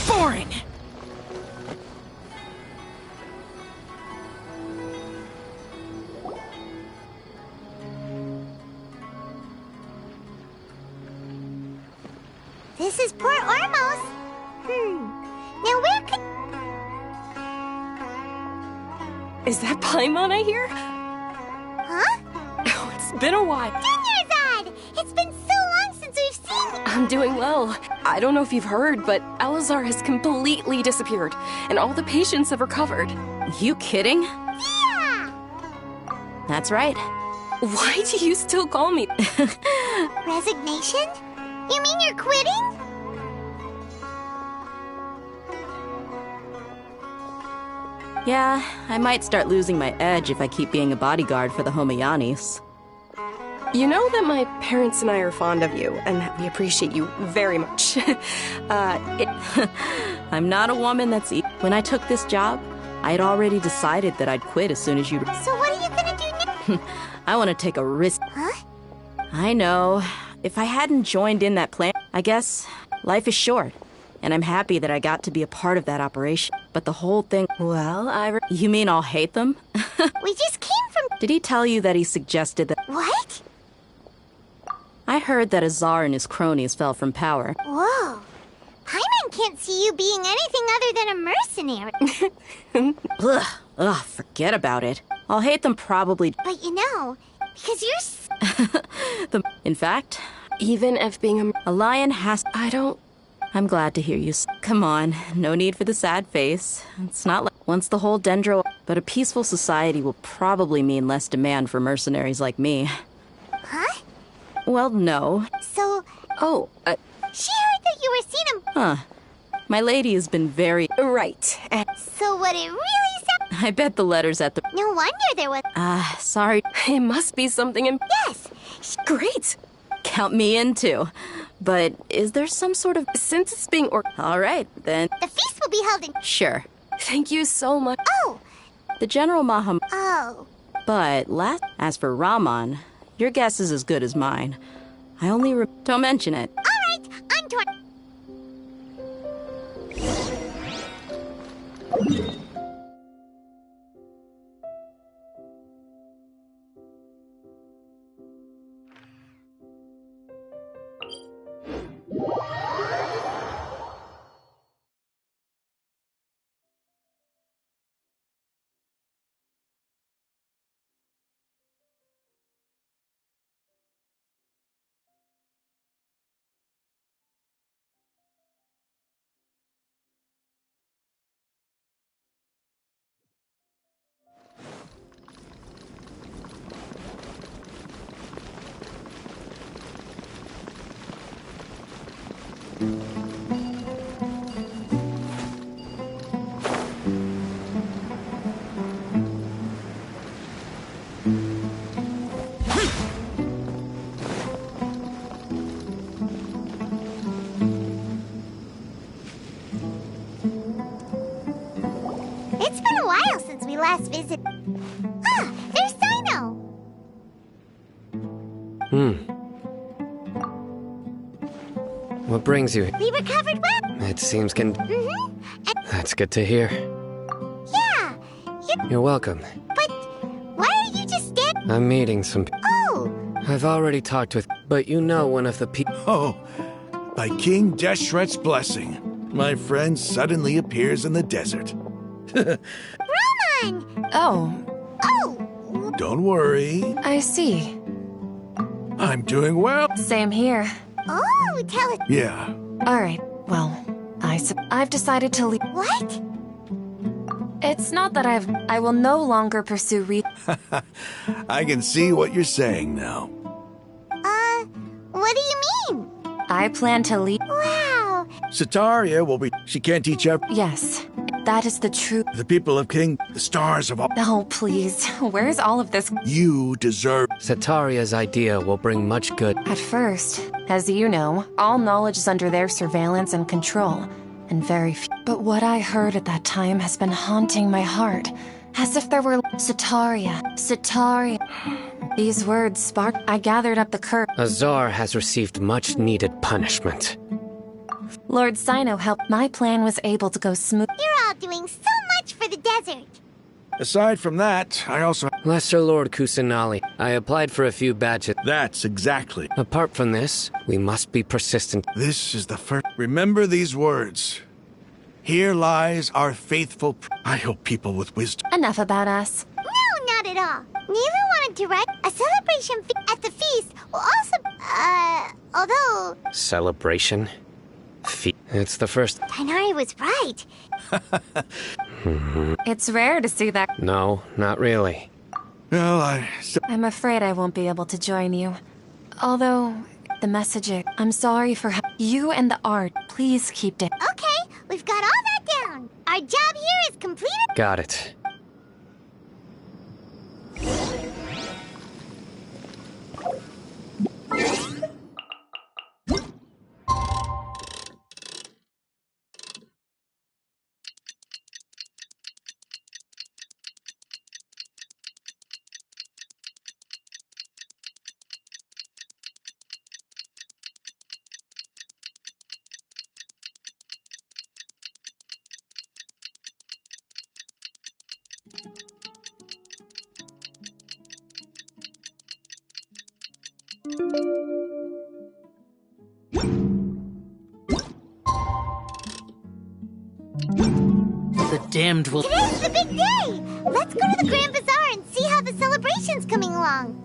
Boring! This is Port Ormos. Now where could... Is that Paimon I hear? Huh? Oh, it's been a while. Dinyarzad! It's been so long since we've seen... I'm doing well. I don't know if you've heard, but Elazar has completely disappeared, and all the patients have recovered. You kidding? Yeah! That's right. Why do you still call me? Resignation? You mean you're quitting? Yeah, I might start losing my edge if I keep being a bodyguard for the Homayanis. You know that my parents and I are fond of you, and that we appreciate you very much. I'm not a woman that's... When I took this job, I had already decided that I'd quit as soon as you... So what are you gonna do now? I want to take a risk. Huh? I know. If I hadn't joined in that plan, I guess life is short. And I'm happy that I got to be a part of that operation. But the whole thing... Well, You mean I'll hate them? We just came from... Did he tell you that he suggested that... What? I heard that Azar and his cronies fell from power. Whoa. Paimon can't see you being anything other than a mercenary. Ugh, forget about it. I'll hate them probably... But you know, because you're... In fact... Even if being a lion has... I don't... I'm glad to hear you. Come on, no need for the sad face. It's not like once the whole dendro... But a peaceful society will probably mean less demand for mercenaries like me. Huh? Well, no. So... Oh, She heard that you were seen him... Huh. My lady has been very... Right. So what it really sounds... I bet the letters at the... No wonder there was... Sorry. It must be something Yes! Great! Count me in, too. But is there some sort of... Since it's being All right, then... The feast will be held in... Sure. Thank you so much. Oh! The General Maham... Oh. But as for Rahman, your guess is as good as mine. I only Don't mention it. All right, I'm torn... It's been a while since we last visited. Ah, there's Sino! What brings you here? We recovered well. It seems Mm-hmm. That's good to hear. Yeah, You're welcome. but why are you just standing? I'm meeting some... Oh, I've already talked with... But you know one of the people... Oh, by King Deshret's blessing, my friend suddenly appears in the desert. Roman! Oh, Oh, Don't worry, I see. I'm doing well. Same here. oh, tell it. Yeah, Alright, well, I've decided to leave. What? It's not that I will no longer pursue I can see what you're saying now. What do you mean? I plan to leave. Wow. Sataria will be... She can't teach Yes, that is the truth. the people of King, the stars of all... Oh, please. Where's all of this? You deserve... Sataria's idea will bring much good. At first, as you know, all knowledge is under their surveillance and control, and very few. But what I heard at that time has been haunting my heart, as if there were Sataria. These words sparked. I gathered up the courage. Azar has received much needed punishment. Lord Sino helped. My plan was able to go smooth. You're all doing so much for the desert. Aside from that, I also... Lesser Lord Kusanali, I applied for a few badges. That's exactly. Apart from this, we must be persistent. This is the first... Remember these words. Here lies our faithful... I hope people with wisdom... Enough about us. No, not at all. Neither wanted to write a celebration at the feast will also... although... Celebration? It's the first... Tainari was right. It's rare to see that. No, not really. Well, I'm afraid I won't be able to join you. Although, the messaging. I'm sorry for you and the art. Please keep it. Okay, we've got all that down. Our job here is completed. Got it. The damned will... Today's the big day. Let's go to the Grand Bazaar and see how the celebration's coming along.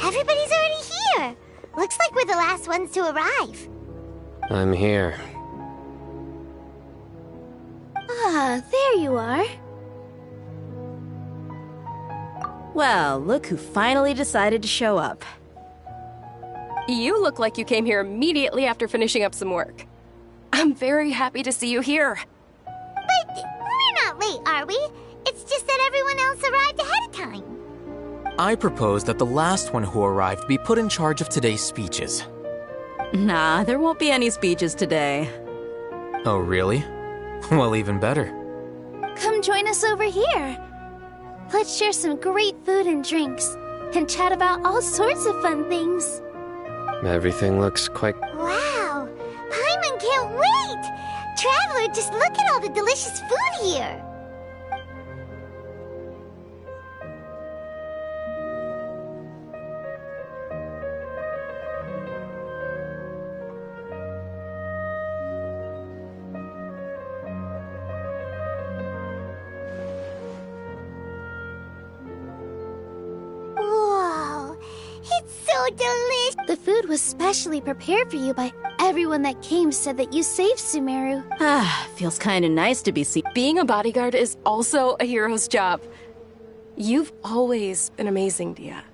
Everybody's already here. Looks like we're the last ones to arrive. I'm here. Ah, there you are. Well, look who finally decided to show up. You look like you came here immediately after finishing up some work. I'm very happy to see you here. But we're not late, are we? It's just that everyone else arrived ahead of time. I propose that the last one who arrived be put in charge of today's speeches. Nah, there won't be any speeches today. Oh, really? Well, even better. Come join us over here. Let's share some great food and drinks. and chat about all sorts of fun things. Everything looks quite... Wow! Paimon can't wait! Traveler, just look at all the delicious food here! Whoa! It's so delicious! The food was specially prepared for you by everyone that came said that you saved Sumeru. Ah, feels kinda nice to be seen. Being a bodyguard is also a hero's job. You've always been amazing, Dia.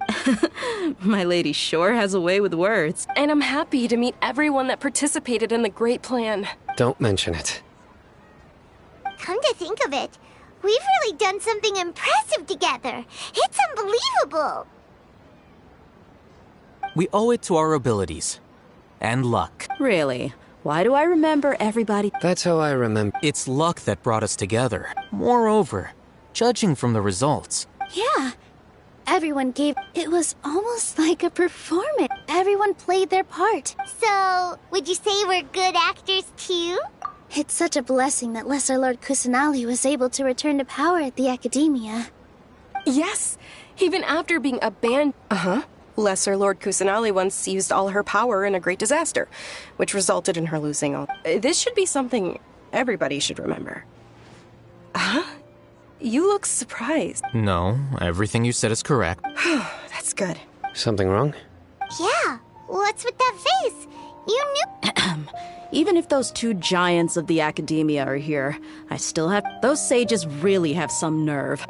My lady sure has a way with words. And I'm happy to meet everyone that participated in the great plan. Don't mention it. Come to think of it, we've really done something impressive together. It's unbelievable! We owe it to our abilities. And luck. Really? Why do I remember everybody? That's how I remember. It's luck that brought us together. Moreover, judging from the results. Yeah. Everyone gave... It was almost like a performance. Everyone played their part. So, would you say we're good actors too? It's such a blessing that Lesser Lord Kusanali was able to return to power at the Academia. Yes, even after being abandoned. Lesser Lord Kusanali once used all her power in a great disaster, which resulted in her losing all. This should be something everybody should remember. Huh? You look surprised. No, everything you said is correct. That's good. Something wrong? Yeah, what's with that face? You knew. Even if those two giants of the Academia are here, I still have. Those sages really have some nerve.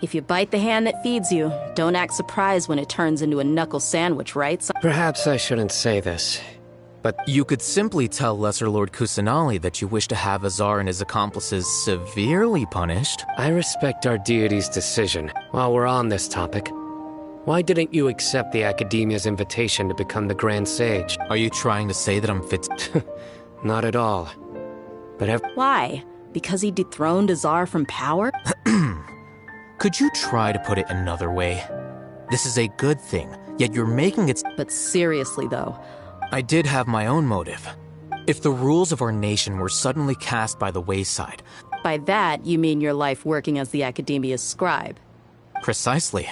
If you bite the hand that feeds you, don't act surprised when it turns into a knuckle sandwich, right? Perhaps I shouldn't say this, but... You could simply tell Lesser Lord Kusanali that you wish to have Azar and his accomplices severely punished. I respect our deity's decision. While we're on this topic, why didn't you accept the Academia's invitation to become the Grand Sage? Are you trying to say that I'm fit? Not at all. But Why? Because he dethroned Azar from power? Could you try to put it another way? This is a good thing, yet you're making it... But seriously, though. I did have my own motive. If the rules of our nation were suddenly cast by the wayside... By that, you mean your life working as the Academia's scribe? Precisely.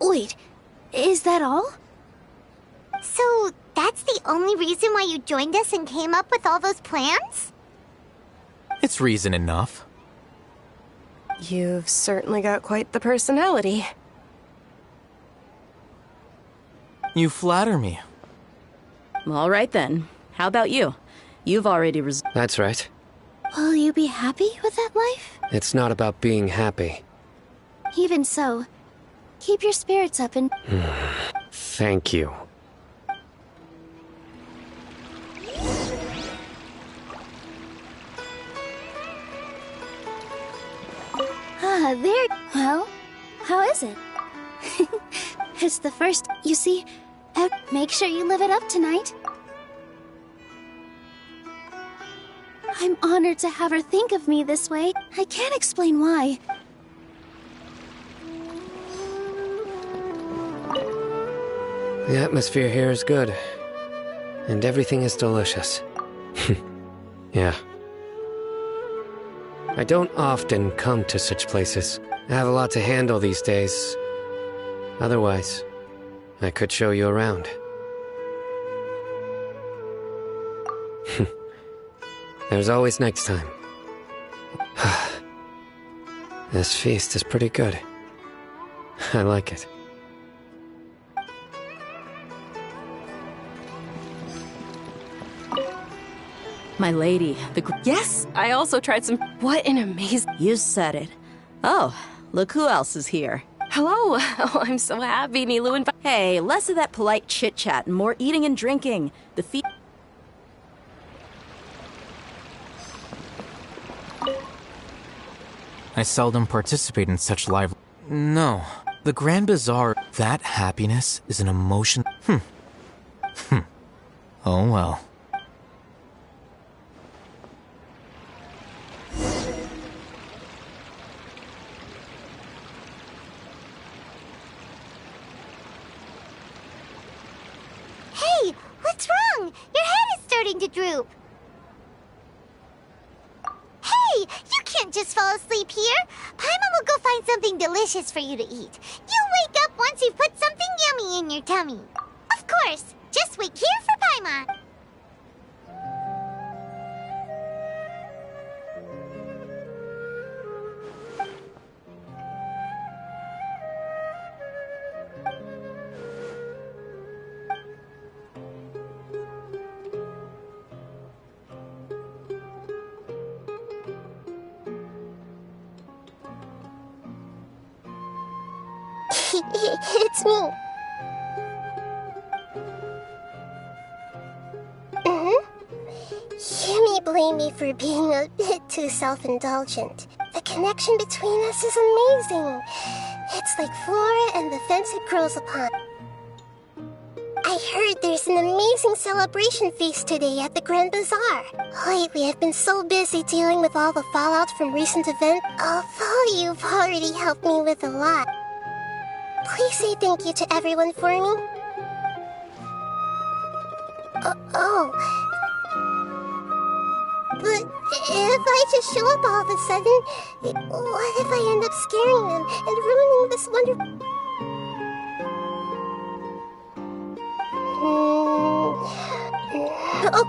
Wait, is that all? So, that's the only reason why you joined us and came up with all those plans? It's reason enough. You've certainly got quite the personality. You flatter me. All right then. How about you? You've already That's right. Will you be happy with that life? It's not about being happy. Even so, keep your spirits up and... Thank you. There... Well, how is it? It's the first... You see, make sure you live it up tonight. I'm honored to have her think of me this way. I can't explain why. The atmosphere here is good. And everything is delicious. Yeah. I don't often come to such places. I have a lot to handle these days. Otherwise, I could show you around. There's always next time. This feast is pretty good. I like it. My lady, Yes, I also tried some... What an amazing... You said it. Oh, look who else is here. Hello. Oh, I'm so happy, Nilu and... Hey, less of that polite chit-chat and more eating and drinking. The feast... I seldom participate in such live... No. The Grand Bazaar... That happiness is an emotion... Oh well. Hey, what's wrong? Your head is starting to droop. Hey, you can't just fall asleep here. Paimon will go find something delicious for you to eat. You'll wake up once you've put something yummy in your tummy. Of course, just wait here for Paimon. It's me. You may blame me for being a bit too self-indulgent. The connection between us is amazing. It's like flora and the fence it grows upon. I heard there's an amazing celebration feast today at the Grand Bazaar. Lately, I've been so busy dealing with all the fallout from recent events, although you've already helped me with a lot. Please say thank you to everyone for me. But if I just show up all of a sudden, what if I end up scaring them and ruining this wonderful... Oh,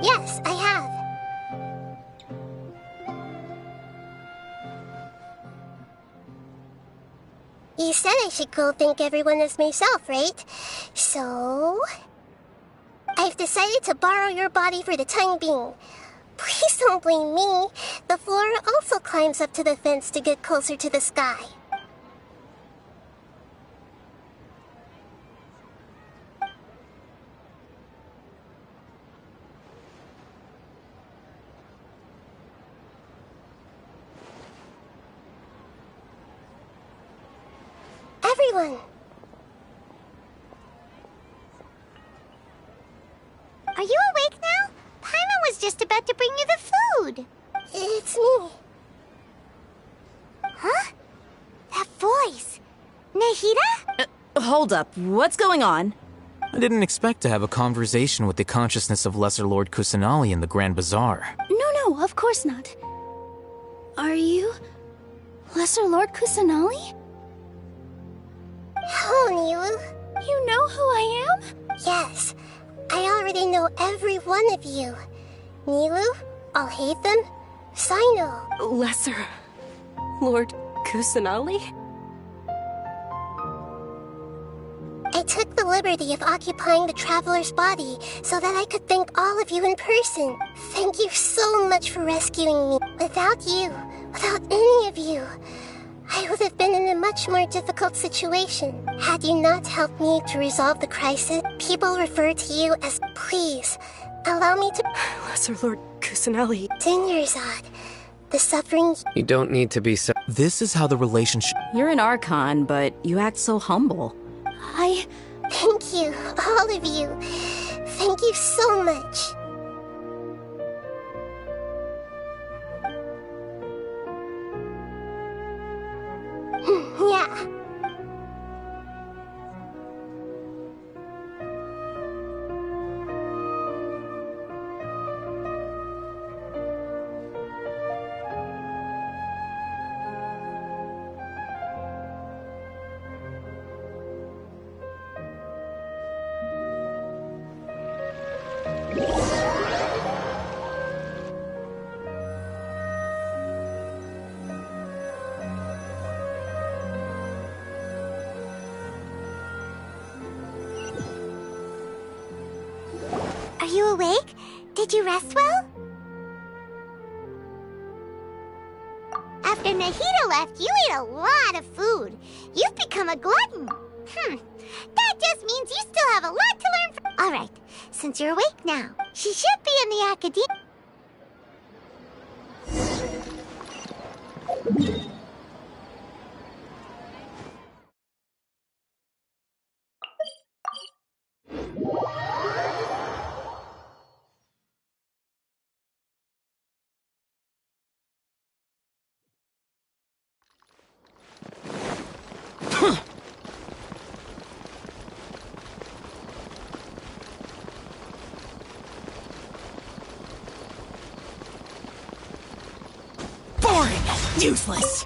yes, I have. You said I should go thank everyone as myself, right? So... I've decided to borrow your body for the time being. Please don't blame me. The flora also climbs up to the fence to get closer to the sky. Everyone! Are you awake now? Paimon was just about to bring you the food. It's me. Huh? That voice. Nahida? Hold up. What's going on? I didn't expect to have a conversation with the consciousness of Lesser Lord Kusanali in the Grand Bazaar. No, of course not. Are you... Lesser Lord Kusanali? Hello, Nilu. You know who I am? Yes. I already know every one of you. Nilu, Alhaitham, Sino. Lesser Lord Kusanali? I took the liberty of occupying the Traveler's body so that I could thank all of you in person. Thank you so much for rescuing me. Without you, without any of you, I would have been in a much more difficult situation. Had you not helped me to resolve the crisis, people refer to you as... Please, allow me to... Lesser Lord Kusanali. Dinyarzad, the suffering... You don't need to be so... This is how the relationship... You're an Archon, but you act so humble. Thank you, all of you. Thank you so much. Yeah. Are you awake? Did you rest well? After Nahida left, you ate a lot of food. You've become a glutton. That just means you still have a lot to learn from... Alright, since you're awake now, she should be in the academia... Boring! Useless!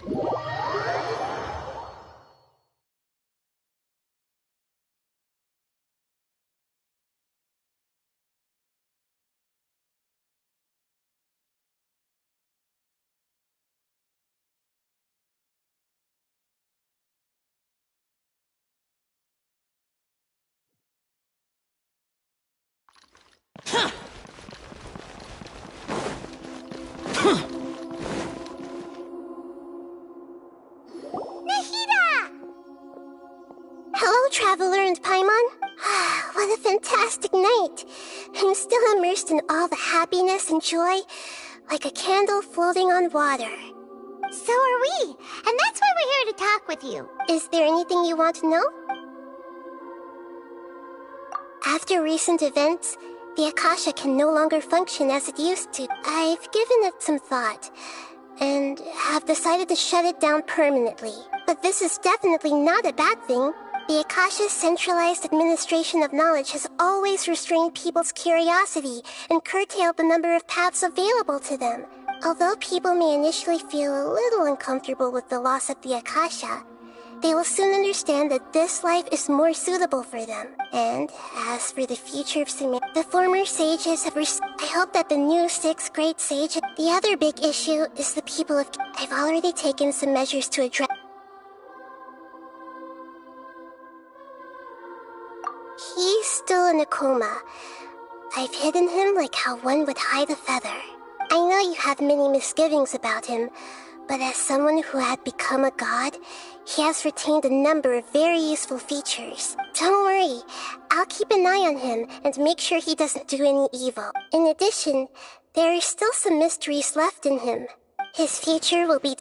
Hello, Traveler and Paimon. What a fantastic night. I'm still immersed in all the happiness and joy, like a candle floating on water. So are we, and that's why we're here to talk with you. Is there anything you want to know? After recent events, the Akasha can no longer function as it used to. I've given it some thought, and have decided to shut it down permanently. But this is definitely not a bad thing. The Akasha's centralized administration of knowledge has always restrained people's curiosity and curtailed the number of paths available to them. Although people may initially feel a little uncomfortable with the loss of the Akasha, they will soon understand that this life is more suitable for them. And as for the future of Sumeru, the former sages have I hope that the new 6th grade sage... The other big issue is the people of... I've already taken some measures to address... He's still in a coma. I've hidden him like how one would hide a feather. I know you have many misgivings about him, but as someone who had become a god, he has retained a number of very useful features. Don't worry, I'll keep an eye on him and make sure he doesn't do any evil. In addition, there are still some mysteries left in him. His future will be...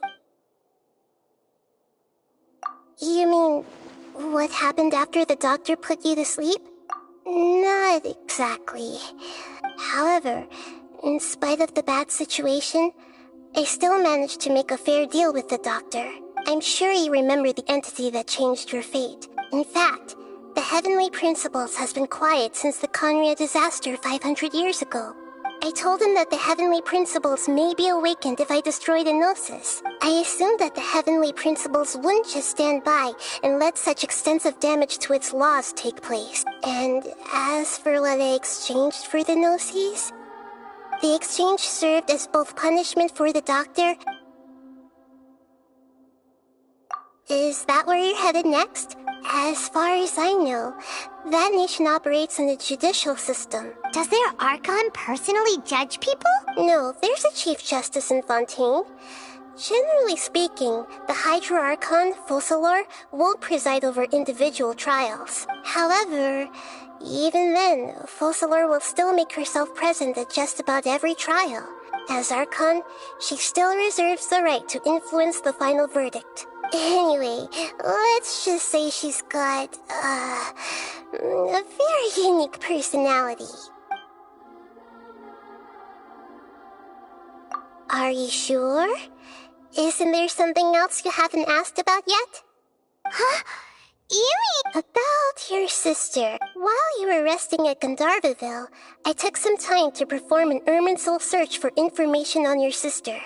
You mean, what happened after the doctor put you to sleep? Not exactly. However, in spite of the bad situation, I still managed to make a fair deal with the doctor. I'm sure you remember the entity that changed your fate. In fact, the Heavenly Principles has been quiet since the Conria disaster 500 years ago. I told him that the Heavenly Principles may be awakened if I destroy the Gnosis. I assumed that the Heavenly Principles wouldn't just stand by and let such extensive damage to its laws take place. And as for what I exchanged for the Gnosis, the exchange served as both punishment for the doctor... Is that where you're headed next? As far as I know, that nation operates in a judicial system. Does their Archon personally judge people? No, there's a Chief Justice in Fontaine. Generally speaking, the Hydra Archon, Focalor, won't preside over individual trials. However, even then, Focalor will still make herself present at just about every trial. As Archon, she still reserves the right to influence the final verdict. Anyway, let's just say she's got, a very unique personality. Are you sure? Isn't there something else you haven't asked about yet? Huh? You mean... About your sister. While you were resting at Gandharvaville, I took some time to perform an Irminsul search for information on your sister.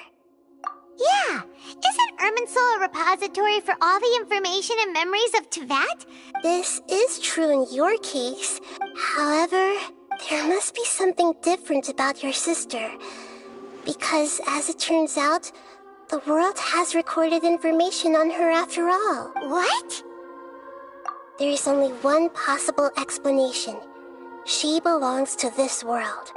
Yeah! Isn't Irminsul a repository for all the information and memories of Tevat? This is true in your case. However, there must be something different about your sister. Because, as it turns out, the world has recorded information on her after all. What? There is only one possible explanation. She belongs to this world.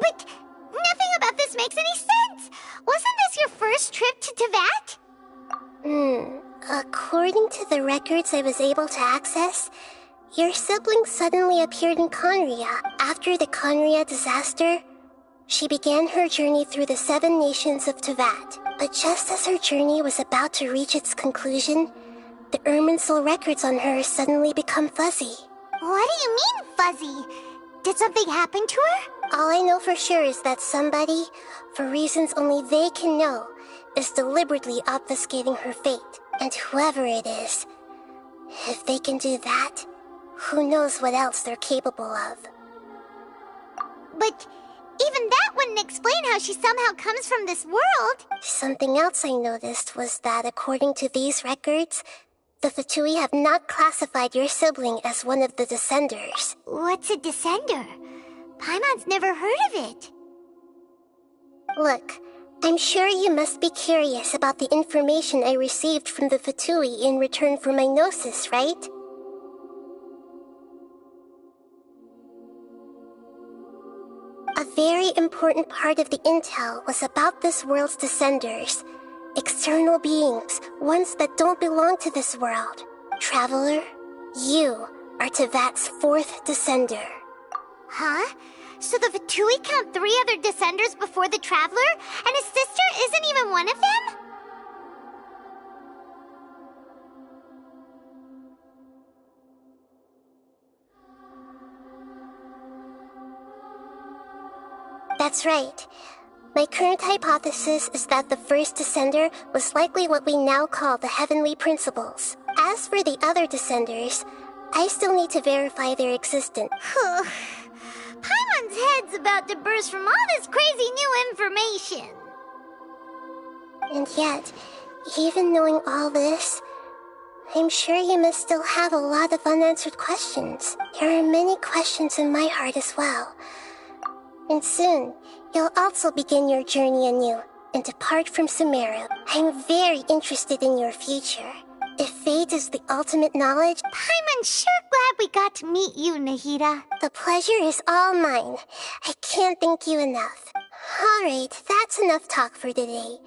But nothing about this makes any sense! Wasn't this your first trip to Teyvat? According to the records I was able to access, your sibling suddenly appeared in Conria. After the Conria disaster, she began her journey through the 7 nations of Teyvat. But just as her journey was about to reach its conclusion, the Irminsul records on her suddenly become fuzzy. What do you mean, fuzzy? Did something happen to her? All I know for sure is that somebody, for reasons only they can know, is deliberately obfuscating her fate. And whoever it is, if they can do that, who knows what else they're capable of. But even that wouldn't explain how she somehow comes from this world. Something else I noticed was that according to these records, the Fatui have not classified your sibling as one of the Descenders. What's a Descender? Paimon's never heard of it. Look, I'm sure you must be curious about the information I received from the Fatui in return for my gnosis, right? A very important part of the intel was about this world's Descenders. External beings, ones that don't belong to this world. Traveler, you are Teyvat's 4th Descender. Huh? So the Fatui count 3 other Descenders before the Traveler, and his sister isn't even one of them? That's right. My current hypothesis is that the first Descender was likely what we now call the Heavenly Principles. As for the other Descenders, I still need to verify their existence. Paimon's head's about to burst from all this crazy new information. And yet, even knowing all this, I'm sure you must still have a lot of unanswered questions. There are many questions in my heart as well. And soon, you'll also begin your journey anew and depart from Sumeru. I'm very interested in your future. If fate is the ultimate knowledge, Paimon's sure glad we got to meet you, Nahida. The pleasure is all mine. I can't thank you enough. Alright, that's enough talk for today.